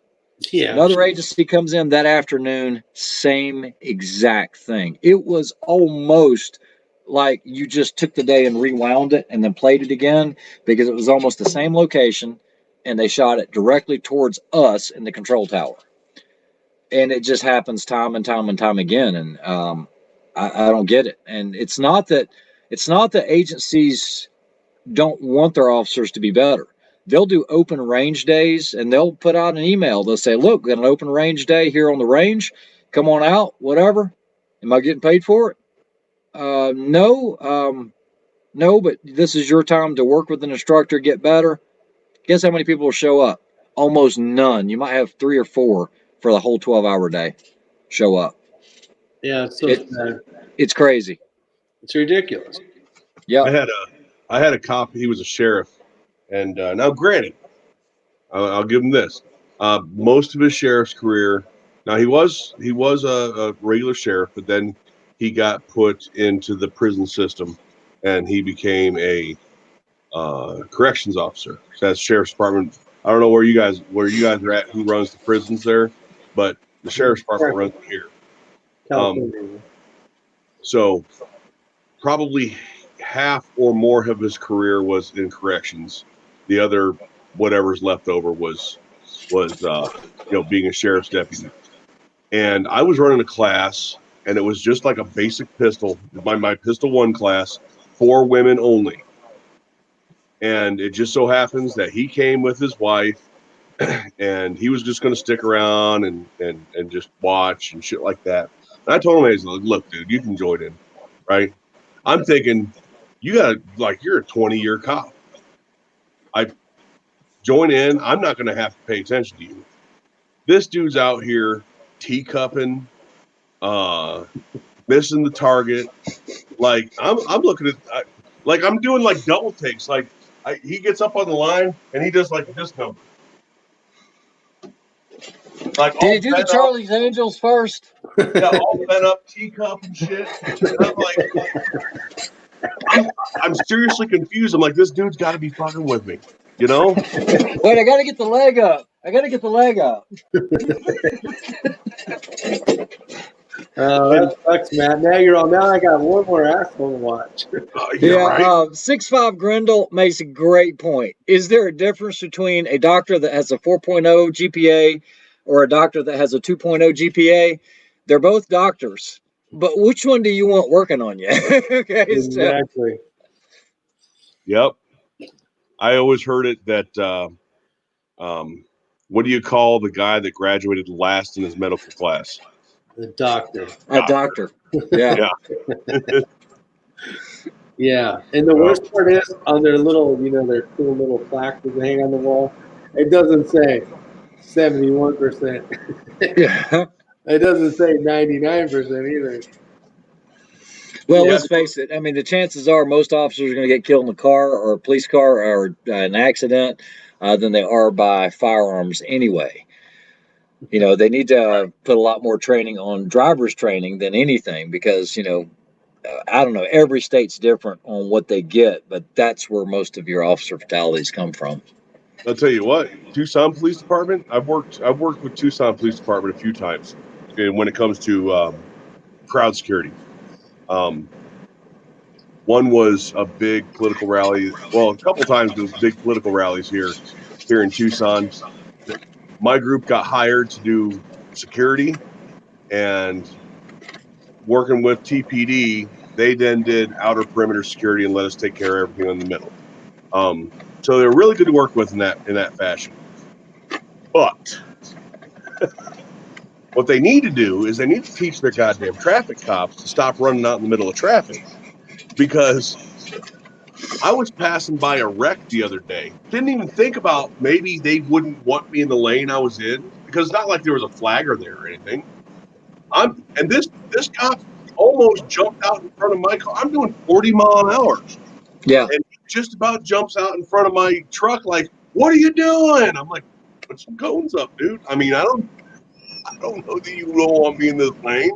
Yeah. Another agency comes in that afternoon, same exact thing. It was almost like you just took the day and rewound it and then played it again because it was almost the same location and they shot it directly towards us in the control tower. And it just happens time and time and time again. And I don't get it. And it's not that agencies don't want their officers to be better. They'll do open range days and they'll put out an email. They'll say, look, we got an open range day here on the range. Come on out, whatever. Am I getting paid for it? No, but this is your time to work with an instructor, get better. Guess how many people will show up? Almost none. You might have 3 or 4 for the whole 12-hour day show up. Yeah, so it's crazy. It's ridiculous. Yeah. I had a cop. He was a sheriff, and now, granted, I'll give him this. Most of his sheriff's career, now he was a regular sheriff, but then he got put into the prison system, and he became a corrections officer. So that's sheriff's department. I don't know where you guys are at, who runs the prisons there, but the sheriff's department runs it here. California. So probably half or more of his career was in corrections. The other whatever's left over was being a sheriff's deputy. And I was running a class, and it was just like a basic pistol, my Pistol 1 class, for women only. And it just so happens that he came with his wife, and he was just going to stick around and just watch and shit like that. And I told him, I was like, look, dude, you can join in, right? I'm thinking, you're a 20-year cop. I join in. I'm not going to have to pay attention to you. This dude's out here teacupping, missing the target. Like I'm looking at, like I'm doing like double takes. Like he gets up on the line and he does like this number. Like, did you do the Charlie's Angels first? Yeah, all bent up, teacup and shit. And I'm like, I'm seriously confused. I'm like, this dude's got to be fucking with me, you know? Wait, I got to get the leg up. That sucks, Matt. Now I got one more asshole to watch. Right? 6'5" Grindle makes a great point. Is there a difference between a doctor that has a 4.0 GPA or a doctor that has a 2.0 GPA? They're both doctors, but which one do you want working on you? Okay, exactly. Yep. I always heard it that what do you call the guy that graduated last in his medical class? The doctor. A doctor. Yeah. Yeah. And the worst part is on their little, their cool little plaque that they hang on the wall, it doesn't say 71%. Yeah. It doesn't say 99% either. Well, let's face it. I mean, the chances are most officers are going to get killed in a car or a police car or an accident than they are by firearms anyway. They need to put a lot more training on driver's training than anything because, I don't know, every state's different on what they get, but that's where most of your officer fatalities come from. I'll tell you what, Tucson Police Department, I've worked with Tucson Police Department a few times when it comes to crowd security. One was a big political rally. Well, a couple times there was big political rallies here in Tucson. My group got hired to do security, and working with TPD, they then did outer perimeter security and let us take care of everything in the middle. So they're really good to work with in that fashion. But what they need to do is they need to teach their goddamn traffic cops to stop running out in the middle of traffic. Because I was passing by a wreck the other day. Didn't even think about maybe they wouldn't want me in the lane I was in, because it's not like there was a flagger there or anything. And this cop almost jumped out in front of my car. I'm doing 40 mile an hour. Yeah. And he just about jumps out in front of my truck like, what are you doing? I'm like, put some cones up, dude. I mean, I don't know that you don't want me in this lane.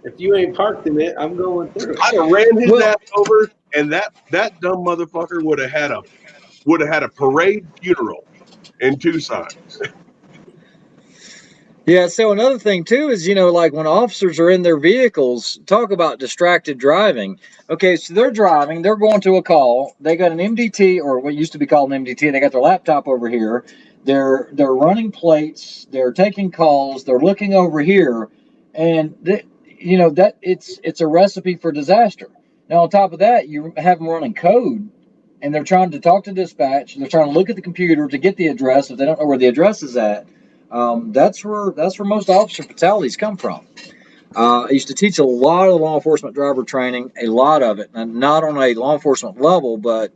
If you ain't parked in it, I'm going through. I'd have ran his ass over, and that dumb motherfucker would have had a parade funeral in Tucson. Yeah, so another thing too is, like when officers are in their vehicles, talk about distracted driving. Okay, so they're driving, they're going to a call, they got an MDT, or what used to be called an MDT, they got their laptop over here, they're running plates, they're taking calls, they're looking over here, and that it's a recipe for disaster. Now on top of that, you have them running code, and they're trying to talk to dispatch, and they're trying to look at the computer to get the address if they don't know where the address is at. That's where most officer fatalities come from. I used to teach a lot of law enforcement driver training, a lot of it, and not on a law enforcement level, but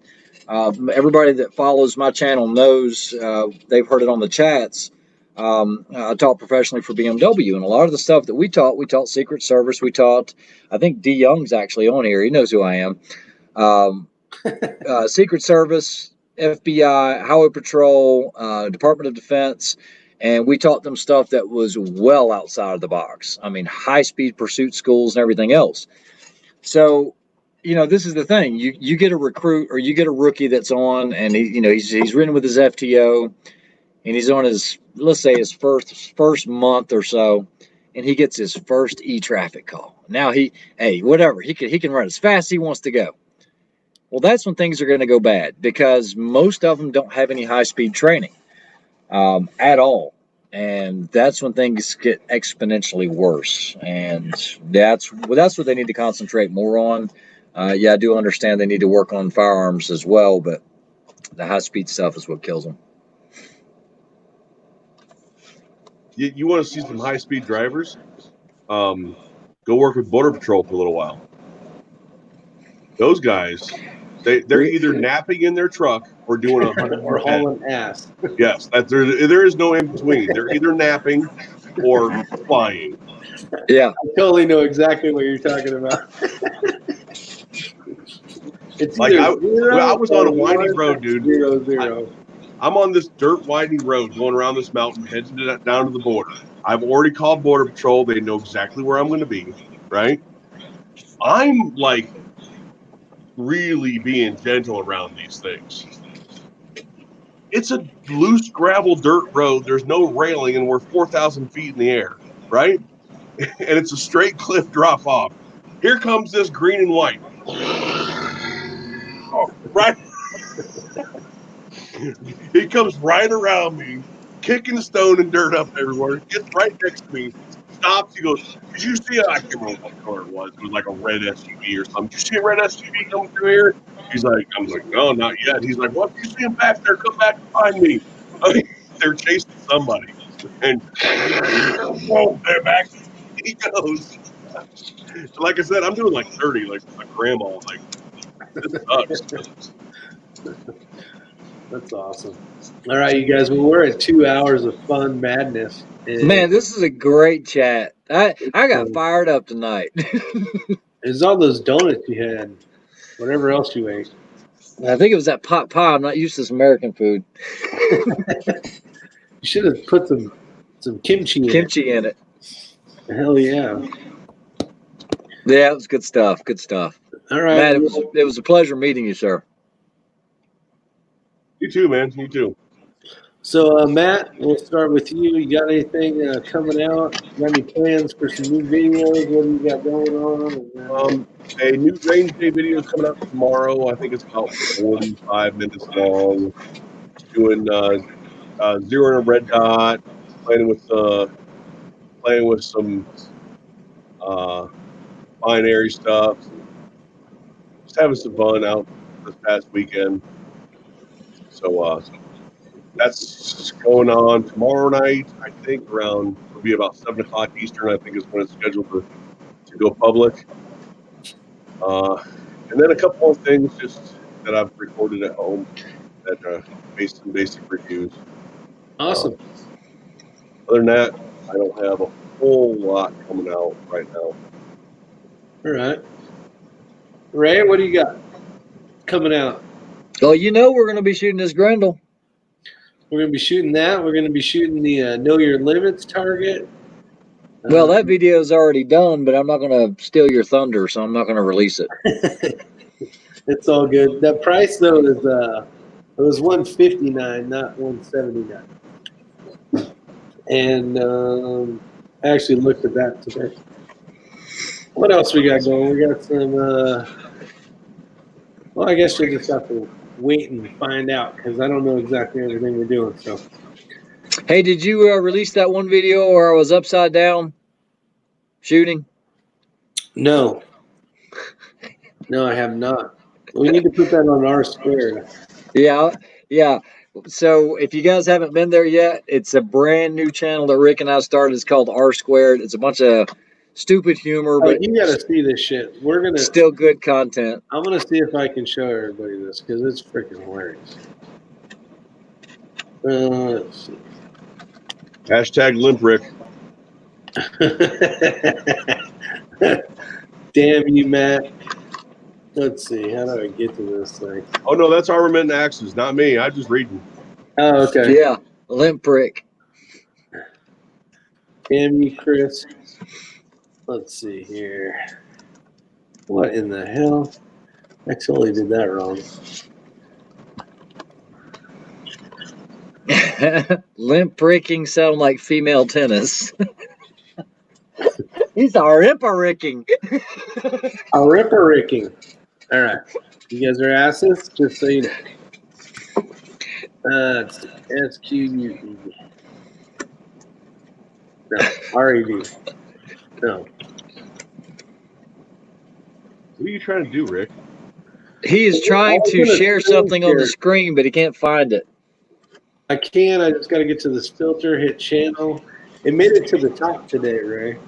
everybody that follows my channel knows, they've heard it on the chats. I taught professionally for BMW, and a lot of the stuff that we taught Secret Service. We taught, I think D. Young's actually on here. He knows who I am. Secret Service, FBI, Highway Patrol, Department of Defense. And we taught them stuff that was well outside of the box. I mean, high-speed pursuit schools and everything else. So, this is the thing. You get a recruit or you get a rookie that's on, and he's ridden with his FTO, and he's on his, let's say, his first month or so, and he gets his first e-traffic call. Now whatever, he can run as fast as he wants to go. Well, that's when things are going to go bad because most of them don't have any high-speed training at all. And that's when things get exponentially worse. And that's what they need to concentrate more on. Yeah, I do understand they need to work on firearms as well, but the high-speed stuff is what kills them. You want to see some high-speed drivers? Go work with Border Patrol for a little while. Those guys, they're either napping in their truck or doing 100 or hauling ass. Yes, there is no in between. They're either napping or flying. Yeah, I totally know exactly what you're talking about. It's Like I I was on a winding road, dude. 0-0. I'm on this dirt winding road going around this mountain, heading down to the border. I've already called Border Patrol. They know exactly where I'm going to be, right? I'm like really being gentle around these things. It's a loose gravel dirt road. There's no railing, and we're 4,000 feet in the air, right? And it's a straight cliff drop off. Here comes this green and white. Right? He comes right around me, kicking stone and dirt up everywhere. Gets right next to me, stops. He goes, "Did you see it?" I can't remember what color it was. It was like a red SUV or something. Did you see a red SUV coming through here? I'm like, no, not yet. He's like, what? You see him back there? Come back and find me. They're chasing somebody. And whoa, they're back. He goes. Like I said, I'm doing like 30, like my grandma. Like, this sucks. That's awesome. All right, you guys. Well, we're at 2 hours of fun madness. man, this is a great chat. I got fired up tonight. It's all those donuts you had, whatever else you ate. I think it was that pot pie. I'm not used to this American food. You should have put some kimchi in it. Hell yeah. Yeah, it was good stuff. Good stuff. All right. Matt, it was a pleasure meeting you, sir. You too, man. You too. So, Matt, we'll start with you. You got anything coming out? Got any plans for some new videos? What do you got going on? A new range day video is coming out tomorrow. I think it's about 45 minutes long. Doing zero and a red dot, playing with some binary stuff. Just having some fun out this past weekend. So that's going on tomorrow night. I think it'll be about 7 o'clock Eastern. I think is when it's scheduled to go public. And then a couple more things just that I've recorded at home that based on basic reviews. Awesome. Other than that, I don't have a whole lot coming out right now. All right. Ray, what do you got coming out? Well, we're going to be shooting this Grendel. We're going to be shooting that. We're going to be shooting the Know Your Limits target. Well, that video is already done, but I'm not going to steal your thunder, so I'm not going to release it. It's all good. The price though is it was $159, not $179. And I actually looked at that today. What else we got going? We got some. Well, I guess you'll just have to wait and find out because I don't know exactly everything we're doing. So. Hey, did you release that one video where I was upside down shooting? No. No, I have not. We need to put that on R². Yeah. So if you guys haven't been there yet, it's a brand new channel that Rick and I started. It's called R². It's a bunch of stupid humor, but you gotta see this shit. We're gonna still good content. I'm gonna see if I can show everybody this because it's freaking hilarious. Let's see. Hashtag Limp Rick. Damn you, Matt. Let's see. How do I get to this thing? Oh no, that's Armament and Axes, not me. I'm just reading. Oh, okay. Yeah, Limp Rick. Damn you, Chris. Let's see here. What in the hell? I totally did that wrong. Limp breaking sound like female tennis. He's a ripper-ricking. A ripper-ricking. All right. You guys are asses, just so you know. It's S-Q-U-E. No, R-E-D. No. What are you trying to do, Rick? He is trying to share something on the screen, but he can't find it. I can. I just got to get to this filter, hit channel. It made it to the top today, Ray,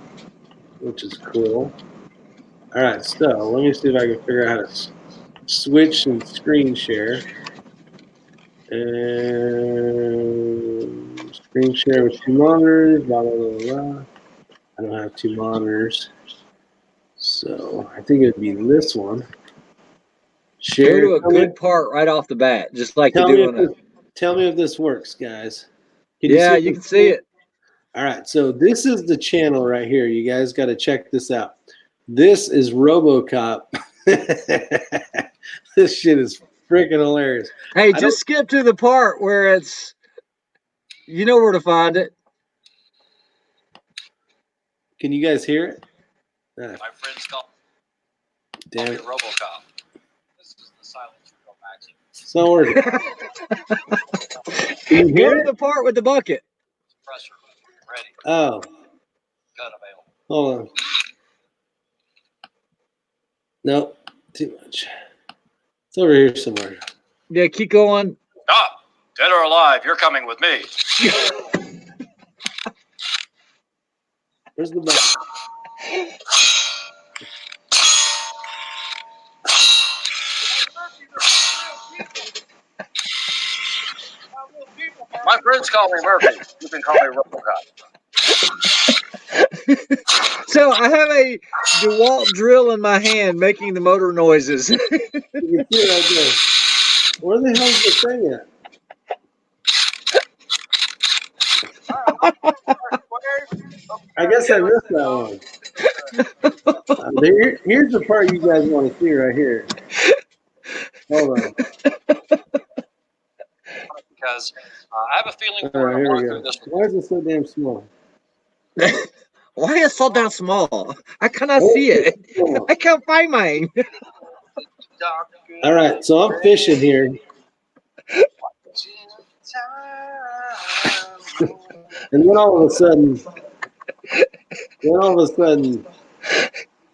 which is cool. All right, so let me see if I can figure out how to switch and screen share. And screen share with 2 monitors, blah, blah, blah, blah. I don't have 2 monitors. So I think it would be this one. Share. Go to a good part right off the bat, just like you do on a... Tell me if this works, guys. Yeah, you can see it. All right, so this is the channel right here. You guys got to check this out. This is RoboCop. This shit is freaking hilarious. Hey, just skip to the part where it's, you know where to find it. Can you guys hear it? My friends call Damn me it. RoboCop. This is the silence real matching. It's not working. Can you Go hear to it? the part with the bucket. Pressure ready. Oh, Gun available. hold on. Nope, too much. It's over here somewhere. Yeah, keep going. Ah, dead or alive, you're coming with me. Where's the button? My friends call me Murphy. You can call me RoboCop. So I have a DeWalt drill in my hand making the motor noises. You can see it right there. Where the hell is the thing at? I guess I missed that one. Here's the part you guys want to see right here. Hold on. Because I have a feeling All right, we're here going we through go. this. Why is it so damn small? Why is it so damn small? I cannot see it. I can't find mine. All right, so I'm fishing here. And then all of a sudden,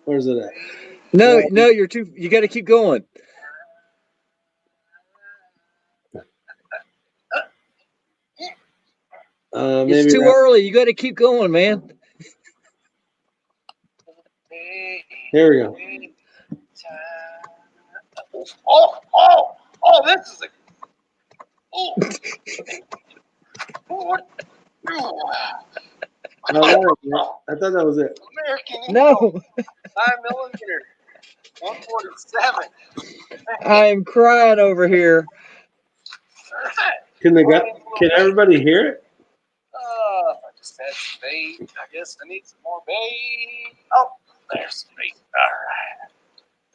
where's it at? No, you're too. You got to keep going. Maybe It's too early. You got to keep going, man. Here we go. Oh, this is a. Oh. I thought that was it. American No, 9mm, 147. I am crying over here. Can everybody hear it? If I just had some bait, I guess I need some more bait. Oh, there's some bait. All right.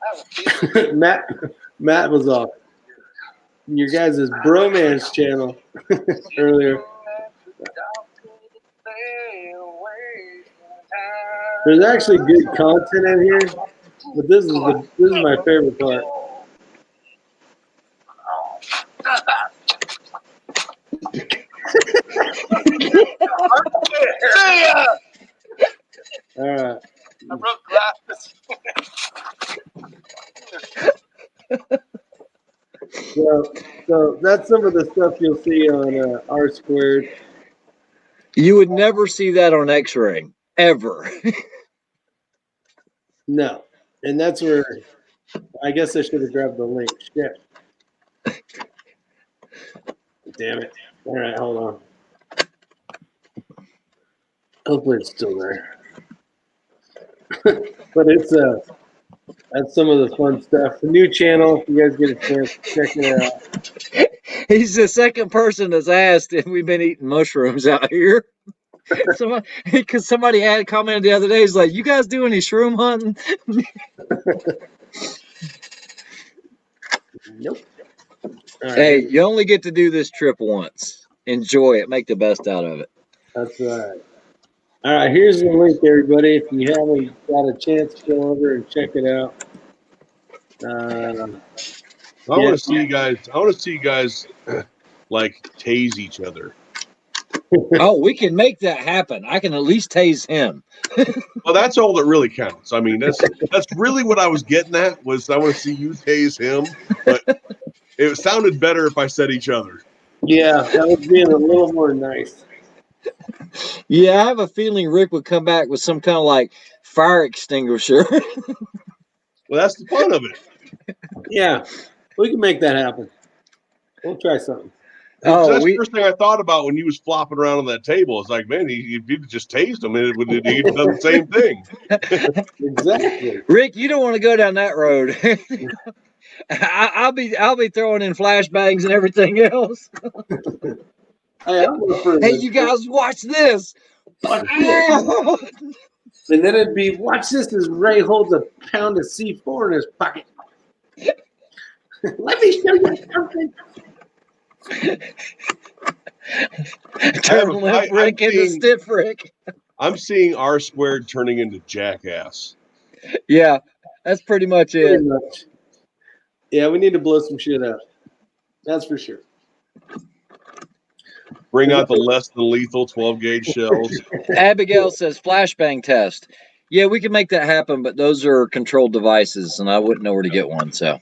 I have a feeling. Matt was off your guys' bromance channel earlier. There's actually good content in here, but this is my favorite part. All right. I broke glasses. So that's some of the stuff you'll see on R Squared. You would never see that on X-Ray, ever. No, and that's where I guess I should have grabbed the link. Shit. Damn it. All right, hold on. Hopefully it's still there. But it's that's some of the fun stuff. The new channel, if you guys get a chance, check it out. He's the second person that's asked if we've been eating mushrooms out here. Because somebody had commented the other day, he's like, "You guys do any shroom hunting?" Nope. All right. Hey, you only get to do this trip once. Enjoy it. Make the best out of it. That's right. All right, here's the link, everybody. If you haven't got a chance, go over and check it out. I Yeah. want to see you guys. I want to see you guys like tase each other. Oh, we can make that happen. I can at least tase him. Well, that's all that really counts. I mean, that's really what I was getting at. Was I want to see you tase him, but it sounded better if I said each other. Yeah, that was being a little more nice. Yeah, I have a feeling Rick would come back with some kind of like fire extinguisher. Well, that's the fun of it. Yeah, we can make that happen. We'll try something. Oh, That's the first thing I thought about when he was flopping around on that table. It's like, man, if you just tased him, it would he'd done the same thing. Exactly. Rick, you don't want to go down that road. I'll be throwing in flashbangs and everything else. Hey, I'm going for Hey, you guys, watch this. watch this. And then it'd be, watch this as Ray holds a pound of C4 in his pocket. Let me show you something. Turn left Rick into stiff Rick. I'm seeing R squared turning into Jackass. Yeah, that's pretty much it. Pretty much. Yeah, we need to blow some shit up. That's for sure. Bring out the less than lethal 12 gauge shells. Abigail says flashbang test. Yeah, we can make that happen, but those are controlled devices, and I wouldn't know where to get one. So,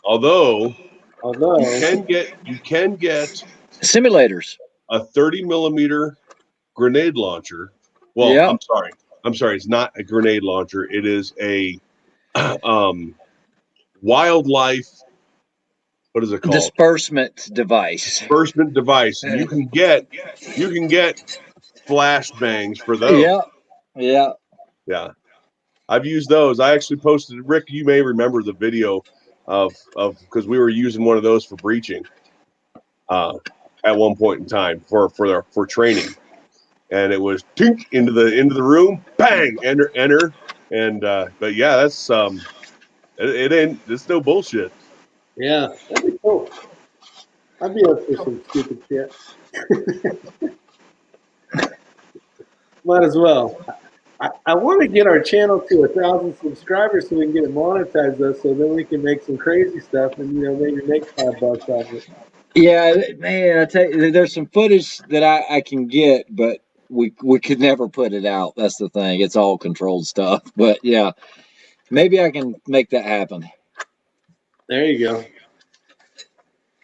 Although Although you can get simulators. a 30 millimeter grenade launcher. Well, Yeah. I'm sorry. It's not a grenade launcher. It is a wildlife. What is it called? Disbursement device. Disbursement device. And you can get flashbangs for those. Yeah. Yeah. Yeah. I've used those. I actually posted, Rick, you may remember the video of because we were using one of those for breaching at one point in time for training. And it was tink into the room, bang, enter. And but yeah, that's it ain't, it's no bullshit. yeah, that'd be cool. I'd be up for some stupid shit. Might as well. I want to get our channel to 1,000 subscribers so we can get it monetized, though, so then we can make some crazy stuff and maybe make $5 off it. Yeah, man, I tell you, there's some footage that I can get, but we could never put it out. That's the thing. It's all controlled stuff. But yeah, maybe I can make that happen. There you go.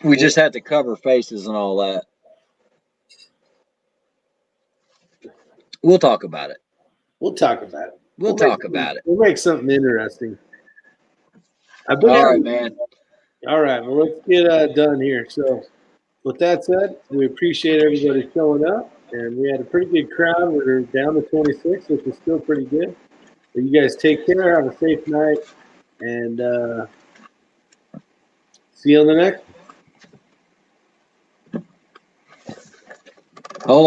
We just had to cover faces and all that. We'll talk about it. We'll talk about it. We'll talk about it. We'll make something interesting. All right, man. All right, well, let's get done here. So, with that said, we appreciate everybody showing up, and we had a pretty good crowd. We're down to 26, which is still pretty good. But you guys take care. Have a safe night, and see you on the next one. Hold on.